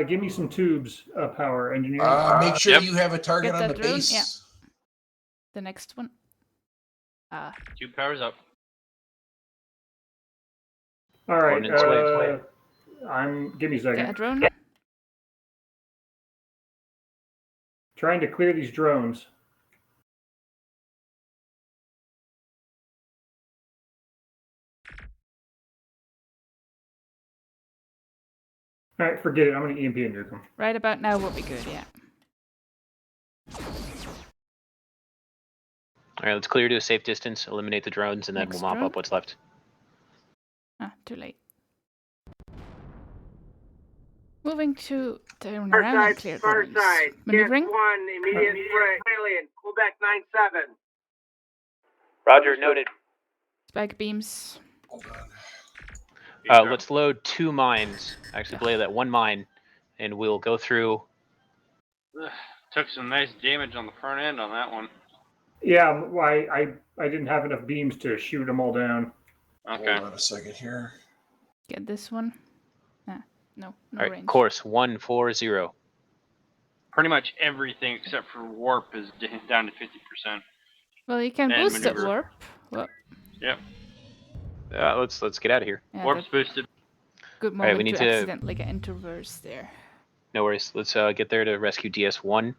Give me some tubes power, engineer.
Make sure
Yep.
you have a target
Get
on
that
the
drone,
base.
yeah. The next one.
2 powers up.
All right.
Ordnance wave.
Give me a second.
Get a drone.
Trying to clear these drones. All right, forget it. I'm going to EMP and nuke them.
Right about now would be good, yeah.
All right, let's clear to a safe distance, eliminate the drones, and then
Next
we'll mop
drone?
up what's left.
Ah, too late. Moving to turn
Far
around and
side,
clear
far
drones.
side.
Maneuvering?
DS1, immediate threat. Alien, Quebec 97.
Roger, noted.
Spike beams.
Let's load 2 mines. Actually, belay that 1 mine, and we'll go through.
Ugh, took some nice damage on the front end on that one.
Yeah, well, I didn't have enough beams to shoot them all down.
Okay.
Hold on a second here.
Get this one. Ah, no
All right,
range.
course 140.
Pretty much everything except for warp is down to 50%.
Well, you can
And
boost it
maneuver.
warp. Well,
Yep.
Let's get out of here.
yeah,
Warp's
that-
boosted.
good
All right,
moment
we need
to
to-
accidentally get into reverse there.
No worries. Let's get there to rescue DS1.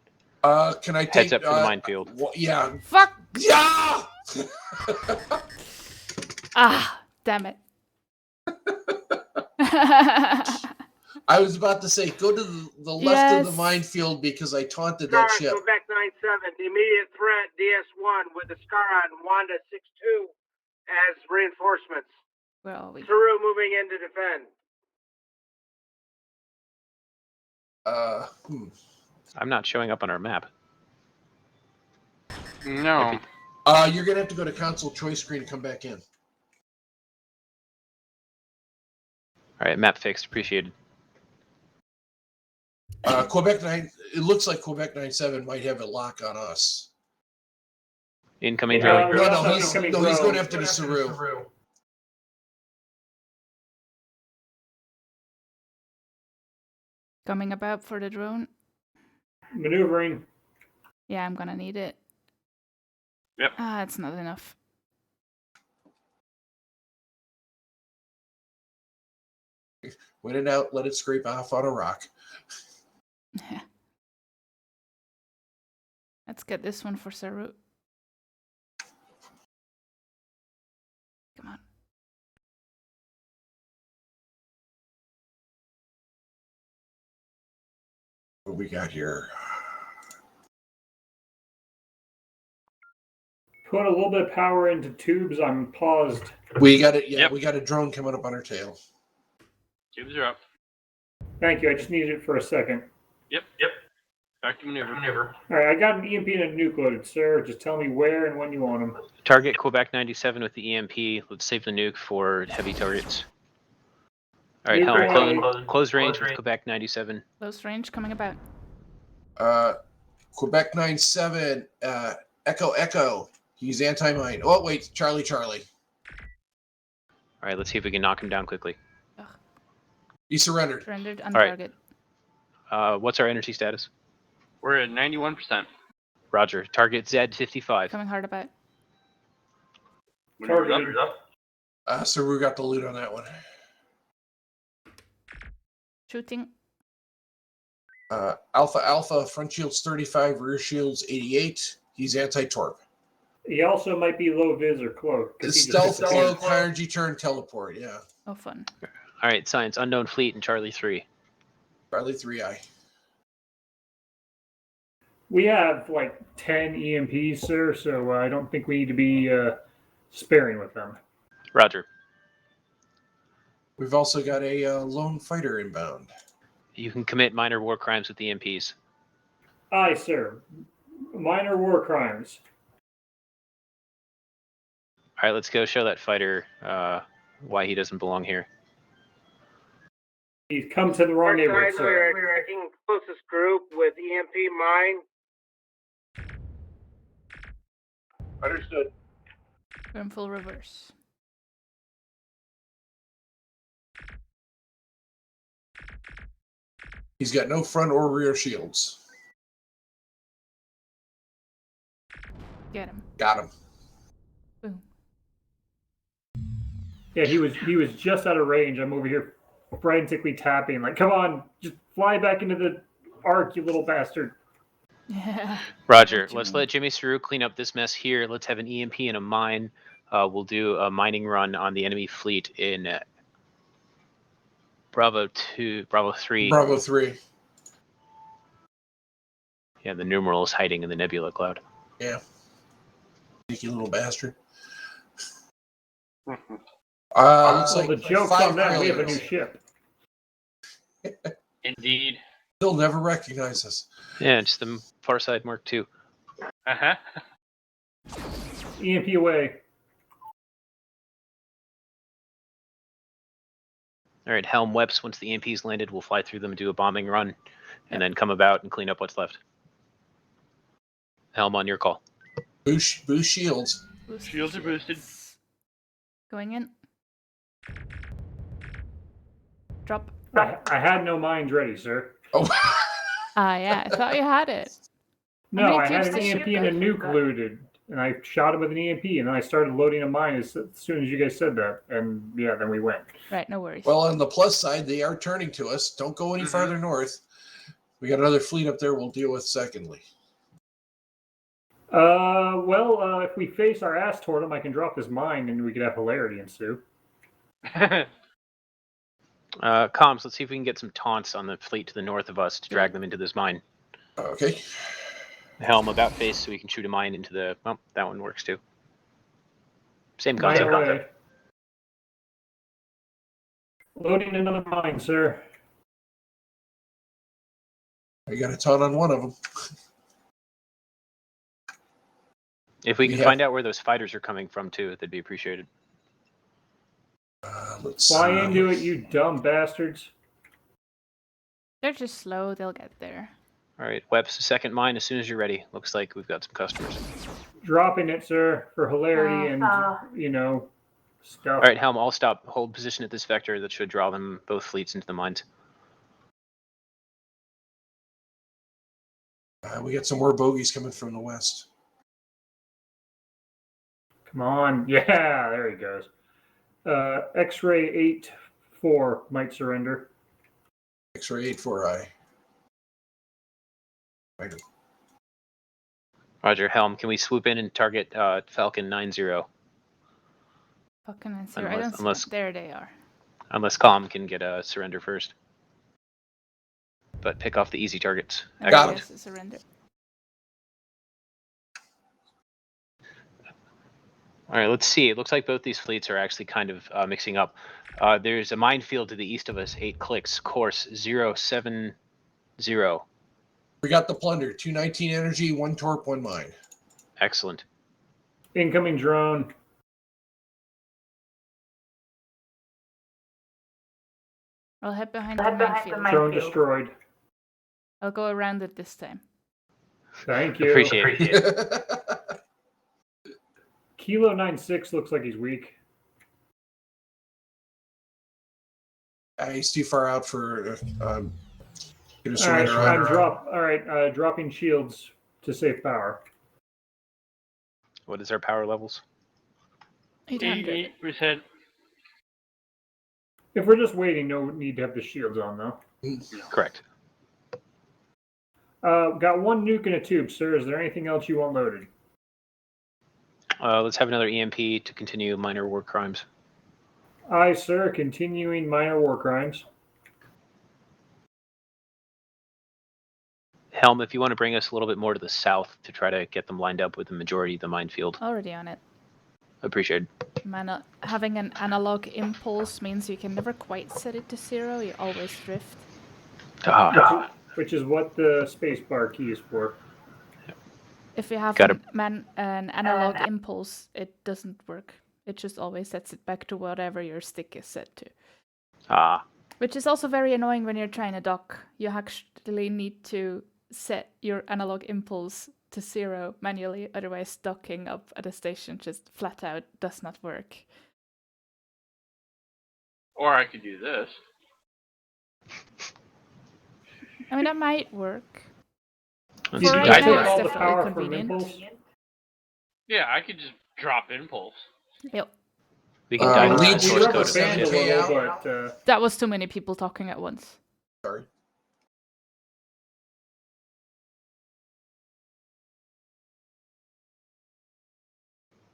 Can I take
Heads up for the minefield?
Yeah.
Fuck!
Yeah.
Ah, damn it.
I was about to say, go to the left of the
Yes.
minefield because I taunted that
Scar,
ship.
Quebec 97, immediate threat, DS1 with the Scar on Wanda 62 as reinforcements.
Where are we?
Saru moving in to defend.
I'm not showing up on our map.
No.
You're gonna have to go to console choice screen and come back in.
All right, map fixed. Appreciated.
Quebec 9. It looks like Quebec 97 might have a lock on us.
Incoming
No,
drone.
no, he's going after the Saru.
Coming about for the drone.
Maneuvering.
Yeah, I'm gonna need it.
Yep.
Ah, it's not enough.
When in doubt, let it scrape off on a rock.
Let's get this one for Saru. Come on.
What we got here?
Put a little bit of power into tubes. I'm paused.
We got it. Yeah, we got a drone coming up on our tail.
Tubes are up.
Thank you. I just needed it for a second.
Yep. Back to maneuver.
All right, I got an EMP and a nuke loaded, sir. Just tell me where and when you want them.
Target Quebec 97 with the EMP. Let's save the nuke for heavy targets. All right,
Nuke
Helm,
away.
close range with Quebec 97.
Close range coming about.
Quebec 97. Echo. He's anti-mine. Oh wait, Charlie.
All right, let's see if we can knock him down quickly.
He surrendered.
Surrendered on
All right.
target.
What's our energy status?
We're at 91%.
Roger. Target Z55.
Coming hard about.
Targeted.
Saru got the loot on that one.
Shooting.
Alpha, front shields 35, rear shields 88. He's anti-torp.
He also might be low vis or cloak. 'cause he just
Stealth
disappeared.
cloak, high energy turn, teleport. Yeah.
Oh, fun.
All right, science, unknown fleet, and Charlie 3.
Charlie 3I.
We have like 10 EMPs, sir, so I don't think we need to be sparing with them.
Roger.
We've also got a lone fighter inbound.
You can commit minor war crimes with the EMPs.
Aye, sir. Minor war crimes.
All right, let's go show that fighter why he doesn't belong here.
He's come to the wrong neighborhood,
Side,
sir.
we're attacking closest group with EMP mine. Understood.
We're in full reverse.
He's got no front or rear shields.
Get him.
Got him.
Boom.
Yeah, he was just out of range. I'm over here frantically tapping, like, come on, just fly back into the arc, you little bastard.
Yeah.
Roger. Let's let Jimmy Saru clean up this mess here. Let's have an EMP and a mine. We'll do a mining run on the enemy fleet in Bravo 2, Bravo 3.
Bravo 3.
Yeah, the numeral is hiding in the nebula cloud.
Yeah. Sneaky little bastard. Looks
Well,
like
the joke's
5
on that. We have a new
failures.
ship.
Indeed.
They'll never recognize us.
Yeah, it's the Farside Mark II.
Uh-huh.
EMP away.
All right, Helm Weps. Once the EMP's landed, we'll fly through them, do a bombing run, and then come about and clean up what's left. Helm, on your call.
Boost shields.
Shields are boosted.
Going in. Drop.
I had no mines ready, sir.
Oh.
Yeah, I thought you had it.
No,
many
I had
tubes
an
does
EMP
ship
and a
go?
nuke looted, and I shot it with an EMP, and then I started loading a mine as soon as you guys said that, and yeah, then we went.
Right, no worries.
Well, on the plus side, they are turning to us. Don't go any farther north. We got another fleet up there we'll deal with secondly.
If we face our ass toward them, I can drop this mine, and we could have hilarity ensue.
Comms, let's see if we can get some taunts on the fleet to the north of us to drag them into this mine.
Okay.
Helm about face so we can shoot a mine into the... Well, that one works too. Same
Mine
concept.
away. Loading another mine, sir.
I got a ton on one of them.
If we can find out where those fighters are coming from too, that'd be appreciated.
Let's
Fly into it, you dumb bastards.
They're just slow. They'll get there.
All right, Weps, second mine as soon as you're ready. Looks like we've got some customers.
Dropping it, sir, for hilarity and, stuff.
All right, Helm, I'll stop. Hold position at this vector. That should draw them, both fleets, into the mines.
We got some more bogeys coming from the west.
Come on. Yeah, there he goes. X-ray 8-4 might surrender.
X-ray 8-4I.
Roger, Helm, can we swoop in and target Falcon 9-0?
Fucking answer. I don't see. There they are.
Unless Com can get a surrender first. But pick off the easy targets.
Got it. Surrender.
All right, let's see. It looks like both these fleets are actually kind of mixing up. There's a minefield to the east of us, 8 clicks, course 070.
We got the plunder, 219 energy, 1 torp, 1 mine.
Excellent.
Incoming drone.
I'll head behind the minefield.
Drone destroyed.
I'll go around it this time.
Thank you.
Appreciate it.
Kilo 96 looks like he's weak.
He's too far out for get a
All right,
surrender.
dropping shields to save power.
What is our power levels?
800.
88%.
If we're just waiting, no need to have the shields on, though.
Correct.
Got 1 nuke in a tube, sir. Is there anything else you want loaded?
Let's have another EMP to continue minor war crimes.
Aye, sir. Continuing minor war crimes.
Helm, if you want to bring us a little bit more to the south to try to get them lined up with the majority of the minefield.
Already on it.
Appreciated.
Having an analog impulse means you can never quite set it to 0. You always drift.
Which is what the spacebar key is for.
If you have an analog impulse, it doesn't work. It just always sets it back to whatever your stick is set to. Which is also very annoying when you're trying to dock. You actually need to set your analog impulse to 0 manually, otherwise docking up at a station just flat out does not work.
Or I could do this.
I mean, that might work.
Did you take all the power from impulse?
Yeah, I could just drop impulse.
Yep.
We can dive into the source code of
it.
That was too many people talking at once.
Sorry.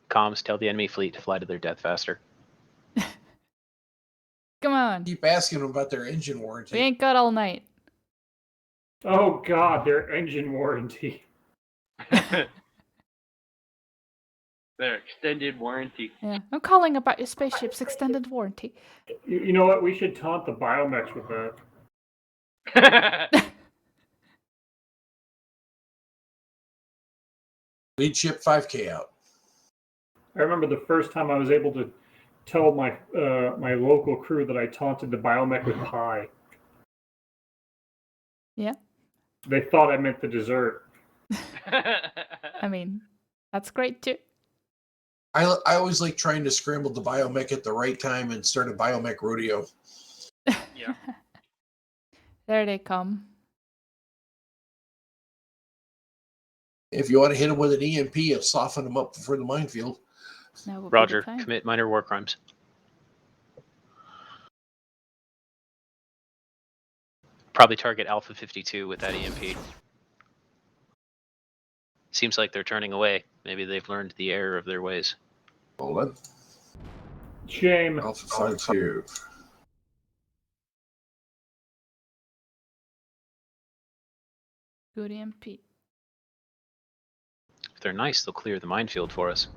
Comms, tell the enemy fleet to fly to their death faster.
Come on.
Keep asking them about their engine warranty.
We ain't got all night.
Oh God, their engine warranty.
Their extended warranty.
Yeah, I'm calling about your spaceship's extended warranty.
You know what? We should taunt the biomechs with that.
Lead ship 5K out.
I remember the first time I was able to tell my my local crew that I taunted the biomech with pie.
Yeah.
They thought I meant the dessert.
I mean, that's great too.
I always like trying to scramble the biomech at the right time and start a biomech rodeo.
Yeah.
There they come.
If you want to hit them with an EMP, it'll soften them up for the minefield.
Roger, commit minor war crimes. Probably target Alpha 52 with that EMP. Seems like they're turning away. Maybe they've learned the error of their ways.
Hold on.
Shame.
Alpha 52.
Good EMP.
If they're nice, they'll clear the minefield for us.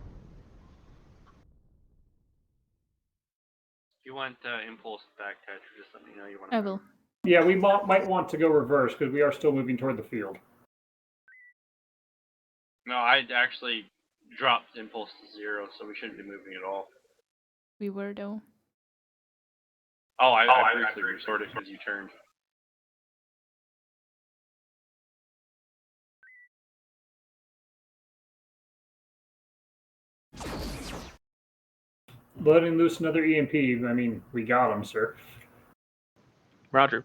If you want impulse back, Tetra, just let me know you want
I will.
Yeah, we might want to go reverse because we are still moving toward the field.
No, I actually dropped impulse to 0, so we shouldn't be moving at all.
We were though.
Oh, I briefly resorted because you turned.
Letting loose another EMP. I mean, we got him, sir.
Roger.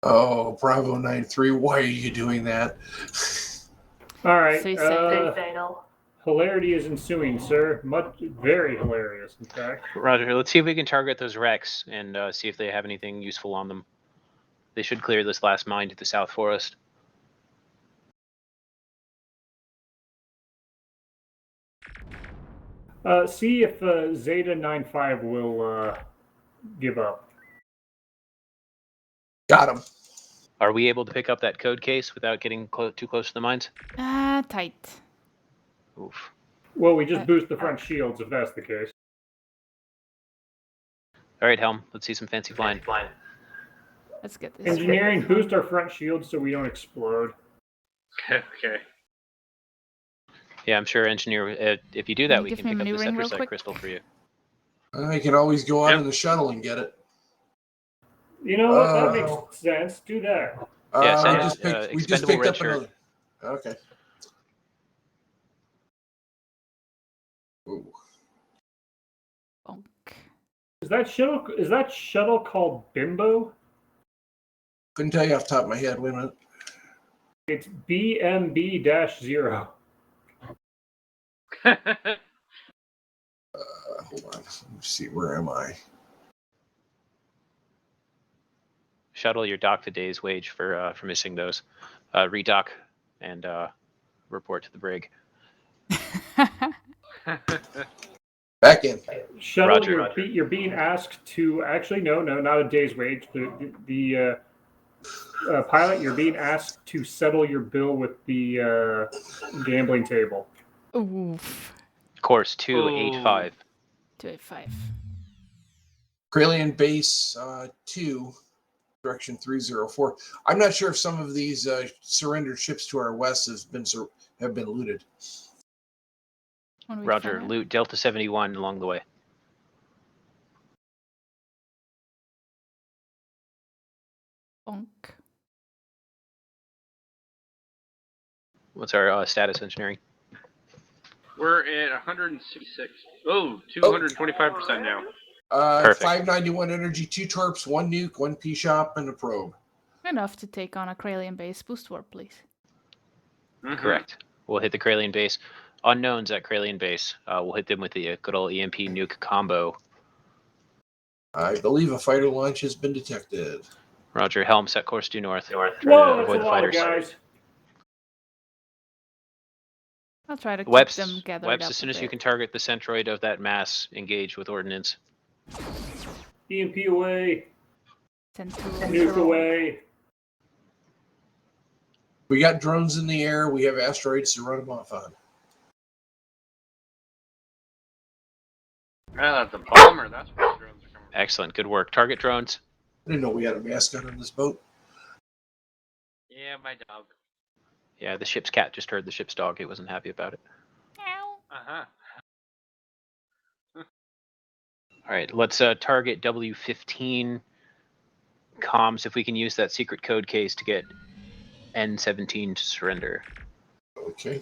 Oh, Bravo 93, why are you doing that?
All right.
Stay fatal.
Hilarity is ensuing, sir. Very hilarious, in fact.
Roger, let's see if we can target those wrecks and see if they have anything useful on them. They should clear this last mine to the South Forest.
See if Zeta 95 will give up.
Got him.
Are we able to pick up that code case without getting too close to the mines?
Tight.
Oof.
Well, we just boost the front shields if that's the case.
All right, Helm. Let's see some fancy flying.
Let's get this.
Engineering, boost our front shields so we don't explode.
Okay.
Yeah, I'm sure, Engineer. If you do that, we
give
can
me
pick up the
maneuvering real
Cephasite
quick?
crystal for you.
I can always go out in the shuttle and get it.
You know what? That makes sense. Do that.
Yeah,
we just picked up another. Okay. Ooh.
Is that shuttle called Bimbo?
Couldn't tell you off the top of my head. Wait a minute.
It's BMB-0.
Hold on. Let me see. Where am I?
Shuttle, you're docked a day's wage for missing those. Redock and report to the brig.
Back in.
Shuttle,
Roger.
you're being asked to actually no, not a day's wage. The pilot, you're being asked to settle your bill with the gambling table.
Oof.
Course 285.
285.
Kralian base 2, direction 304. I'm not sure if some of these surrendered ships to our west have been looted.
Roger, loot Delta 71 along the way.
Bonk.
What's our status, Engineering?
We're at 166. Oh, 225% now.
Perfect.
591 energy, 2 torps, 1 nuke, 1 P-shop, and a probe.
Enough to take on a Kralian base. Boost warp, please.
Correct. We'll hit the Kralian base. Unknowns at Kralian base. We'll hit them with the good old EMP nuke combo.
I believe a fighter launch has been detected.
Roger, Helm, set course due north. Try
Whoa,
to
that's
avoid
a
the
lot of
fighters.
guys.
I'll try to keep
Weps,
them gathered
Weps,
up
as soon
a
as you
bit.
can target the centroid of that mass, engage with ordnance.
EMP away.
Central.
Nuke away.
We got drones in the air. We have asteroids to run them off on.
Ah, that's a bomber. That's where the drones are coming
Excellent, good work. Target drones.
I didn't know we had a mascot on this boat.
from. Yeah, my dog.
Yeah, the ship's cat just heard the ship's dog. He wasn't happy about it.
Uh-huh.
All right, let's target W15 comms if we can use that secret code case to get N17 to surrender.
Okay.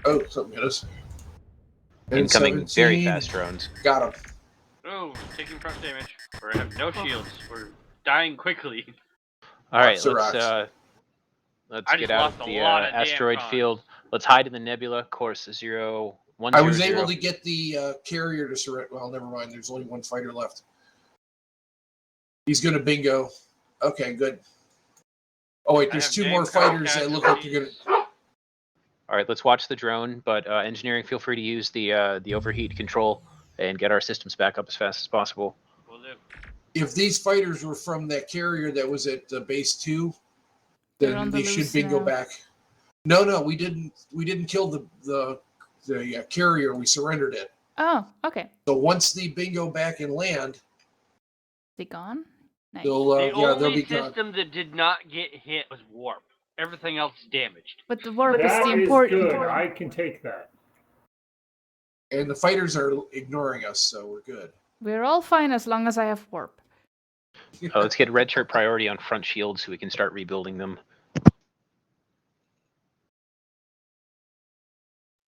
Oh, something hit us.
Incoming
N17.
very fast drones.
Got him.
Oh, taking front damage. We have no shields. We're dying quickly.
All right,
Lots of
let's
rocks.
let's
I
get
just
out of
lost a
the
lot of
asteroid
damn
field. Let's hide in the nebula. Course 010.
I was able to get the carrier to surrender. Well, never mind. There's only one fighter left. He's going to bingo. Okay, good. Oh, wait, there's two more fighters that look like they're going to...
All right, let's watch the drone, but engineering, feel free to use the overheat control and get our systems back up as fast as possible.
Will do.
If these fighters were from that carrier that was at base 2,
They're on
then
the
they should
loose
bingo
now.
back. No, we didn't kill the carrier. We surrendered it.
Oh, okay.
So once they bingo back and land,
They gone? Nice.
they'll
The
they'll
only
be gone.
system that did not get hit was warp. Everything else is damaged.
But the warp is
That
the
is
important
good.
one.
I can take that.
And the fighters are ignoring us, so we're good.
We're all fine as long as I have warp.
Let's get red shirt priority on front shields so we can start rebuilding them.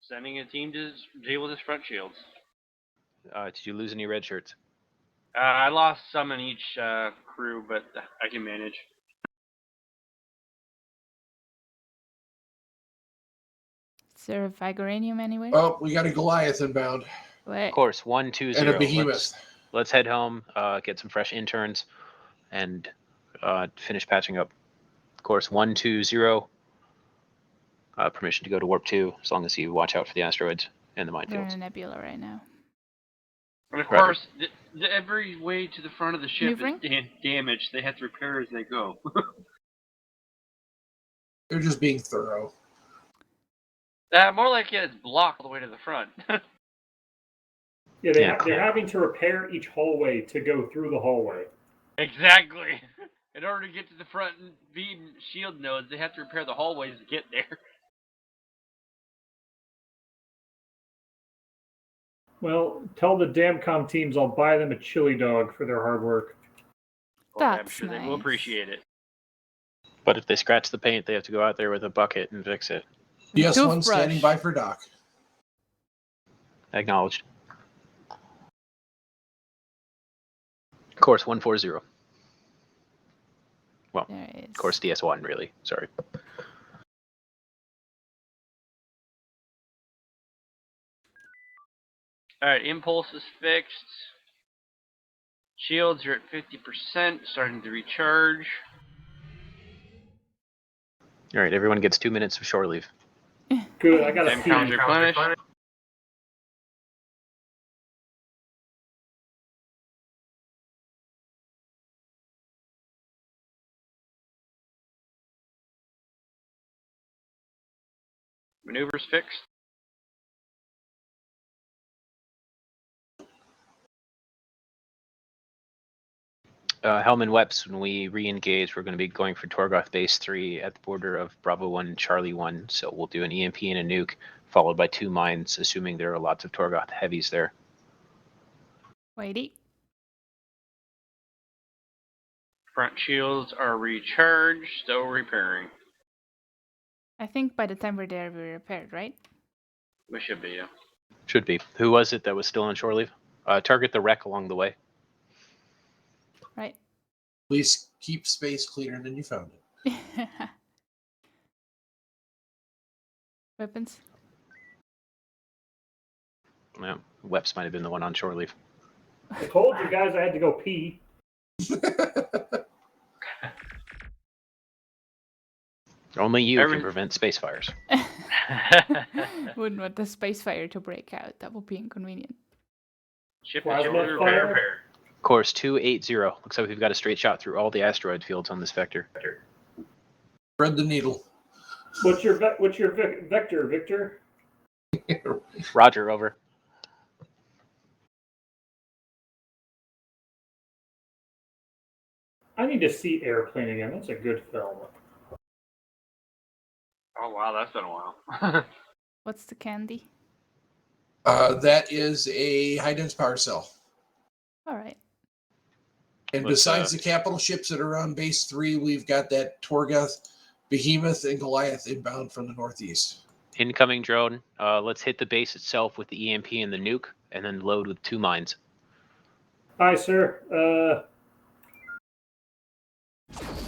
Sending a team to deal with his front shields.
Did you lose any red shirts?
I lost some in each crew, but I can manage.
Is there a Vigoranium anywhere?
Oh, we got a Goliath inbound.
Wait.
Course 120.
And a behemoth.
Let's head home, get some fresh interns, and finish patching up. Course 120. Permission to go to warp 2, as long as you watch out for the asteroids and the
They're in
minefields.
a nebula right now.
And of
Right.
course, every way to the front of the ship
Maneuvering?
is damaged. They have to repair as they go.
They're just being thorough.
More like it's blocked all the way to the front.
Yeah,
Yeah.
they're having to repair each hallway to go through the hallway.
Exactly. In order to get to the front beam shield nodes, they have to repair the hallways to get there.
Well, tell the Damcom teams I'll buy them a chili dog for their hard work.
I'm
That's
sure they will
nice.
appreciate it.
But if they scratch the paint, they have to go out there with a bucket and fix it.
DS1 standing by for Doc.
Acknowledged. Course 140. Well,
There it is.
course DS1, really. Sorry.
Alright, impulse is fixed. Shields are at 50%, starting to recharge.
All right, everyone gets 2 minutes of shore leave.
Good, I got a
Damcom's
pee.
replenished. Maneuvers fixed.
Hellman Weps, when we re-engage, we're going to be going for Torgoth Base 3 at the border of Bravo 1 and Charlie 1. So we'll do an EMP and a nuke, followed by 2 mines, assuming there are lots of Torgoth heavies there.
Whitey.
Front shields are recharged, still repairing.
I think by the time we're there, we're repaired, right?
We should be, yeah.
Should be. Who was it that was still on shore leave? Target the wreck along the way.
Right.
Please keep space cleaner than you found it.
Weapons.
Yeah, Weps might have been the one on shore leave.
I told you guys I had to go pee.
Only you can prevent space fires.
Wouldn't want the space fire to break out. That would be inconvenient.
Ship is
Plasma
fully
fire?
repaired.
Course 280. Looks like we've got a straight shot through all the asteroid fields on this vector.
Thread the needle.
What's your vector, Victor?
Roger, over.
I need to see Airplane again. That's a good film.
Oh wow, that's been a while.
What's the candy?
That is a high-dense power cell.
All right.
And besides the capital ships that are on base 3, we've got that Torgoth, Behemoth, and Goliath inbound from the northeast.
Incoming drone. Let's hit the base itself with the EMP and the nuke, and then load with 2 mines.
Hi, sir.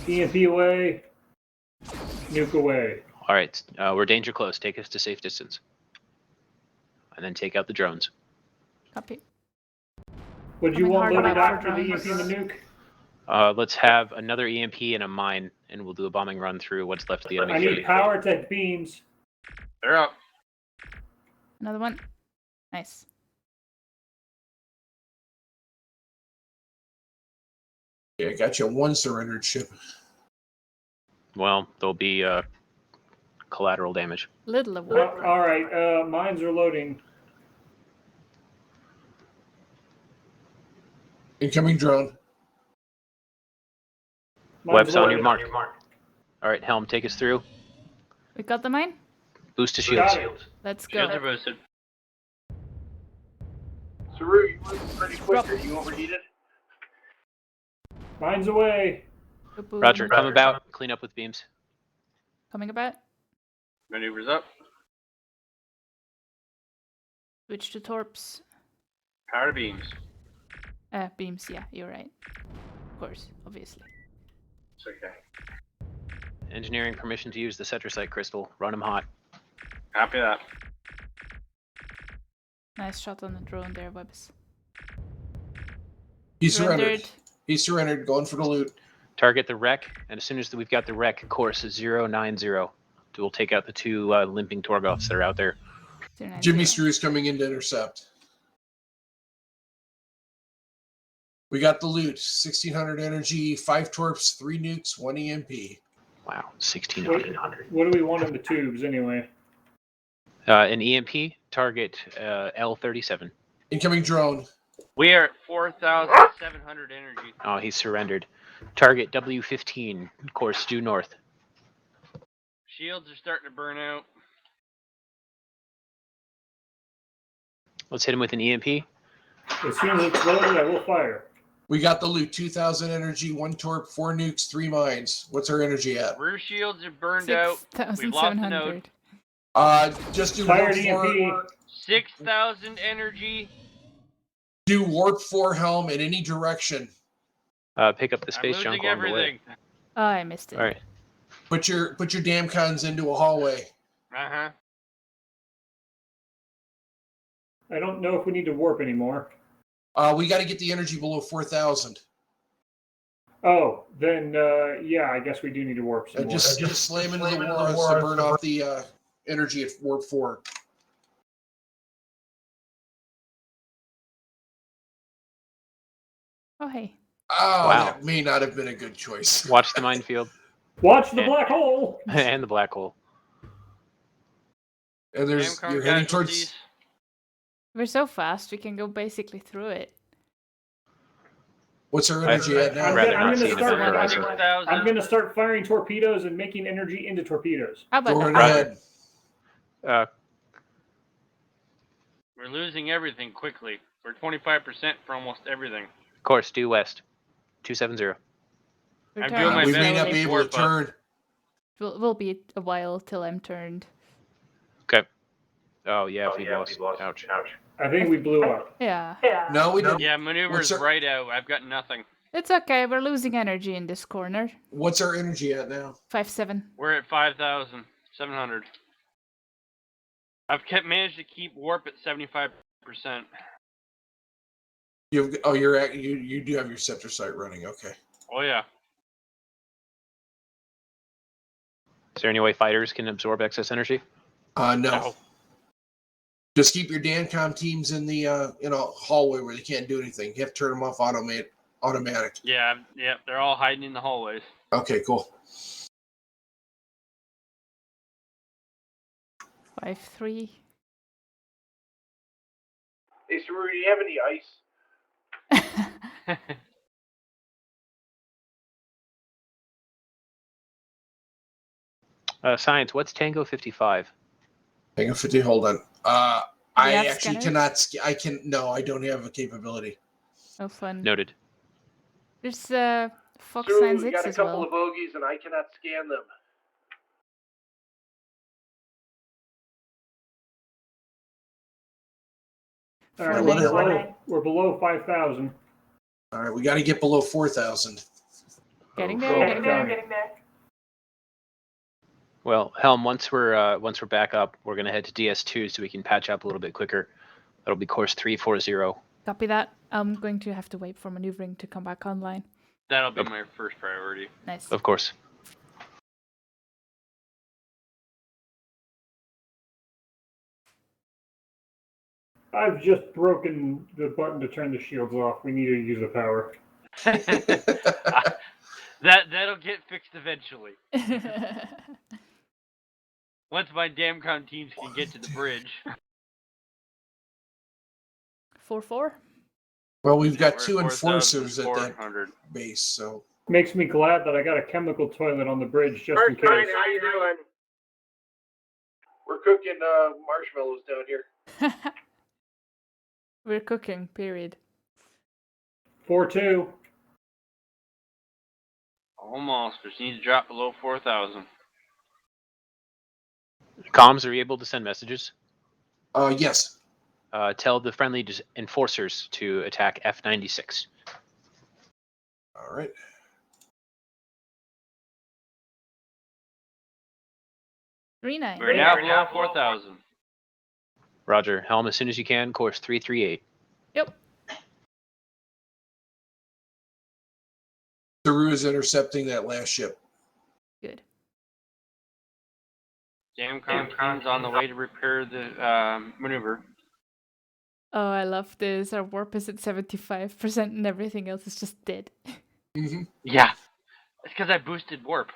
EMP away. Nuke away.
All right, we're danger close. Take us to safe distance. And then take out the drones.
Copy.
Would you want loaded after the EMP and the nuke?
Let's have another EMP and a mine, and we'll do a bombing run through what's left of the enemy.
I need power tech beams.
They're up.
Another one. Nice.
Yeah, I got you 1 surrendered ship.
Well, there'll be collateral damage.
Little of
All right, mines are loading.
Incoming drone.
Web's on your mark. All right, Helm, take us through.
We got the mine?
Boost to shields.
Let's go.
Shields are boosted.
Saru, you moving pretty quick. Are you overheated?
Mines away.
Roger, come about. Clean up with beams.
Coming about.
Maneuvers up.
Switch to torps.
Power to beams.
Beams, yeah, you're right. Of course, obviously.
It's okay.
Engineering permission to use the Cetrosite crystal. Run them hot.
Copy that.
Nice shot on the drone there, Webs.
He surrendered. He surrendered, going for the loot.
Target the wreck, and as soon as we've got the wreck, course 090. We'll take out the 2 limping Torgoths that are out there.
Jimmy Screw's coming in to intercept. We got the loot. 1,600 energy, 5 torps, 3 nukes, 1 EMP.
Wow, 1,600.
What do we want in the tubes anyway?
An EMP, target L37.
Incoming drone.
We are at 4,700 energy.
Oh, he's surrendered. Target W15, course due north.
Shields are starting to burn out.
Let's hit him with an EMP.
As soon as it's loaded, I will fire.
We got the loot. 2,000 energy, 1 torp, 4 nukes, 3 mines. What's our energy at?
Rear shields are burned out. We've lost the node.
Just do
Fired
warp 4.
EMP.
6,000 energy.
Do warp 4 helm in any direction.
Pick up the space junk along the way.
Oh, I missed it.
All right.
Put your damn cons into a hallway.
Uh-huh.
I don't know if we need to warp anymore.
We got to get the energy below 4,000.
Oh, then yeah, I guess we do need to warp some more.
Just slam into the walls to burn off the energy at warp 4.
Oh, hey.
Oh,
Wow.
That may not have been a good choice.
Watch the minefield.
Watch the black hole.
And the black hole.
And there's you're heading towards.
We're so fast, we can go basically through it.
What's our energy at now?
I'm going to start firing torpedoes and making energy into torpedoes.
How about
Go
that?
ahead.
We're losing everything quickly. We're 25% for almost everything.
Course due west. 270.
I'm doing my
We
best
may not be able to turn.
Will be a while till I'm turned.
Okay. Oh, yeah, if we lost. Ouch.
I think we blew up.
Yeah.
No, we didn't.
Yeah, maneuver's right out. I've got nothing.
It's okay, we're losing energy in this corner.
What's our energy at now?
5-7.
We're at 5,700. I've managed to keep warp at 75%.
You do have your scepter sight running. Okay.
Oh yeah.
Is there any way fighters can absorb excess energy?
No. Just keep your DanCom teams in the in a hallway where they can't do anything. You have to turn them off automatic.
Yeah, they're all hiding in the hallways.
Okay, cool.
5-3.
Hey, Saru, do you have any ice?
Science, what's Tango 55?
Tango 50. Hold on. I
have
actually
scanners?
cannot. I can. No, I don't have a capability.
Oh, fun.
Noted.
There's Fox
Saru,
Signs
we
X
got a
as
couple
well.
of bogeys, and I cannot scan them.
All right, we're below 5,000.
All right, we got to get below 4,000.
Getting there.
Well, Helm, once we're back up, we're gonna head to DS2 so we can patch up a little bit quicker. That'll be course 340.
Copy that. I'm going to have to wait for maneuvering to come back online.
That'll be my first priority.
Nice.
Of course.
I've just broken the button to turn the shields off. We need to use the power.
That'll get fixed eventually. Once my DamCon teams can get to the bridge.
4-4.
Well, we've got
We're
two enforcers at that
4,400.
base, so.
Makes me glad that I got a chemical toilet on the bridge just in
First
case.
night, how you doing? We're cooking marshmallows down here.
We're cooking, period.
4-2.
Almost. Just need to drop below 4,000.
Comms, are you able to send messages?
Yes.
Tell the friendly enforcers to attack F96.
All right.
We're
now below 4,000.
Roger. Helm, as soon as you can, course 338.
Yep.
Saru is intercepting that last ship.
Good.
DamCon's on the way to repair the maneuver.
Oh, I love this. Our warp is at 75% and everything else is just dead.
Mm-hmm.
Yeah. It's because I boosted warp.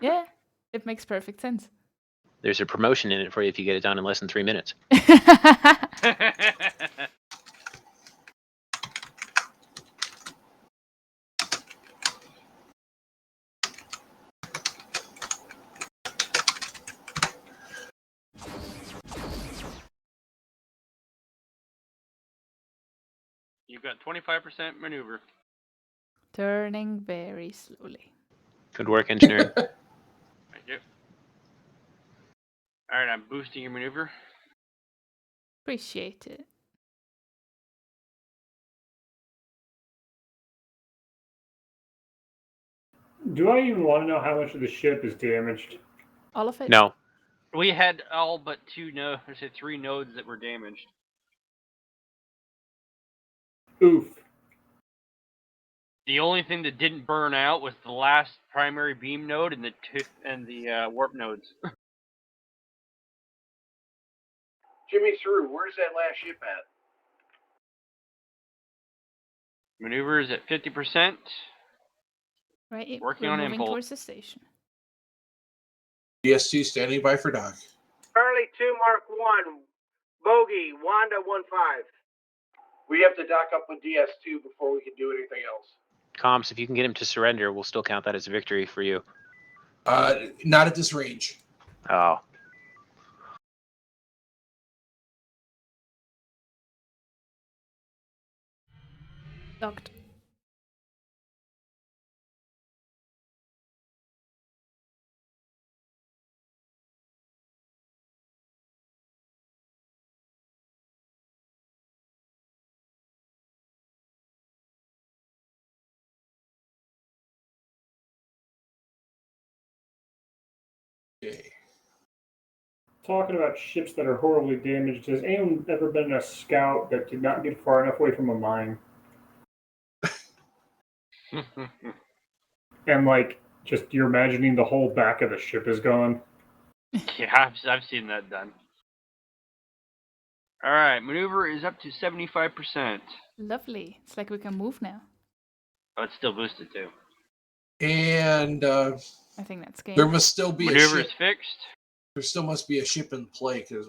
Yeah, it makes perfect sense.
There's a promotion in it for you if you get it done in less than 3 minutes.
You've got 25% maneuver.
Turning very slowly.
Good work, engineering.
Thank you. Alright, I'm boosting your maneuver.
Appreciate it.
Do I even want to know how much of the ship is damaged?
All of it?
No.
We had all but 3 nodes that were damaged.
Oof.
The only thing that didn't burn out was the last primary beam node and the warp nodes.
Jimmy Saru, where's that last ship at?
Maneuver is at 50%.
Right,
Working
we're
on
moving
impulse.
towards the station.
DS2 standing by for dock.
Charlie 2 Mark 1, Bogey, Wanda 1-5.
We have to dock up with DS2 before we can do anything else.
Comms, if you can get him to surrender, we'll still count that as a victory for you.
Not at this range.
Oh.
Docked.
Okay.
Talking about ships that are horribly damaged, has anyone ever been in a scout that did not get far enough away from a mine? And like Just you're imagining the whole back of the ship is gone.
Yeah, I've seen that done. All right, maneuver is up to 75%.
Lovely. It's like we can move now.
Oh, it's still boosted too.
And
I think that's game.
there must still be
Maneuver
a
is
ship.
fixed.
There still must be a ship in play because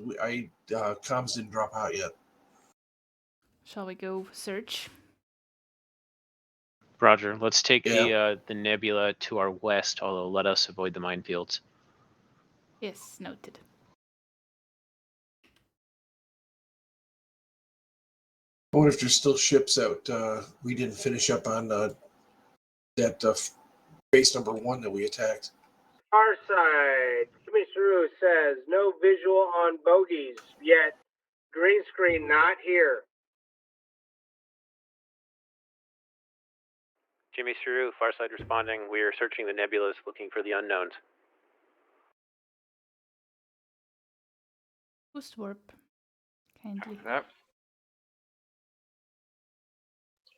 comms didn't drop out yet.
Shall we go search?
Roger. Let's take the nebula to our west, although let us avoid the minefields.
Yes, noted.
I wonder if there's still ships out. We didn't finish up on that base number 1 that we attacked.
Our side, Kimisaru says no visual on bogies yet. Green screen not here.
Jimmy Saru, Farside responding. We are searching the nebulas looking for the unknowns.
Boost warp. Kindly.
Yep.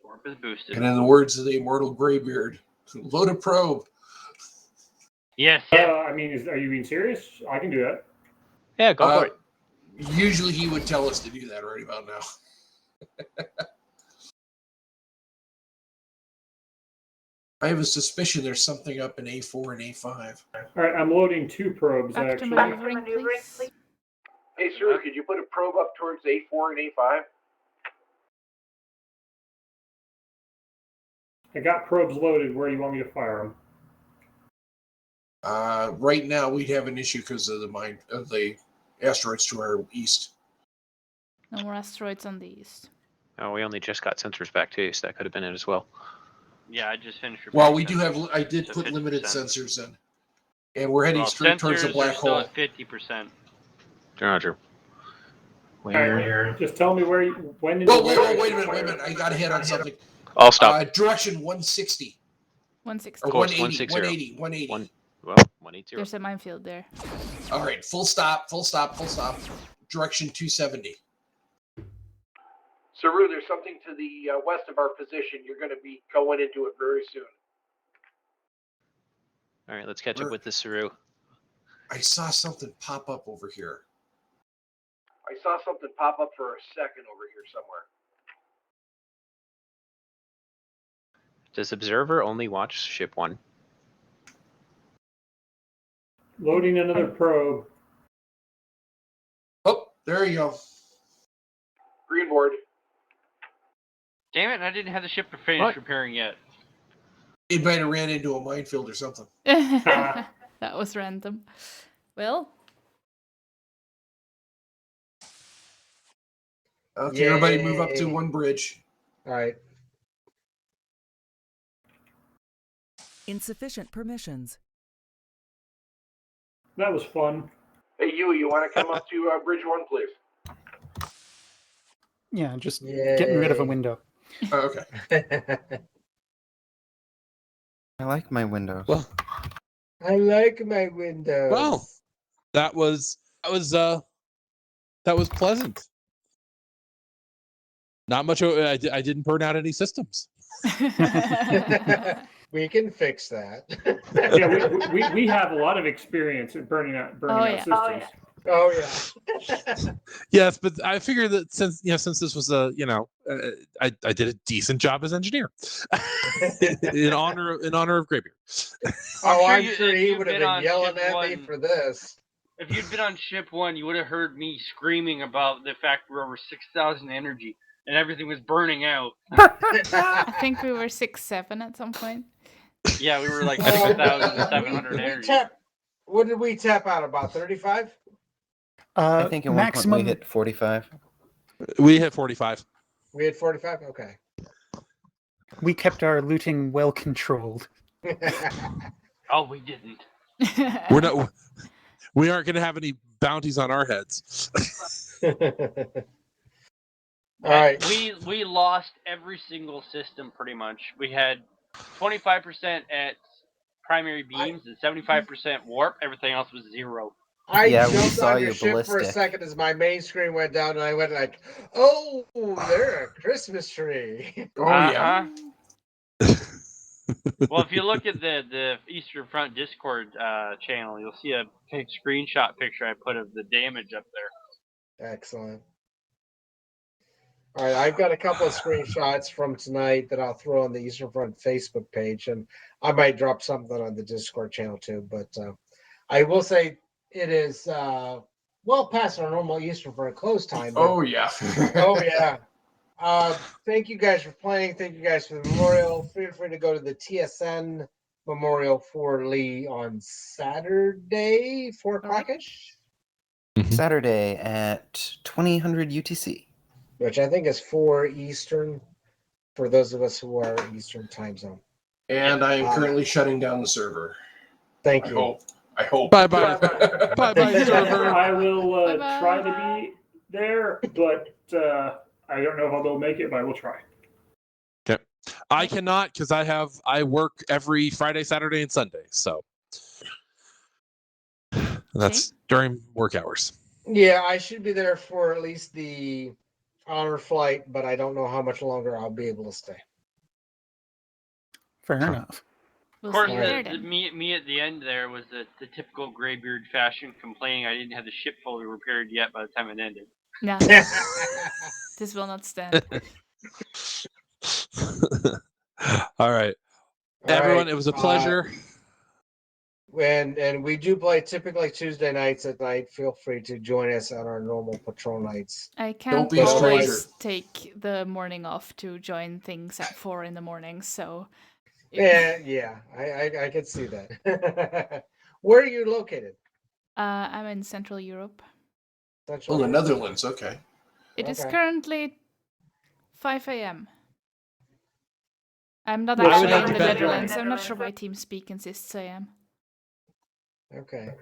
Warp is boosted.
And in the words of the immortal Graybeard, load a probe.
Yes.
I mean, are you being serious? I can do that.
Yeah, go for it.
Usually he would tell us to do that right about now. I have a suspicion there's something up in A4 and A5.
All right, I'm loading 2 probes,
Back to
actually.
maneuvering, please.
Hey, Saru, could you put a probe up towards A4 and A5?
I got probes loaded. Where do you want me to fire them?
Right now, we'd have an issue because of the asteroids to our east.
No more asteroids on the east.
Oh, we only just got sensors back too, so that could have been it as well.
Yeah, I just finished.
Well, we do have. I did
So
put
50%.
limited sensors in, and we're heading straight towards the
sensors
black
are still
hole.
at 50%.
Roger.
Just tell me where you. When did
Whoa,
you
wait a minute! I got to hit on something.
I'll stop.
Direction 160.
160.
Or
Of course,
180.
160.
180.
Well, 180.
There's a minefield there.
All right, full stop. Direction 270.
Saru, there's something to the west of our position. You're going to be going into it very soon.
All right, let's catch up with the Saru.
I saw something pop up over here.
I saw something pop up for a second over here somewhere.
Does Observer only watch Ship 1?
Loading another probe.
Oh, there you go.
Green board.
Damn it, I didn't have the ship to finish repairing yet.
It might have ran into a minefield or something.
That was random. Well.
Okay, everybody move up to one bridge.
All right.
Insufficient permissions.
That was fun.
Hey, you want to come up to bridge 1, please?
Yeah, just getting rid of a window.
Oh, okay.
I like my windows.
Well,
I like my windows.
well, that was pleasant. Not much. I didn't burn out any systems.
We can fix that.
Yeah, we have a lot of experience at burning out systems.
Oh yeah.
Yes, but I figured that since this was I did a decent job as engineer in honor of Graybeard.
I'm sure he would have been yelling at me for this.
If you'd been on ship 1, you would have heard me screaming about the fact we're over 6,000 energy and everything was burning out.
I think we were 6-7 at some point.
Yeah, we were like 6,700 energy.
What did we tap out? About 35?
I think at one point we hit 45.
We hit 45.
We had 45? Okay.
We kept our looting well controlled.
Oh, we didn't.
We aren't going to have any bounties on our heads.
All right.
We lost every single system pretty much. We had 25% at primary beams and 75% warp. Everything else was 0.
I jumped on your ship for a second as my main screen went down, and I went like, "Oh, they're a Christmas tree."
Oh yeah.
Well, if you look at the Eastern Front Discord channel, you'll see a screenshot picture I put of the damage up there.
Excellent. All right, I've got a couple of screenshots from tonight that I'll throw on the Eastern Front Facebook page, and I might drop something on the Discord channel too. But I will say it is well past our normal Eastern Front close time. But,
Oh yeah.
oh yeah. Thank you guys for playing. Thank you guys for the memorial. Feel free to go to the TSN Memorial for Lee on Saturday, 4 o'clock-ish.
Saturday at 2000 UTC.
Which I think is 4 Eastern for those of us who are Eastern time zone.
And I am currently shutting down the server.
Thank you.
I hope.
Bye bye. Bye bye, server.
I will try to be there, but I don't know if I'll be able to make it, but I will try.
Okay. I cannot because I work every Friday, Saturday, and Sunday. So that's during work hours.
Yeah, I should be there for at least the honor flight, but I don't know how much longer I'll be able to stay.
Fair enough.
Of course, me at the end there was the typical Graybeard fashion, complaining I didn't have the ship fully repaired yet by the time it ended.
No. This will not stand.
All right. Everyone, it was a pleasure.
And we do play typically Tuesday nights at night. Feel free to join us on our normal patrol nights.
I can't always take the morning off to join things at 4 in the morning, so...
Yeah, I could see that. Where are you located?
I'm in Central Europe.
Oh, the Netherlands. Okay.
It is currently 5 a.m. I'm not actually in the Netherlands. I'm not sure why TeamSpeak insists I am.
Okay.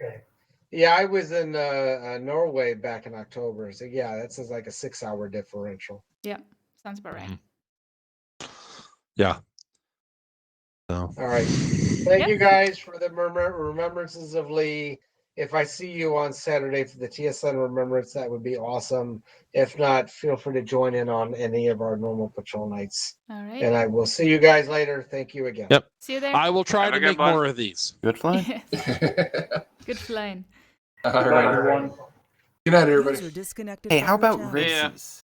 Yeah, I was in Norway back in October. So yeah, that sounds like a 6-hour differential.
Yeah, sounds about right.
Yeah. So.
All right. Thank you guys for the remembrances of Lee. If I see you on Saturday for the TSN Remembrance, that would be awesome. If not, feel free to join in on any of our normal patrol nights.
All right.
And I will see you guys later. Thank you again.
Yep.
See you there.
I will try to make more of these.
Good flying.
Good flying.
All right.
Everyone.
Good night, everybody.
User disconnected
Hey,
from
how
your
about
channel.
races?